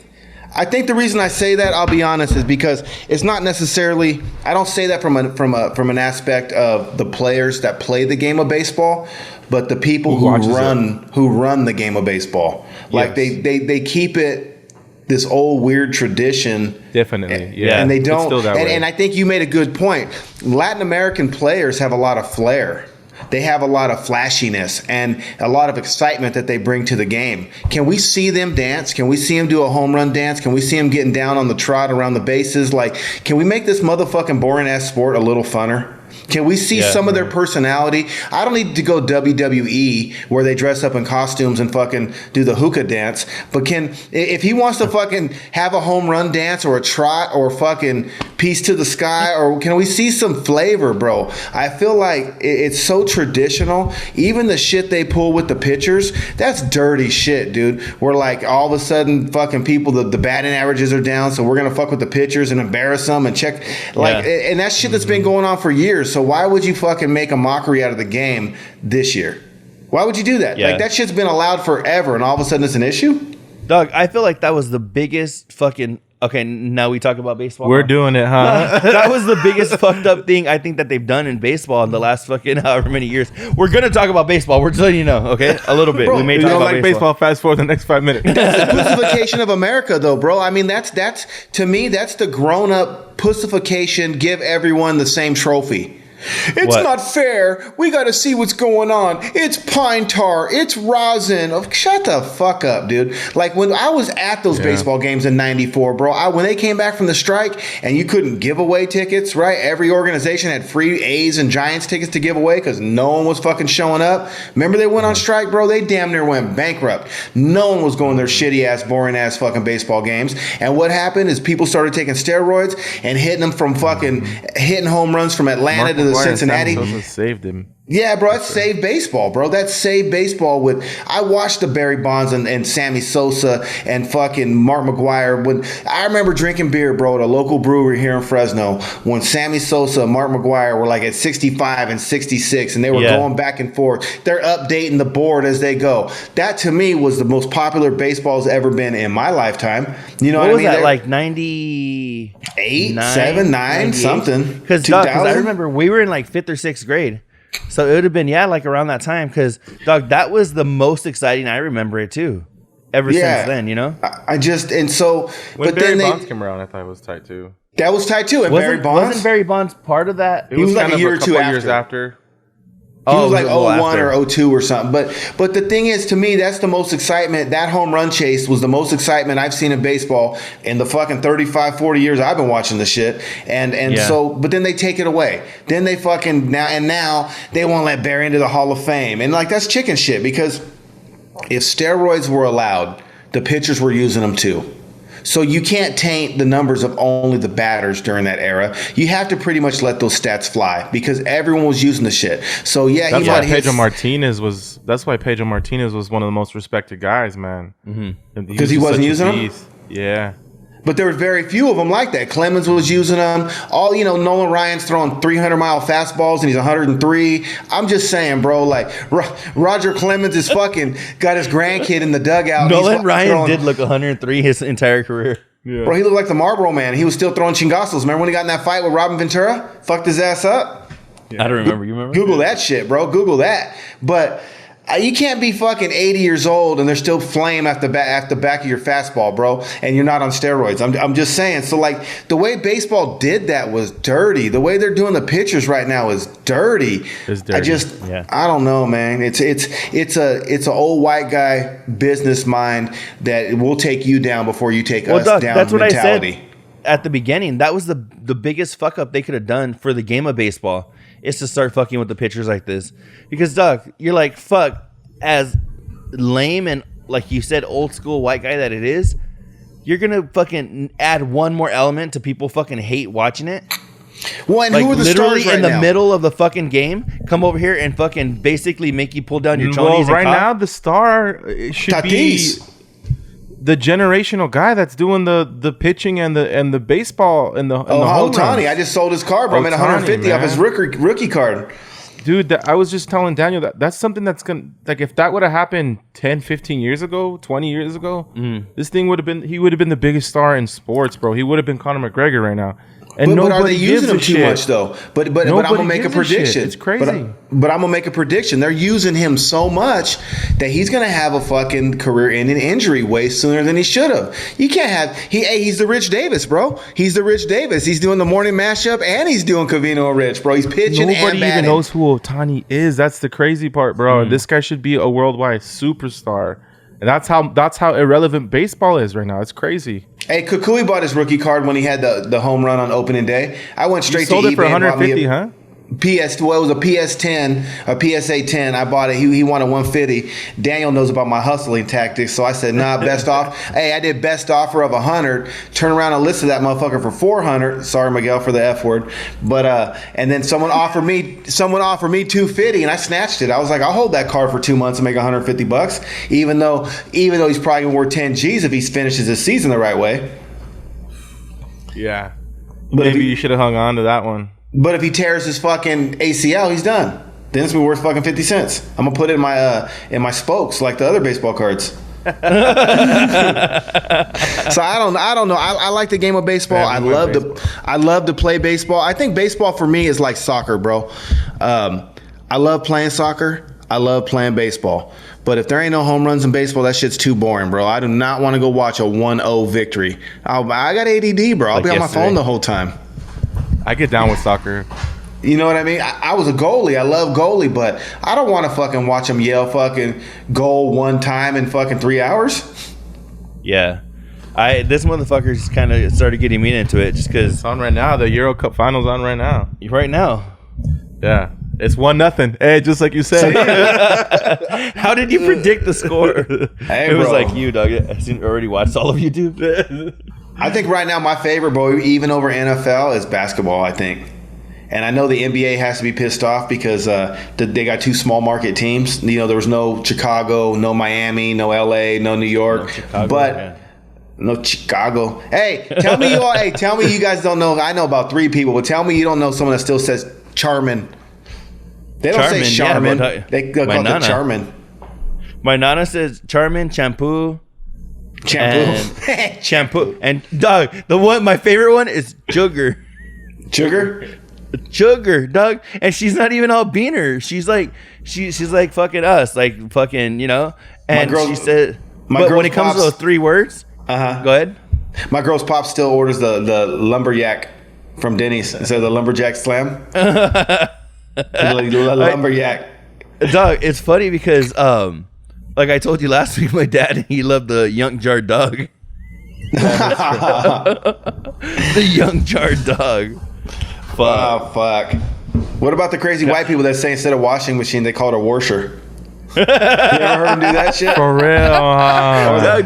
I think the reason I say that, I'll be honest, is because it's not necessarily. I don't say that from an aspect of the players that play the game of baseball, but the people who run the game of baseball. Like they keep it this old weird tradition. Definitely, yeah. And they don't. It's still that way. And I think you made a good point. Latin American players have a lot of flair. They have a lot of flashiness and a lot of excitement that they bring to the game. Can we see them dance? Can we see them do a home run dance? Can we see them getting down on the trot around the bases? Like, can we make this motherfucking boring ass sport a little funner? Can we see some of their personality? I don't need to go WWE where they dress up in costumes and fucking do the hookah dance. But if he wants to fucking have a home run dance or a trot or fucking peace to the sky, or can we see some flavor, bro? I feel like it's so traditional. Even the shit they pull with the pitchers, that's dirty shit, dude. We're like, all of a sudden, fucking people, the batting averages are down, so we're gonna fuck with the pitchers and embarrass them and check, and that shit that's been going on for years. So why would you fucking make a mockery out of the game this year? Why would you do that? Yeah. Like, that shit's been allowed forever, and all of a sudden it's an issue? Dog, I feel like that was the biggest fucking... Okay, now we talk about baseball. We're doing it, huh? That was the biggest fucked up thing I think that they've done in baseball in the last fucking however many years. We're going to talk about baseball. We're just letting you know, okay? A little bit. Bro, we may If you talk don't about like baseball. baseball, fast forward the next 5 minutes. That's the pussification of America, though, bro. I mean, that's to me, that's the grown-up pussification, give everyone the same trophy. It's What? not fair. We got to see what's going on. It's pine tar. It's rosin. Shut the fuck up, dude. Like, when I was at those baseball games in '94, bro, when they came back from the strike and you couldn't give away tickets, right? Every organization had free A's and Giants tickets to give away because no one was fucking showing up. Remember they went on strike, bro? They damn near went bankrupt. No one was going to their shitty ass, boring ass fucking baseball games. And what happened is people started taking steroids and hitting them from fucking hitting home runs from Atlanta to the Cincinnati. Saved him. Yeah, bro, that saved baseball, bro. That saved baseball. I watched the Barry Bonds and Sammy Sosa and fucking Mark McGuire. When I remember drinking beer, bro, at a local brewery here in Fresno, when Sammy Sosa and Mark McGuire were like at 65 and 66, and they were going back and forth. They're updating the board as they go. That to me was the most popular baseball's ever been in my lifetime. You know what I mean? That, like 98, 7, 9, something. Because I remember we were in like 5th or 6th grade. So it would have been, like around that time. Because, dog, that was the most exciting. I remember it too. Ever since then, you know? When but Barry then Bonds came around, I thought it was tight too. That was tight too. And wasn't Barry Bonds part of that? It was like kind a of year or two years after. He was like a little 01 after. or 02 or something. But the thing is, to me, that's the most excitement. That home run chase was the most excitement I've seen in baseball in the fucking 35, 40 years I've been watching the shit. But then they take it away. Then they fucking, now they won't let Barry into the Hall of Fame. And like, that's chicken shit, because if steroids were allowed, the pitchers were using them too. So you can't taint the numbers of only the batters during that era. You have to pretty much let those stats fly because everyone was using the shit. So That's why Pedro Martinez was one of the most respected guys, man. Because he wasn't using them? Yeah. But there were very few of them like that. Clemens was using them. Nolan Ryan's throwing 300-mile fastballs and he's 103. I'm just saying, bro, like Roger Clemens is fucking got his grandkid in the dugout. Nolan Ryan did look 103 his entire career. Yeah. Bro, he looked like the Marlboro Man. He was still throwing chingazos. Remember when he got in that fight with Robin Ventura? Fucked his ass up? I don't remember. You remember? Google that shit, bro. Google that. But you can't be fucking 80 years old and there's still flame at the back of your fastball, bro, and you're not on steroids. I'm just saying. So, like, the way baseball did that was dirty. The way they're doing the pitchers right now is dirty. It's dirty. I don't know, man. It's a old white guy business mind that will take you down before you take us down. That's what mentality. I said at the beginning. That was the biggest fuck up they could have done for the game of baseball. Is to start fucking with the pitchers like this. Because, Doug, you're like, fuck, as lame and, like you said, old school white guy that it is, you're going to fucking add one more element to people fucking hate watching it. Well, and Like who are the literally stars right in the now? middle of the fucking game, come over here and fucking basically make you pull down your chonies. Well, and right cough? now the star should Tatis. be the generational guy that's doing the pitching and the baseball and the home Ohtani. runs. I just sold his card, bro. I'm at Ohtani, 150 off his man. rookie card. Dude, I was just telling Daniel that's something that's gonna, like, if that would have happened 10, 15 years ago, 20 years ago, this thing would have been, he would have been the biggest star in sports, bro. He would have been Connor McGregor right now. And But are they nobody using gives him a too shit. much though? But I'm Nobody gonna make a gives a shit. prediction. It's crazy. But I'm gonna make a prediction. They're using him so much that he's gonna have a fucking career-ending injury way sooner than he should have. You can't have he's the Rich Davis, bro. He's the Rich Davis. He's doing the morning mashup and he's doing Covino Rich, bro. He's pitching and Nobody batting. even knows who Ohtani is. That's the crazy part, bro. This guy should be a worldwide superstar. And that's how irrelevant baseball is right now. It's crazy. Hey, Cucuy bought his rookie card when he had the home run on opening day. I went straight Sold to it for eBay and bought me 150, huh? it was a PS10, a PSA 10. I bought it. He wanted 150. Daniel knows about my hustling tactics, so I said, nah, best off. Hey, I did best offer of 100. Turn around and listed that motherfucker for 400. Sorry, Miguel, for the F word. But and then someone offered me 250, and I snatched it. I was like, I'll hold that card for 2 months and make 150 bucks, even though he's probably worth 10 G's if he finishes his season the right way. Yeah. But if Maybe he- you should have hung on to that one. But if he tears his fucking ACL, he's done. Then it's gonna be worth fucking 50 cents. I'm gonna put it in my spokes like the other baseball cards. So I don't know. I like the game of baseball. Yeah, I love to play baseball. I think baseball for me is like soccer, bro. I love playing soccer. I love playing baseball. But if there ain't no home runs in baseball, that shit's too boring, bro. I do not want to go watch a 1-0 victory. I got ADD, bro. I'll Like be on my yesterday. phone the whole time. I get down with soccer. You know what I mean? I was a goalie. I love goalie, but I don't want to fucking watch them yell fucking goal one time in fucking 3 hours. Yeah. This motherfucker just kind of started getting me into it just because It's on right now. The Euro Cup finals on right now. right now. Yeah. It's 1-0. Hey, just like you said. How did you predict the score? Hey, it was bro. like you, dog. I already watched all of YouTube. I think right now my favorite, bro, even over NFL, is basketball, I think. And I know the NBA has to be pissed off because they got two small market teams. You know, there was no Chicago, no Miami, no LA, no New York. No Chi-cago. Hey, tell me you guys don't know. I know about 3 people, but tell me you don't know someone that still says Charmin. They don't say Charmin, yeah, Charmin. They call my it nana. Charmin. My nana says Charmin, shampoo, Shampoo. shampoo, and dog. My favorite one is Sugar. Sugar. Dog, and she's not even all beaner. She's like she's like fucking us, like fucking, you know. And she said, but when it comes to those 3 words, go ahead. My girl's pop still orders the lumberjack from Denny's instead of the lumberjack slam. Lumberjack. Dog, it's funny because like I told you last week, my dad, he loved the young jar dog. The young jar dog. Fuck. Oh, fuck. What about the crazy white people that say instead of washing machine, they call it a washer? You ever heard them do that shit? For real.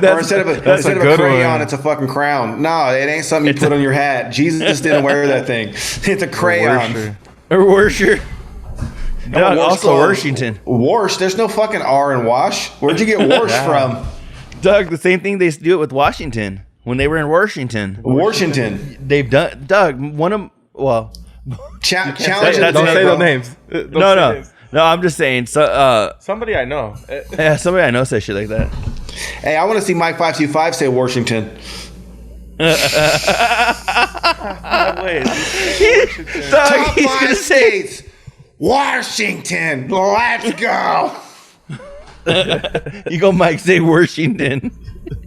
Or instead of a good crayon, one. it's a fucking crown. No, it ain't something you put on your hat. Jesus didn't wear that thing. It's a crayon. Or Worsher. Dog, Wash also clothes. Washington. Wash. There's no fucking R in wash. Where'd you get wash from? Doug, the same thing they used to do it with Washington when they were in Washington. Washington. They've done, Doug, one of, well, Challenge. Don't say those names. Don't say no. names. No, I'm just saying. So, Somebody I know. yeah, somebody I know says shit like that. Hey, I want to see Mike 525 say Washington. Doug, Top he's 5 gonna say, states. Washington. Let's go. you go, Mike, say Washington.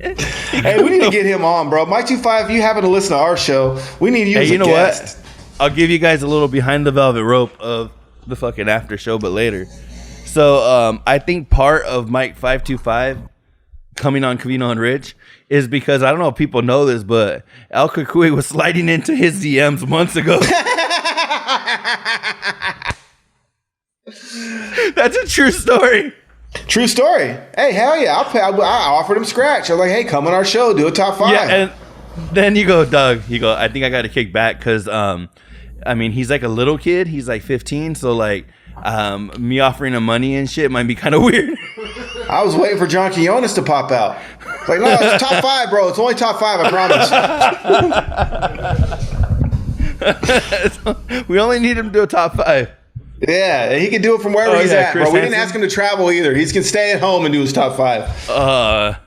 Hey, we need to get him on, bro. Mike 25, if you happen to listen to our show, we need you Hey, as you a know guest. what? I'll give you guys a little behind the velvet rope of the fucking after show, but later. So I think part of Mike 525 coming on Covino and Rich is because I don't know if people know this, but El Cucuy was sliding into his DMs months ago. That's a true story. True story. Hey, hell yeah. I offered him scratch. I was like, hey, come on our show. Do a top 5. Yeah, and then you go, Doug. You go, I think I got to kick back because I mean, he's like a little kid. He's like 15, so like me offering him money and shit might be kind of weird. I was waiting for John Quinones to pop out. Like, no, it's top 5, bro. It's only top 5, I promise. We only need him to do a top 5. Yeah, he can do it from wherever he's at, Chris bro. We didn't ask him to travel either. He can stay at home and do his top 5.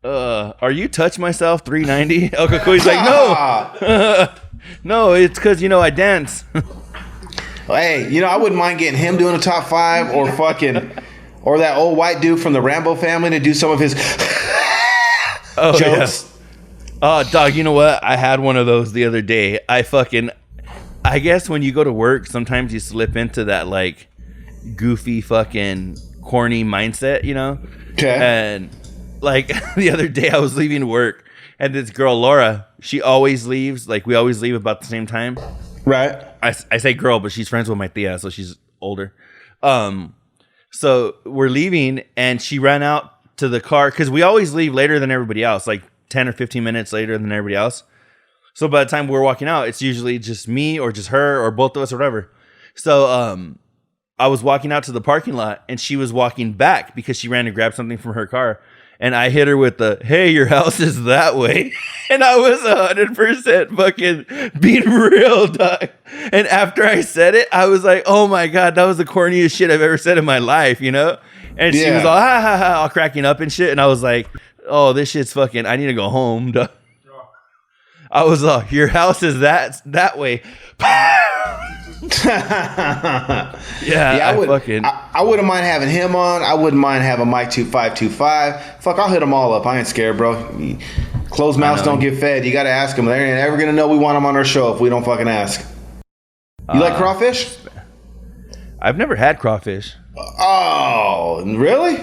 Are you Touch Myself 390? El Cucuy's like, no. No, it's because, I dance. Hey, I wouldn't mind getting him doing a top 5 or that old white dude from the Rambo family to do some of his jokes. Yeah. Oh, dog, you know what? I had one of those the other day. I guess when you go to work, sometimes you slip into that like goofy fucking corny mindset, Okay. And like the other day I was leaving work and this girl, Laura, she always leaves. Like we always leave about the same time. Right. I say girl, but she's friends with my tia, so she's older. So we're leaving and she ran out to the car because we always leave later than everybody else, like 10 or 15 minutes later than everybody else. So by the time we're walking out, it's usually just me or just her or both of us or whatever. So I was walking out to the parking lot and she was walking back because she ran to grab something from her car. And I hit her with the, hey, your house is that way. And I was 100% fucking being real, dog. And after I said it, I was like, oh my God, that was the corniest shit I've ever said in my life, And she was all, ha ha ha, all cracking up and shit. And I was like, oh, this shit's fucking, I need to go home, dog. I was like, your house is that way. I wouldn't mind having him on. I wouldn't mind having Mike 2525. Fuck, I'll hit them all up. I ain't scared, bro. Closed mouths don't get fed. You got to ask them. They ain't ever gonna know we want them on our show if we don't fucking ask. You like crawfish? I've never had crawfish. Oh, really?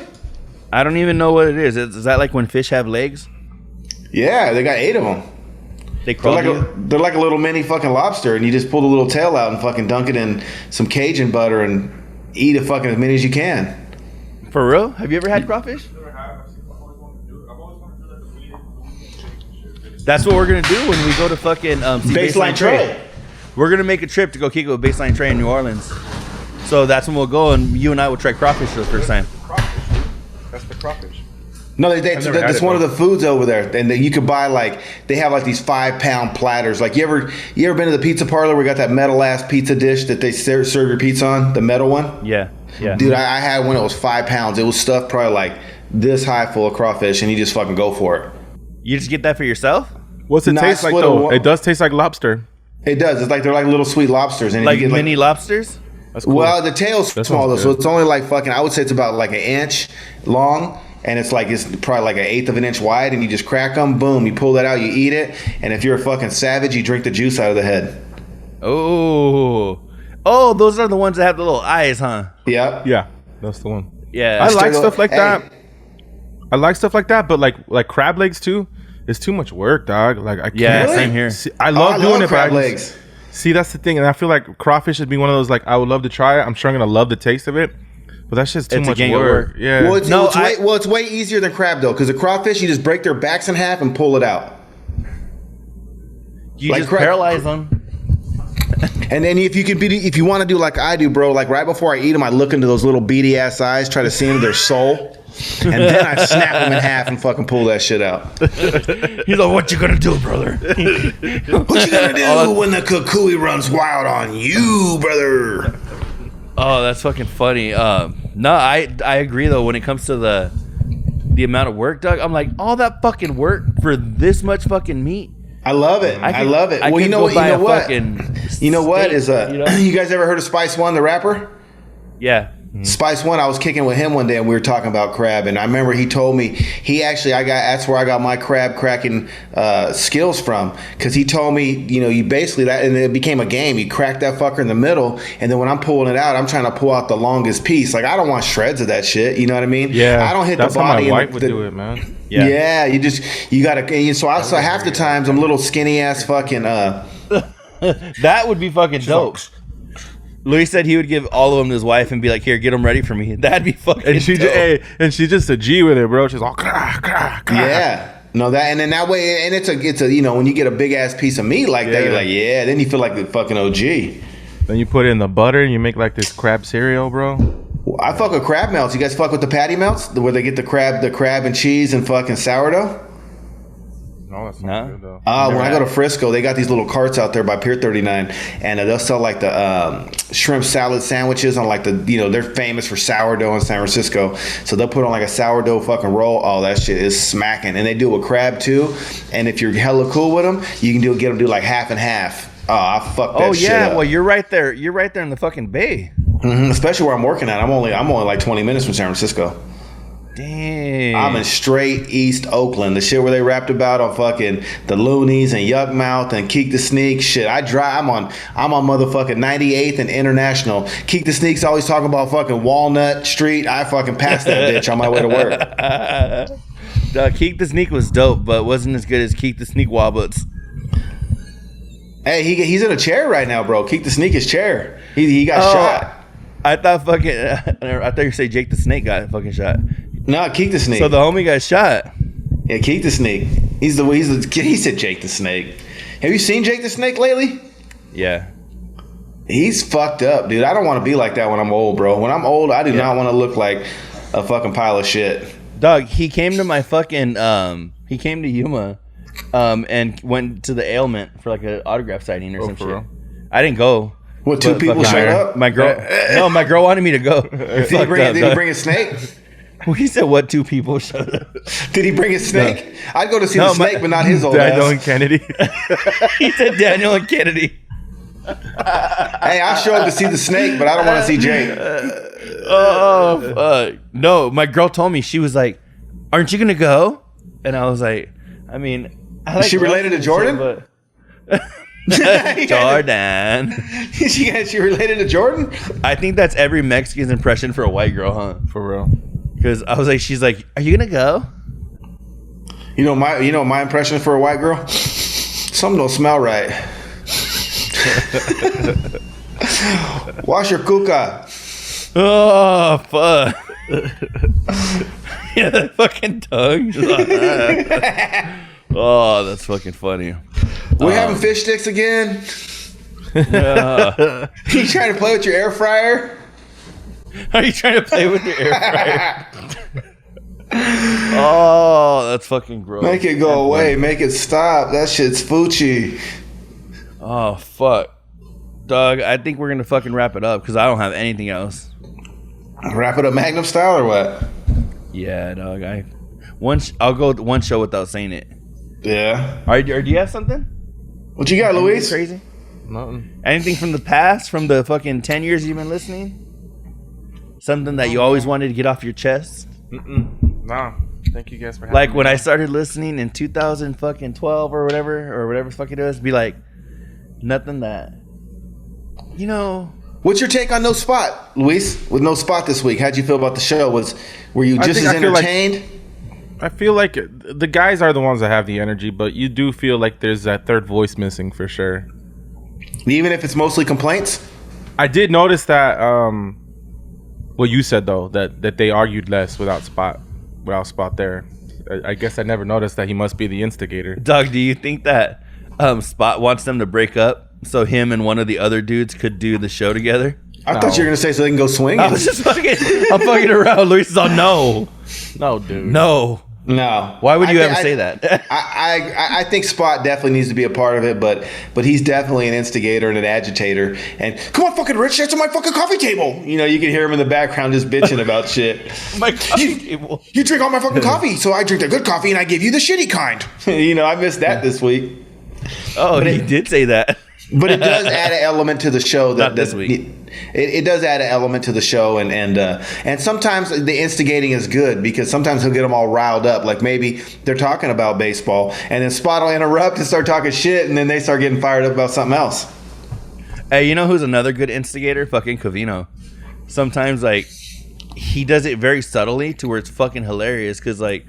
I don't even know what it is. Is that like when fish have legs? Yeah, they got 8 of them. They're like a little mini fucking lobster, and you just pull the little tail out and fucking dunk it in some Cajun butter and eat it fucking as many as you can. For real? Have you ever had crawfish? That's what we're gonna do when we go to fucking see Baseline Trey. We're gonna make a trip to go kick it with Baseline Trey in New Orleans. So that's when we'll go, and you and I will try crawfish for the first time. That's the crawfish. No, that's one of the foods over there, and you could buy they have like these 5-pound platters. Like you ever been to the pizza parlor where we got that metal ass pizza dish that they serve your pizza on, the metal one? Yeah. Dude, I had one that was 5 pounds. It was stuffed probably like this high full of crawfish, and you just fucking go for it. You just get that for yourself? What's it taste like though? It does taste like lobster. It does. It's like they're like little sweet lobsters, and like you get mini lobsters. That's cool. Well, the tail's small though, so it's only like fucking. I would say it's about like an inch long. And it's probably like 1/8 of an inch wide, and you just crack them, boom, you pull that out, you eat it, and if you're a fucking savage, you drink the juice out of the head. Oh, those are the ones that have the little eyes, huh? Yep. Yeah, that's the one. Yeah, I like stuff like that. I like stuff like that, but like crab legs too. It's too much work, dog. Like I can't. Yeah, same here. I love doing it, crab legs. See, that's the thing, and I feel like crawfish would be one of those. Like I would love to try it. I'm sure I'm gonna love the taste of it. But that's just too much work. Yeah. Well, it's way easier than crab though, because the crawfish you just break their backs in half and pull it out. You just paralyze them. And then if you want to do like I do, bro, like right before I eat them, I look into those little beady ass eyes, try to see into their soul, and then I snap them in half and fucking pull that shit out. He's like, "What you gonna do, brother? What you gonna do when the cucuy runs wild on you, brother?" Oh, that's fucking funny. No, I agree though. When it comes to the amount of work, Doug, I'm like, all that fucking work for this much fucking meat. I love it. I love it. Well, you know what? You know what is you guys ever heard of Spice One, the rapper? Yeah. Spice One, I was kicking with him one day and we were talking about crab, and I remember he told me that's where I got my crab cracking skills from, because he told me, you basically that, and it became a game. You crack that fucker in the middle, and then when I'm pulling it out, I'm trying to pull out the longest piece. Like I don't want shreds of that shit. You know what I mean? Yeah. I don't hit that's the body. That's how my wife would do it, man. Yeah. Yeah. You gotta. So half the times I'm little skinny ass fucking. That would be fucking dope. Louis said he would give all of them to his wife and be like, "Here, get them ready for me." That'd be fucking. And she's just a G with it, bro. She's all. Yeah. No, that and then that way, and it's a you know, when you get a big ass piece of meat like that, you're like, yeah. Then you feel like the fucking OG. Then you put it in the butter and you make like this crab cereal, bro. I fuck with crab melts. You guys fuck with the patty melts where they get the crab and cheese and fucking sourdough. No, that's not good though. When I go to Frisco, they got these little carts out there by Pier 39, and they'll sell like the shrimp salad sandwiches on like the, you know, they're famous for sourdough in San Francisco. So they'll put on like a sourdough fucking roll. Oh, that shit is smacking. And they do it with crab too. And if you're hella cool with them, you can get them do like half and half. Oh, I fuck that shit up. Well, you're right there. You're right there in the fucking bay. Mm-hmm. Especially where I'm working at. I'm only like 20 minutes from San Francisco. Damn. I'm in straight East Oakland. The shit where they rapped about on fucking the Loonies and Yuck Mouth and Keek the Sneak. Shit, I'm on motherfucking 98th and International. Keek the Sneak's always talking about fucking Walnut Street. I fucking passed that bitch on my way to work. Keek the Sneak was dope, but wasn't as good as Keek the Sneak Wobbuts. Hey, he's in a chair right now, bro. Keek the Sneak is chair. He got shot. I thought you say Jake the Snake got fucking shot. No, Keek the Snake. So the homie got shot. Yeah, Keek the Snake. He said Jake the Snake. Have you seen Jake the Snake lately? Yeah. He's fucked up, dude. I don't want to be like that when I'm old, bro. When I'm old, I do not want to look like a fucking pile of shit. Dog, he came to my fucking he came to Yuma and went to the ailment for like an autograph signing or some shit. Real? I didn't go. What, two people showed up? My girl wanted me to go. Did he bring a snake? He said, what, two people showed up? Did he bring a snake? No. I'd go to see the snake, but not his old Daniel ass. and Kennedy. He said Daniel and Kennedy. Hey, I'll show up to see the snake, but I don't want to see Jake. No, my girl told me, she was like, aren't you going to go? And I was like, I mean, Is she related to Jordan? Jordan. She related to Jordan? I think that's every Mexican's impression for a white girl, huh? For real. Because I was like, she's like, are you gonna go? You know my impression for a white girl? Something don't smell right. Wash your cuca. Oh fuck. Yeah, that fucking tongue. Oh, that's fucking funny. We having fish sticks again? You trying to play with your air fryer? Are you trying to play with your air fryer? Oh, that's fucking gross. Make it go away. Make it stop. That shit's Fucci. Oh, fuck. Dog, I think we're going to fucking wrap it up because I don't have anything else. Wrap it up Magnum style or what? Yeah, dog. I'll go one show without saying it. Yeah. All right, do you have something? What you got, Luis? Crazy? Nothing. Anything from the past, from the fucking 10 years you've been listening? Something that you always wanted to get off your chest? No. Thank you guys for having me. Like when I started listening in 2012 or whatever the fuck it was, be like, nothing that, you know. What's your take on No Spot, Luis? With No Spot this week, how'd you feel about the show? Were you just as entertained? I feel like the guys are the ones that have the energy, but you do feel like there's that third voice missing for sure. Even if it's mostly complaints? I did notice that, what you said though, that they argued less without Spot there. I guess I never noticed that he must be the instigator. Doug, do you think that Spot wants them to break up so him and one of the other dudes could do the show together? I thought you were going to say so they can go swing. I was just I'm fucking around. Luis is all, no. No, dude. No. Why would you ever say that? I think Spot definitely needs to be a part of it, but he's definitely an instigator and an agitator. And come on, fucking Rich, that's on my fucking coffee table. You know, you can hear him in the background just bitching about shit. My coffee table. You drink all my fucking coffee, so I drink the good coffee and I give you the shitty kind. You know, I missed that this week. Oh, he did say that. But it does add an element to the show. Not this week. It does add an element to the show, and sometimes the instigating is good because sometimes he'll get them all riled up. Like maybe they're talking about baseball, and then Spot will interrupt and start talking shit, and then they start getting fired up about something else. Hey, you know who's another good instigator? Fucking Covino. Sometimes like he does it very subtly to where it's fucking hilarious because like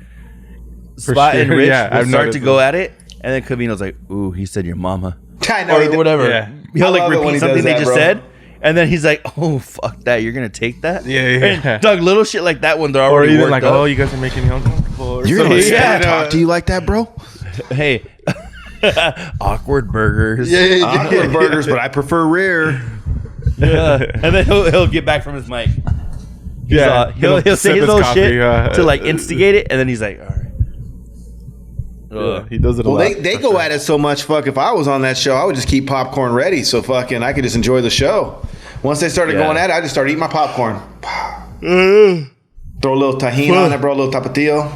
Spot and Rich will start to go at it, and then Covino's like, "Ooh, he said your mama." I know, or whatever. Yeah. He'll like repeat something they just said, and then he's like, "Oh fuck that! You're gonna take that?" Yeah. And Doug, little shit like that when they're already or even like, up. "Oh, you guys are making me uncomfortable." people. You're gonna let Yeah. Spot talk to you like that, bro? Hey, awkward burgers. Awkward burgers, but I prefer rare. Yeah. And then he'll get back from his mic. Yeah, He'll say sip his little coffee, shit to like instigate it, and then he's like, all right. Yeah, he does it a Well, lot. they go at it so much. Fuck, if I was on that show, I would just keep popcorn ready, so fucking I could just enjoy the show. Once they started going at it, I just started eating my popcorn. Throw a little tahini on it, bro. A little tapatio.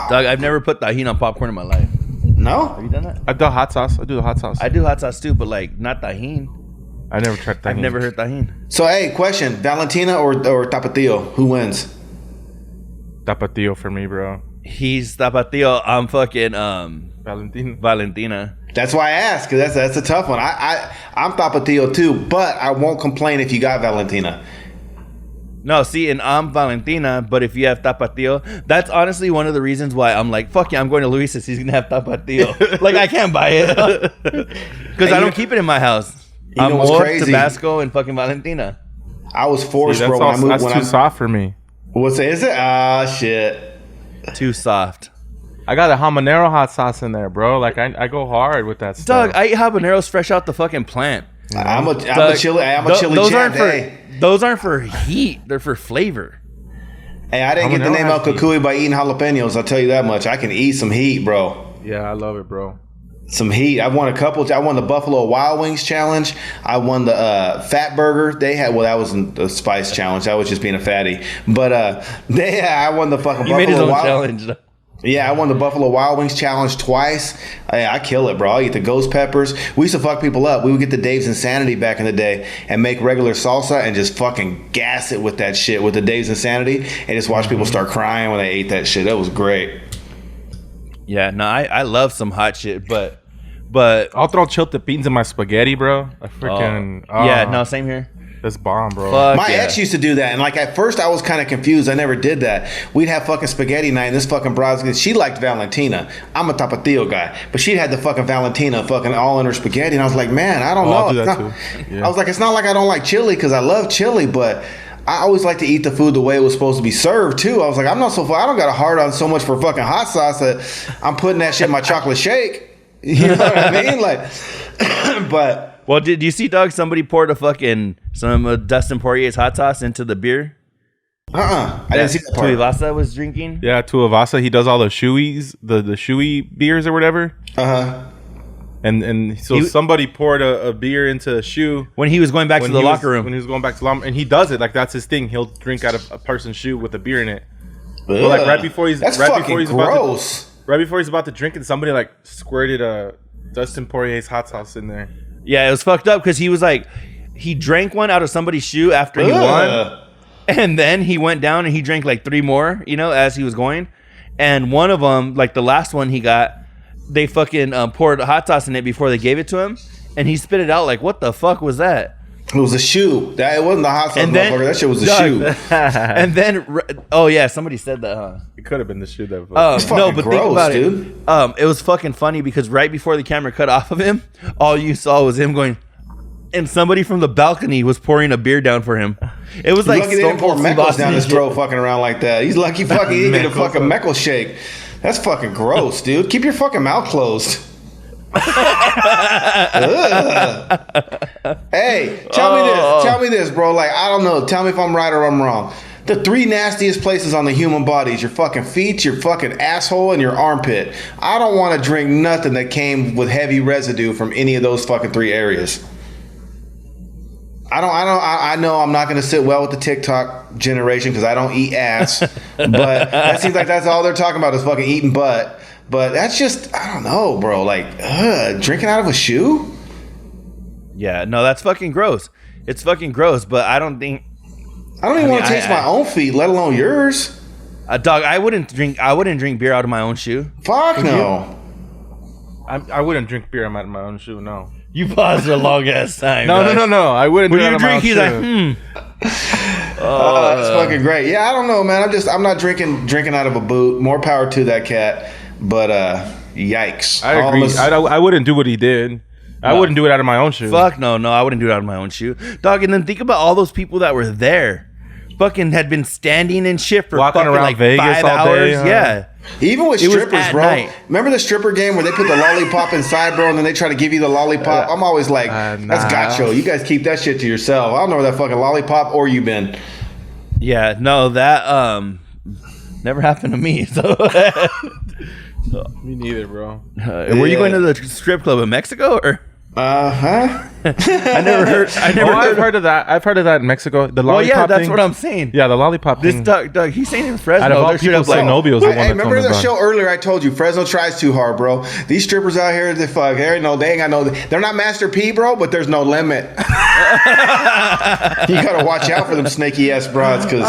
Dog, I've never put tahini on popcorn in my life. No, Have you done that? I do hot sauce. I do the hot sauce. I do hot sauce too, but like not tahini. I never tried that. I've never heard tahini. So hey, question: Valentina or tapatio? Who wins? Tapatio for me, bro. He's tapatio. I'm fucking Valentina. Valentina. That's why I asked, because that's a tough one. I'm tapatio too, but I won't complain if you got Valentina. No, see, and I'm Valentina, but if you have tapatio, that's honestly one of the reasons why I'm like, fuck yeah, I'm going to Luis's. He's gonna have tapatio. Like I can't buy it because I don't keep it in my house. You I'm know what's more crazy? Tabasco and fucking Valentina. I was forced, See, bro. that's too soft for me. What's it? Is it? Ah, shit. Too soft. I got a habanero hot sauce in there, bro. Like I go hard with that stuff. Dog, I eat habaneros fresh out the fucking plant. I'm a Dog, chili. I'm a th- chili those champ. those aren't for heat. They're for flavor. Hey, I didn't get the Habanero name El has heat. Cucuy by eating jalapenos. I'll tell you that much. I can eat some heat, bro. Yeah, I love it, bro. Some heat. I won a couple. I won the Buffalo Wild Wings challenge. I won the Fat Burger. They had, well, that wasn't the spice challenge. That was just being a fatty. But I won the fucking He Buffalo made his own Wild challenge. Yeah, I won the Buffalo Wild Wings challenge twice. I kill it, bro. I eat the ghost peppers. We used to fuck people up. We would get the Dave's Insanity back in the day and make regular salsa and just fucking gas it with that shit, with the Dave's Insanity, and just watch people start crying when they ate that shit. That was great. Yeah, no, I love some hot shit, but I'll throw chilted beans in my spaghetti, bro. I freaking yeah, no, same here. That's bomb, bro. Fuck My yeah. ex used to do that, and like at first I was kind of confused. I never did that. We'd have fucking spaghetti night, and this fucking broad, she liked Valentina. I'm a Tapatio guy, but she had the fucking Valentina fucking all in her spaghetti, and I was like, man, I don't know. I'll do It's that not- too. Yeah. I was like, it's not like I don't like chili, because I love chili, but I always like to eat the food the way it was supposed to be served too. I was like, I don't got a hard on so much for fucking hot sauce that I'm putting that shit in my chocolate shake. You know what I mean? Like, but. Well, did you see, dog? Somebody poured some Dustin Porier's hot sauce into the beer. I didn't see that part. Tuivasa was drinking. Yeah, Tuivasa, he does all the shoeys, the shoey beers or whatever. And so somebody poured a beer into a shoe When he was going back to the locker room. When he was going back to the locker room, and he does it like that's his thing. He'll drink out of a person's shoe with a beer in it. But like right before he's That's right fucking before he's gross. right before he's about to drink it, somebody like squirted a Dustin Porier's hot sauce in there. Yeah, it was fucked up because he was like, he drank one out of somebody's shoe after he won. And then he went down and he drank like 3 more, as he was going. And one of them, like the last one he got, they fucking poured hot sauce in it before they gave it to him. And he spit it out like, what the fuck was that? It was a shoe. It wasn't the hot sauce, And then- motherfucker. That shit was a Dog. shoe. And then, oh yeah, somebody said that, huh? It could have been the shoe that. It's fucking No, but think gross, about dude. it. It was fucking funny because right before the camera cut off of him, all you saw was him going, and somebody from the balcony was pouring a beer down for him. It was He's like lucky they didn't pour Stone Cold Steve Meckles Austin down his shit. throat fucking around like that. He's lucky fucking he didn't get a fucking Meckle shake. That's fucking gross, dude. Keep your fucking mouth closed. Hey, tell me this, bro. Like, I don't know. Tell me if I'm right or I'm wrong. The 3 nastiest places on the human body is your fucking feet, your fucking asshole, and your armpit. I don't want to drink nothing that came with heavy residue from any of those fucking 3 areas. I know I'm not going to sit well with the TikTok generation because I don't eat ass. But that seems like that's all they're talking about is fucking eating butt. But that's just, I don't know, bro. Like, drinking out of a shoe? Yeah, no, that's fucking gross. It's fucking gross, but I don't think... I don't even want to taste my own feet, let alone yours. Dog, I wouldn't drink beer out of my own shoe. Fuck no. I wouldn't drink beer out of my own shoe. No. You paused a long ass time. No. I wouldn't. When do it you out of my drink, own he's shoe. like, That's fucking great. Yeah, I don't know, man. I'm not drinking out of a boot. More power to that cat. But yikes. I agree. I wouldn't do what he did. I wouldn't do it out of my own shoe. Fuck no, I wouldn't do it out of my own shoe. Dog, and then think about all those people that were there. Fucking had been standing and shit for Walking fucking around like Vegas 5 all hours. day, huh? Yeah. Even with It was strippers, at bro. night. Remember the stripper game where they put the lollipop inside, bro, and then they try to give you the lollipop? I'm always like, that's gacho. You guys keep that shit to yourself. I don't know where that fucking lollipop or you been. Yeah, no, that never happened to me. So, Me neither, bro. were you going to the strip club in Mexico or? Huh? I never heard. I've heard of that. I've heard of that in Mexico. The Well, lollipop yeah, that's thing. what I'm saying. Yeah, the lollipop This thing. Doug, he's saying in Out of Fresno, all they're straight people, up like, Zenobia was the one Hey, that remember told me the about show earlier? I told you Fresno tries too hard, bro. These strippers out here, they fuck. They ain't got no. They're not Master P, bro, but there's no limit. You gotta watch out for them snaky ass broads, because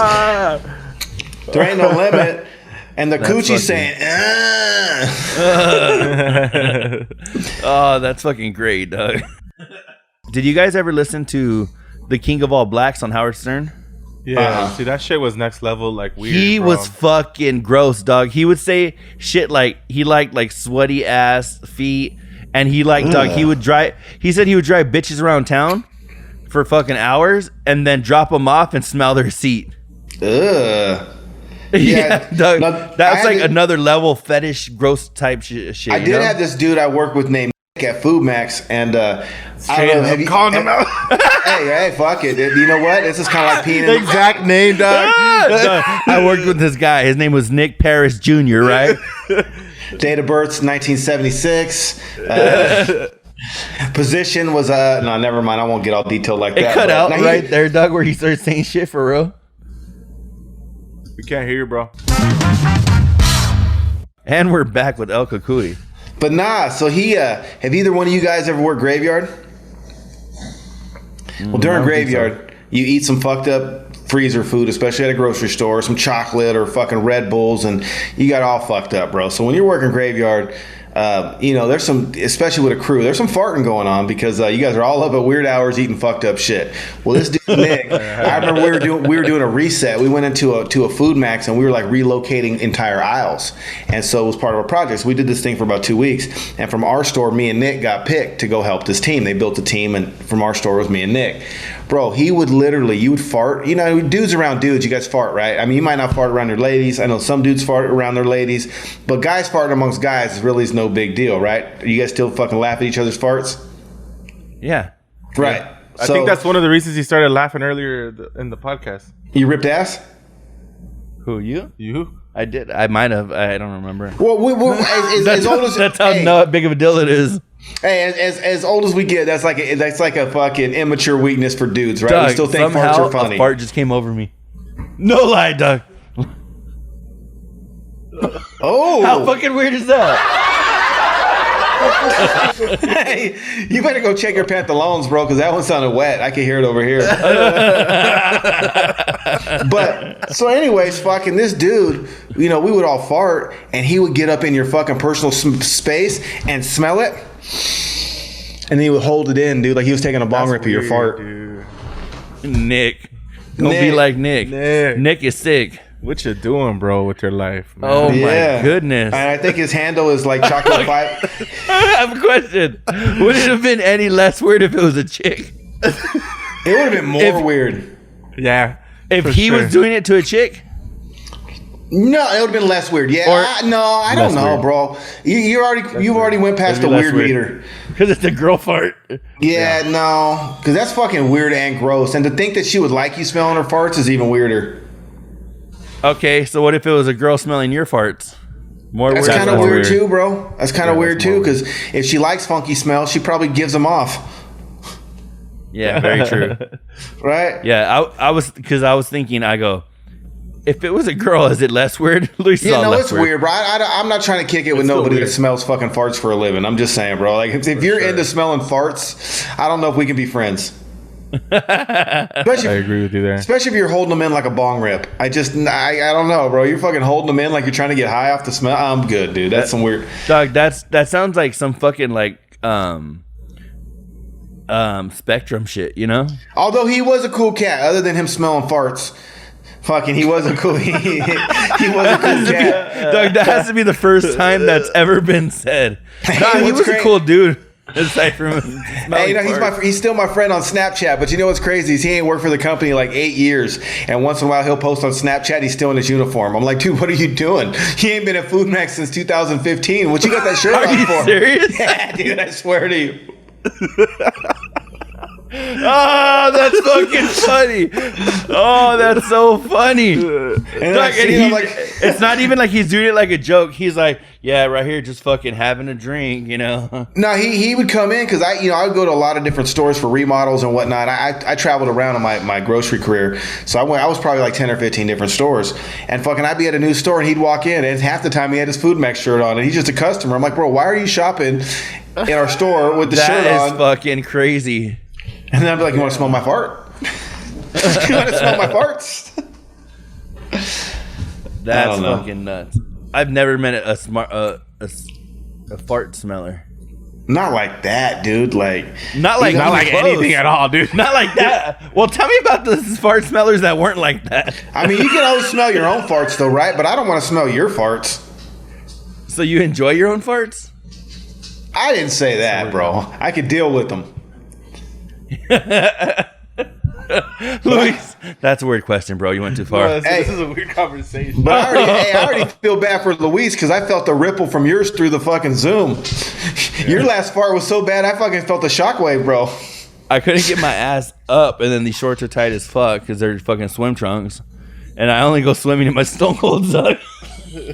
there ain't no limit. And the coochie saying, oh, that's fucking great, Doug. Did you guys ever listen to The King of All Blacks on Howard Stern? Yeah, see, that shit was next level, like weird. He bro. was fucking gross, dog. He would say shit like he liked like sweaty ass feet, and he liked dog. He would drive. He said he would drive bitches around town for fucking hours, and then drop them off and smell their seat. ugh. Yeah, dog. no, That's I like had- another level fetish, gross type shit. I you did know? have this dude I worked with named Nick at Food Max, and I don't know, have you calling him out. hey, fuck it. You know what? This is kind of like peeing in The exact name, dog. I worked with this guy. His name was Nick Paris Jr., right? Date of birth 1976. Position was no, never mind. I won't get all detailed like It that. cut but- out now right there, Doug, where he started saying shit for real. We can't hear you, bro. And we're back with El Cucuy. But nah, so he have either one of you guys ever worked graveyard? Well, during graveyard, you eat some fucked up freezer food, especially at a grocery store, some chocolate or fucking Red Bulls, and you got all fucked up, bro. So when you're working graveyard, there's some, especially with a crew, there's some farting going on because you guys are all up at weird hours eating fucked up shit. Well, this dude Nick, I remember we were doing a reset. We went into a Food Max and we were like relocating entire aisles, and so it was part of our project. So we did this thing for about 2 weeks, and from our store, me and Nick got picked to go help this team. They built a team, and from our store was me and Nick. Bro, you would fart. You know, dudes around dudes, you guys fart, right? I mean, you might not fart around your ladies. I know some dudes fart around their ladies, but guys farting amongst guys really is no big deal, right? You guys still fucking laugh at each other's farts? Yeah. Right. I think that's one of the reasons he started laughing earlier in the podcast. You ripped ass? Who, you? You? I did. I might have. I don't remember. Well, as old as That's how hey, not big of a deal it is. Hey, as old as we get, that's like a fucking immature weakness for dudes, right? Doug, we still think somehow farts are funny. a fart just came over me. No lie, Doug. Oh, How fucking weird is that? hey, you better go check your pantalones, bro, because that one sounded wet. I can hear it over here. But so, anyways, fucking this dude, we would all fart, and he would get up in your fucking personal space and smell it, and then he would hold it in, dude, like he was taking a bong rip of your fart. Dude. Nick. Don't be Nick. like Nick. Nick is sick. What you doing, bro, with your life, man? Oh Yeah. my goodness. And I think his handle is like chocolate five. I have a question. Would it have been any less weird if it was a chick? It would have been more weird. Yeah. If for he sure. was doing it to a chick? No, it would have been less weird. Yeah, Or I don't less know, weird. bro. You've already went past the Maybe less weird weird. meter. Because it's a girl fart. Yeah, no, because that's fucking weird and gross. And to think that she would like you smelling her farts is even weirder. Okay, so what if it was a girl smelling your farts? More That's weird. kind of more weird weird. too, bro. That's kind of weird that's too, more because if she likes funky smells, she probably gives them off, Yeah, very true. right? Yeah, I was thinking, I go, if it was a girl, is it less weird? At least Yeah, no, less it's weird, bro. I'm not trying to kick it with still nobody that weird. smells fucking farts for a living. I'm just saying, bro. Like, if you're into smelling farts, I don't know if we can be friends. I agree with you there. Especially if you're holding them in like a bong rip. I don't know, bro. You're fucking holding them in like you're trying to get high off the smell. I'm good, dude. That's some weird. Dog, that sounds like some fucking like spectrum shit, you know? Although he was a cool cat, other than him smelling farts. Fucking, he was a cool. He was a cool cat. Dog, that has to be the first time that's ever been said. Nah, he what's was a great- cool dude. Aside from Hey, you know, he's still my friend on Snapchat, but you know what's crazy is he ain't worked for the company like 8 years, and once in a while he'll post on Snapchat he's still in his uniform. I'm like, dude, what are you doing? He ain't been at Food Max since 2015. What you got that shirt on for? Are you serious? Yeah, dude, I swear to you. Oh, that's fucking funny. Oh, that's so funny. And Like, and I'm like, it's not even like he's doing it like a joke. He's like, yeah, right here, just fucking having a drink, you know? no, he would come in because I would go to a lot of different stores for remodels and whatnot. I traveled around in my grocery career, so I was probably like 10 or 15 different stores, and fucking I'd be at a new store and he'd walk in and half the time he had his Food Max shirt on and he's just a customer. I'm like, bro, why are you shopping in our store with the shirt on? That is fucking crazy. And then I'd be like, you want to smell my fart? You want to smell my farts? That's know. fucking nuts. I've never met a fart smeller. Not like that, dude. Like Not like close. anything at all, dude. Not like that. Well, tell me about the fart smellers that weren't like that. I mean, you can always smell your own farts, though, right? But I don't want to smell your farts. So you enjoy your own farts? I didn't say that, bro. I could deal with them. Luis, that's a weird question, bro. You went too far. This is a weird conversation. But I already feel bad for Luis because I felt the ripple from yours through the fucking Zoom. Your last fart was so bad, I fucking felt the shockwave, bro. I couldn't get my ass up, and then these shorts are tight as fuck because they're fucking swim trunks, and I only go swimming in my Stone Cold Zug.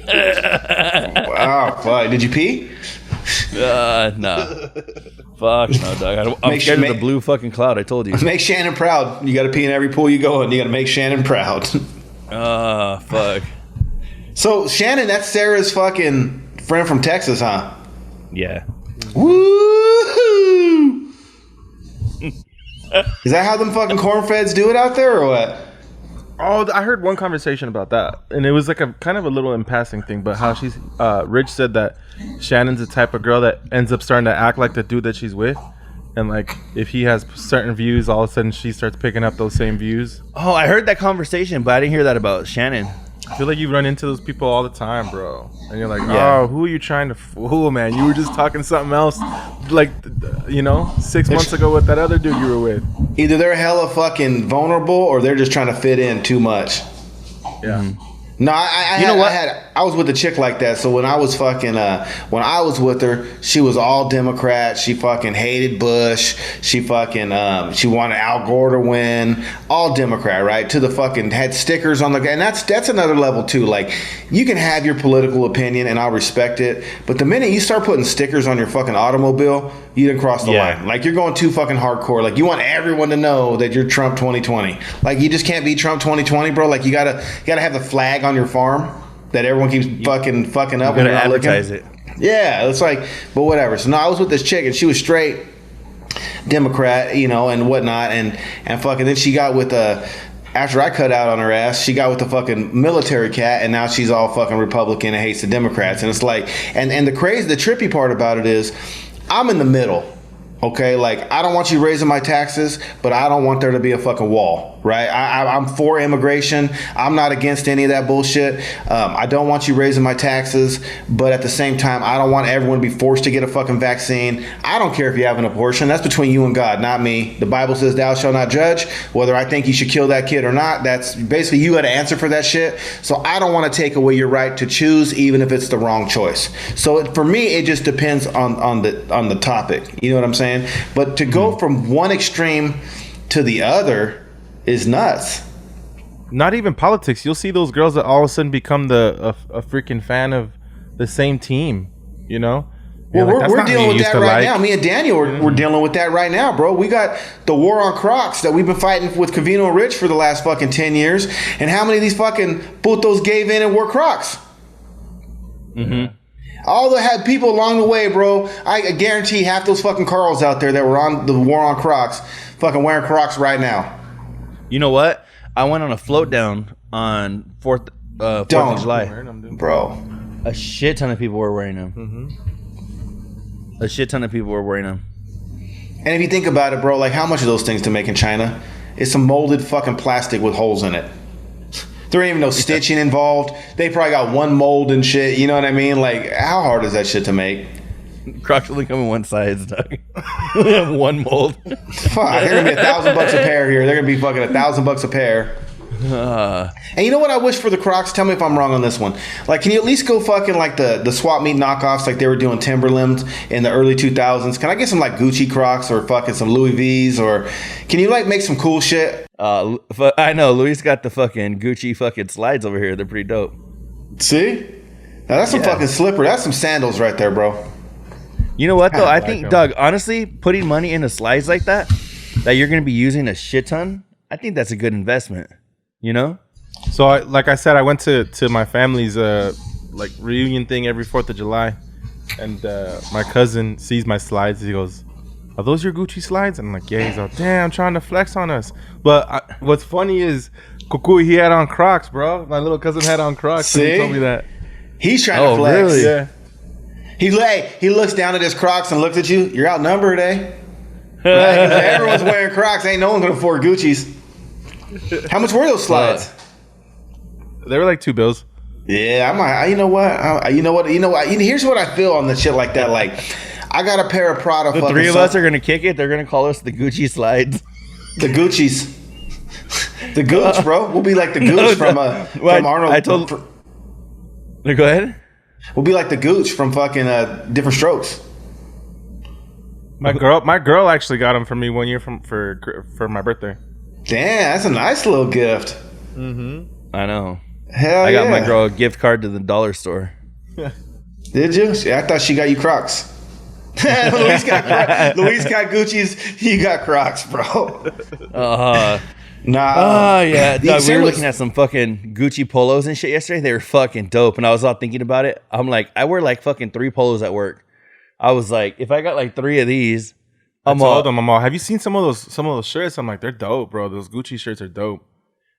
Wow, fuck. Did you pee? No. Fuck no, dog. I'm scared of the blue fucking cloud. I told you. Make Shannon proud. You got to pee in every pool you go in. You got to make Shannon proud. Fuck. So Shannon, that's Sarah's fucking friend from Texas, huh? Yeah. Woo! Is that how them fucking corn feds do it out there, or what? Oh, I heard one conversation about that, and it was like a kind of a little in passing thing. But how she's Rich said that Shannon's the type of girl that ends up starting to act like the dude that she's with, and like if he has certain views, all of a sudden she starts picking up those same views. Oh, I heard that conversation, but I didn't hear that about Shannon. I feel like you run into those people all the time, bro, and you're like, Yeah. oh, who are you trying to fool, man? You were just talking something else, like 6 months ago with that other dude you were with. Either they're hella fucking vulnerable or they're just trying to fit in too much. Yeah. No, I was with a chick like that. So when I was fucking, when I was with her, she was all Democrat. She fucking hated Bush. She fucking, she wanted Al Gore to win. All Democrat, right? To the fucking had stickers on the, and that's another level too. Like, you can have your political opinion, and I'll respect it. But the minute you start putting stickers on your fucking automobile, you didn't cross the line. Like, you're going too fucking hardcore. Like, you want everyone to know that you're Trump 2020. Like, you just can't be Trump 2020, bro. Like, you gotta have the flag on your farm that everyone keeps fucking up. You gotta advertise it. Yeah, it's like, but whatever. So no, I was with this chick and she was straight Democrat, and whatnot, and fucking then she got with after I cut out on her ass, she got with the fucking military cat, and now she's all fucking Republican and hates the Democrats. And it's like, and the trippy part about it is, I'm in the middle. Okay, like, I don't want you raising my taxes, but I don't want there to be a fucking wall, right? I'm for immigration. I'm not against any of that bullshit. I don't want you raising my taxes, but at the same time, I don't want everyone to be forced to get a fucking vaccine. I don't care if you have an abortion. That's between you and God, not me. The Bible says thou shalt not judge. Whether I think you should kill that kid or not, that's basically you got to answer for that shit. So I don't want to take away your right to choose, even if it's the wrong choice. So for me, it just depends on the topic. You know what I'm saying? But to go from one extreme to the other is nuts. Not even politics. You'll see those girls that all of a sudden become a freaking fan of the same team. Well, we're dealing with that right now. Me and Daniel, we're dealing with that right now, bro. We got the war on Crocs that we've been fighting with Covino Rich for the last fucking 10 years. And how many of these fucking putos gave in and wore Crocs? Mm-hmm. All the had people along the way, bro. I guarantee half those fucking Carls out there that were on the war on Crocs fucking wearing Crocs right now. You know what? I went on a float down on 4th of July. Bro. A shit ton of people were wearing them. Mm-hmm. A shit ton of people were wearing them. And if you think about it, bro, like, how much are those things to make in China? It's some molded fucking plastic with holes in it. There ain't even no stitching involved. They probably got one mold and shit. You know what I mean? Like, how hard is that shit to make? Crocs only come in one size, Doug. We have one mold. Fuck, they're gonna be $1,000 a pair here. They're gonna be fucking $1,000 a pair. And you know what I wish for the Crocs? Tell me if I'm wrong on this one. Like, can you at least go fucking like the swap meet knockoffs like they were doing Timberlands in the early 2000s? Can I get some like Gucci Crocs or fucking some Louis V's, or can you like make some cool shit? I know Louis got the fucking Gucci fucking slides over here. They're pretty dope. See? Now that's some fucking slipper. That's some sandals right there, bro. You know what though? I think, Doug, honestly, putting money into slides like that you're gonna be using a shit ton, I think that's a good investment. You know? So, like I said, I went to my family's like reunion thing every 4th of July, and my cousin sees my slides. He goes, "Are those your Gucci slides?" And I'm like, "Yeah." He's like, "Damn, trying to flex on us." But what's funny is Cucuy, he had on Crocs, bro. My little cousin had on Crocs. See? He told me that. He's trying to flex. Really? Yeah. He looks down at his Crocs and looks at you. You're outnumbered, eh? Right? 'Cause everyone's wearing Crocs. Ain't no one gonna afford Gucci's. How much were those slides? They were like $2. Yeah, I might. You know what? Here's what I feel on the shit like that. Like, I got a pair of Prada. The three of us are gonna kick it. They're gonna call us the Gucci slides. The Gucci's. The Gooch, bro. We'll be like the Gooch from Arnold. I told. Go ahead. We'll be like the Gooch from fucking Different Strokes. My girl actually got them for me one year for my birthday. Damn, that's a nice little gift. I know. Hell I got yeah. my girl a gift card to the dollar store. Did you? I thought she got you Crocs. Luis got Gucci's. You got Crocs, bro. Nah. Yeah. Dog, we were looking at some fucking Gucci polos and shit yesterday. They were fucking dope. And I was all thinking about it. I'm like, I wear like fucking 3 polos at work. I was like, if I got like 3 of these, I told him, I'm all, have you seen some of those shirts? I'm like, they're dope, bro. Those Gucci shirts are dope.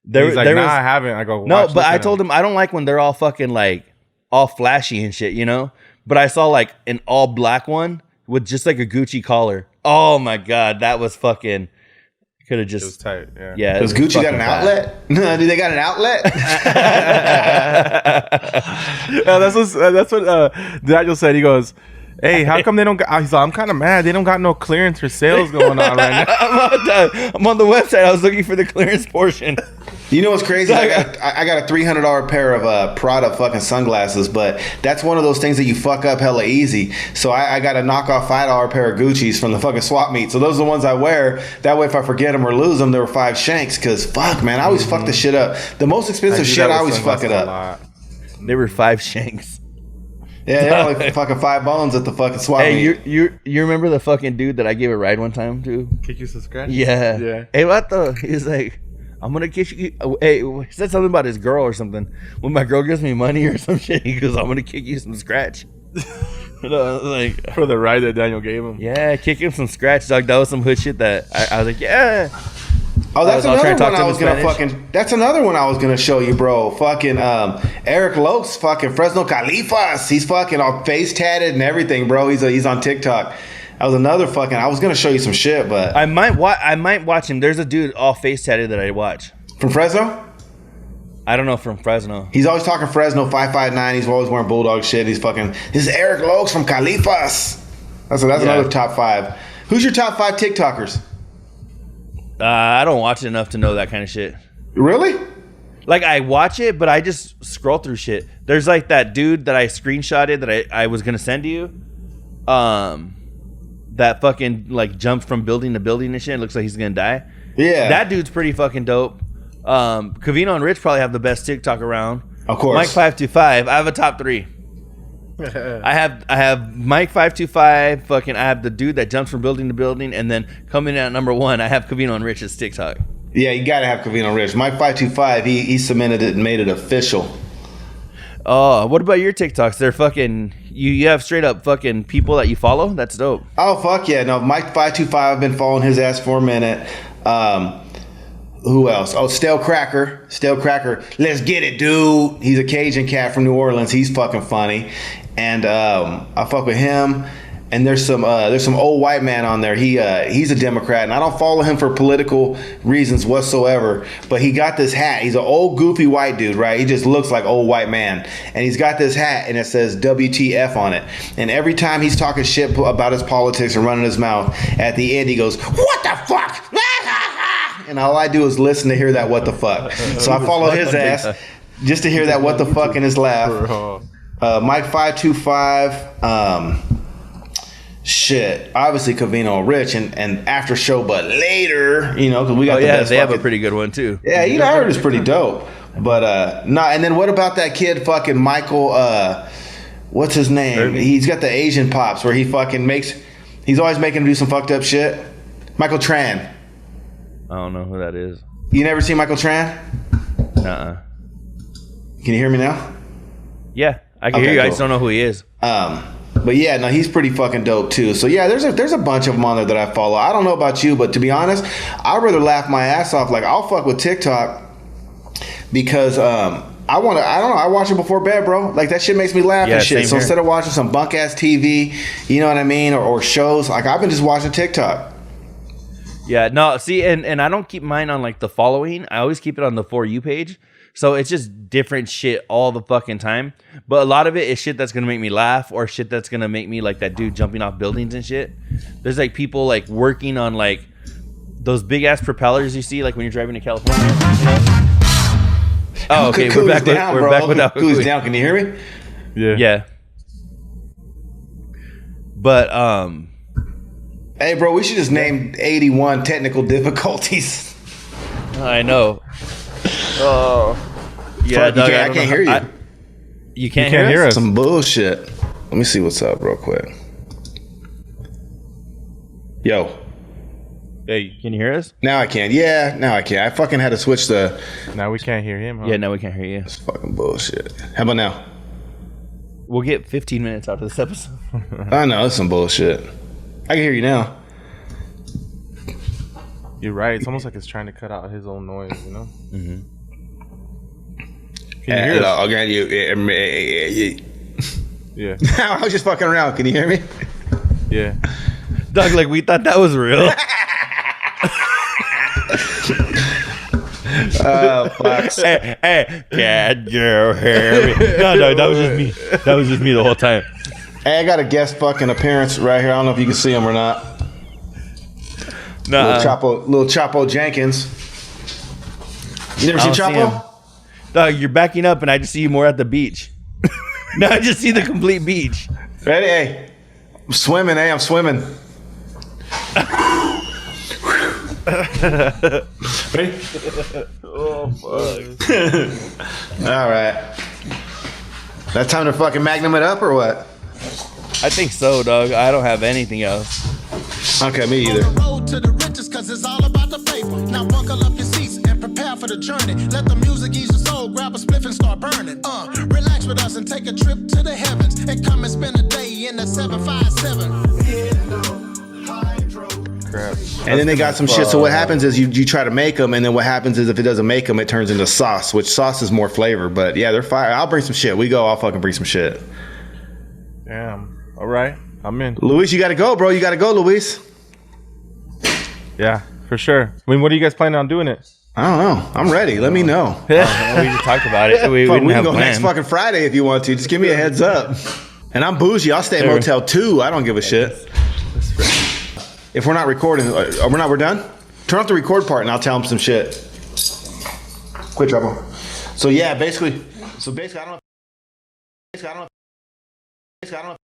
He's like, nah, I haven't. I go, no, but I told him I don't like when they're all fucking like all flashy and shit, you know? But I saw like an all black one with just like a Gucci collar. Oh my God, that was fucking, could have just. It was tight, yeah. Yeah. Does Gucci got an outlet? No, do they got an outlet? Yeah, that's what Daniel said. He goes, hey, how come they don't got, he's like, I'm kind of mad. They don't got no clearance or sales going on right now. I'm on the website. I was looking for the clearance portion. You know what's crazy? I got a $300 pair of Prada fucking sunglasses, but that's one of those things that you fuck up hella easy. So I got a knockoff $5 pair of Gucci's from the fucking swap meet. So those are the ones I wear. That way if I forget them or lose them, they were 5 shanks. Because fuck, man, I always fuck the shit up. The most expensive shit, I always fuck it up. They were 5 shanks. Yeah, they're only fucking 5 bones at the fucking swap meet. Hey, you remember the fucking dude that I gave a ride one time to? Kick you some scratch? Yeah. Yeah. Hey, what the? He's like, I'm gonna kick you. Hey, he said something about his girl or something. When my girl gives me money or some shit, he goes, I'm gonna kick you some scratch. Like for the ride that Daniel gave him. Yeah, kick him some scratch, dog. That was some hood shit that I was like, yeah. Oh, that's another one I was gonna fucking. That's another one I was gonna show you, bro. Fucking Eric Lokes, fucking Fresno Califas. He's fucking all face tatted and everything, bro. He's on TikTok. That was another fucking. I was gonna show you some shit, but I might watch him. There's a dude all face tatted that I watch from Fresno. I don't know, from Fresno. He's always talking Fresno 559. He's always wearing Bulldog shit. He's fucking. This is Eric Lokes from Califas. That's another top 5. Who's your top 5 TikTokers? I don't watch it enough to know that kind of shit. Really? Like, I watch it, but I just scroll through shit. There's like that dude that I screenshotted that I was gonna send to you. That fucking like jumps from building to building and shit. It looks like he's gonna die. Yeah. That dude's pretty fucking dope. Covino and Rich probably have the best TikTok around. Of course. Mike 525. I have a top 3. I have Mike 525. Fucking, I have the dude that jumps from building to building, and then coming in at number 1, I have Covino and Rich's TikTok. Yeah, you gotta have Covino Rich. Mike 525. He cemented it and made it official. Oh, what about your TikToks? They're fucking. You have straight up fucking people that you follow. That's dope. Oh fuck yeah! No, Mike 525. I've been following his ass for a minute. Who else? Oh, Stale Cracker. Let's get it, dude. He's a Cajun cat from New Orleans. He's fucking funny. And I fuck with him. and there's some old white man on there. He's a Democrat, and I don't follow him for political reasons whatsoever. But he got this hat. He's an old goofy white dude, right? He just looks like old white man, and he's got this hat, and it says WTF on it. And every time he's talking shit about his politics and running his mouth, at the end he goes, "What the fuck?" And all I do is listen to hear that "what the fuck." So I follow his ass just to hear that "what the fuck" in his laugh. Mike 525. Shit, obviously Covino Rich and After Show, but later, you know, because we got the best. They have a pretty good one too. Yeah, you know, I heard it's pretty dope. But no, and then what about that kid, fucking Michael? What's his name? Irving. He's got the Asian pops where he fucking makes. He's always making him do some fucked up shit. Michael Tran. I don't know who that is. You never seen Michael Tran? Nuh-uh. Can you hear me now? Yeah, I can Okay, hear you. I cool. just don't know who he is. But yeah, no, he's pretty fucking dope too. So yeah, there's a bunch of them on there that I follow. I don't know about you, but to be honest, I'd rather laugh my ass off. Like I'll fuck with TikTok because I don't know, I watch it before bed, bro. Like that shit makes me laugh Yeah, and shit. same So here. instead of watching some bunk ass TV, you know what I mean, or shows, like I've been just watching TikTok. Yeah, no, see, and I don't keep mine on like the following. I always keep it on the For You page. So it's just different shit all the fucking time. But a lot of it is shit that's going to make me laugh or shit that's going to make me like that dude jumping off buildings and shit. There's like people like working on like those big ass propellers you see like when you're driving to California. You know? Oh, okay, we're back down, we're bro. back with Al Cucuy's Cucuy. down. Can you hear me? Yeah. But Hey, bro, we should just name 81 technical difficulties. I know. Oh. Yeah, Fuck, Doug, I don't can't know. hear you. You can't hear us? Some bullshit. Let me see what's up real quick. Yo. Hey, can you hear us? Now I can. Yeah, now I can. I fucking had to switch the... Now we can't hear him, huh? Yeah, no, we can't hear you. It's fucking bullshit. How about now? We'll get 15 minutes out of this episode. I know, it's some bullshit. I can hear you now. You're right. It's almost like it's trying to cut out his own noise, you know? Mm-hmm. Can you hear us? I'll grant you... Yeah. I was just fucking around. Can you hear me? Yeah. Doug, like we thought that was real. Oh, fuck. Hey, can you hear me? No, that was just me. That was just me the whole time. Hey, I got a guest fucking appearance right here. I don't know if you can see him or not. Nah, Little Chapo Jenkins. You never I seen don't see Chapo? him. Doug, you're backing up, and I just see you more at the beach. Now I just see the complete beach. Ready? Hey, I'm swimming. Hey, I'm swimming. Ready? Oh fuck! All right. That time to fucking magnum it up or what? I think so, Doug. I don't have anything else. Okay, me either. On the road to the riches, cause it's all about the paper. Now buckle up your seats and prepare for the journey. Let the music ease your soul, grab a spliff and start burning. Relax with us and take a trip to the heavens. And come and spend a day in the 757. Crap. And then they got some shit. So what happens is you try to make them, and then what happens is if it doesn't make them, it turns into sauce, which sauce is more flavor. But yeah, they're fire. I'll bring some shit. I'll fucking bring some shit. Damn. All right. I'm in. Luis, you got to go, bro. You got to go, Luis. Yeah, for sure. I mean, what are you guys planning on doing it? I don't know. I'm ready. Let me know. We just talked about it. We Fuck, didn't we can have go plans. next fucking Friday if you want to. Just give me a heads up. And I'm bougie. I'll stay at Sure. Motel 2. I don't give a shit. If we're not recording, we're done? Turn off the record part and I'll tell them some shit. Quit trouble. So yeah, basically, I don't know. I don't know.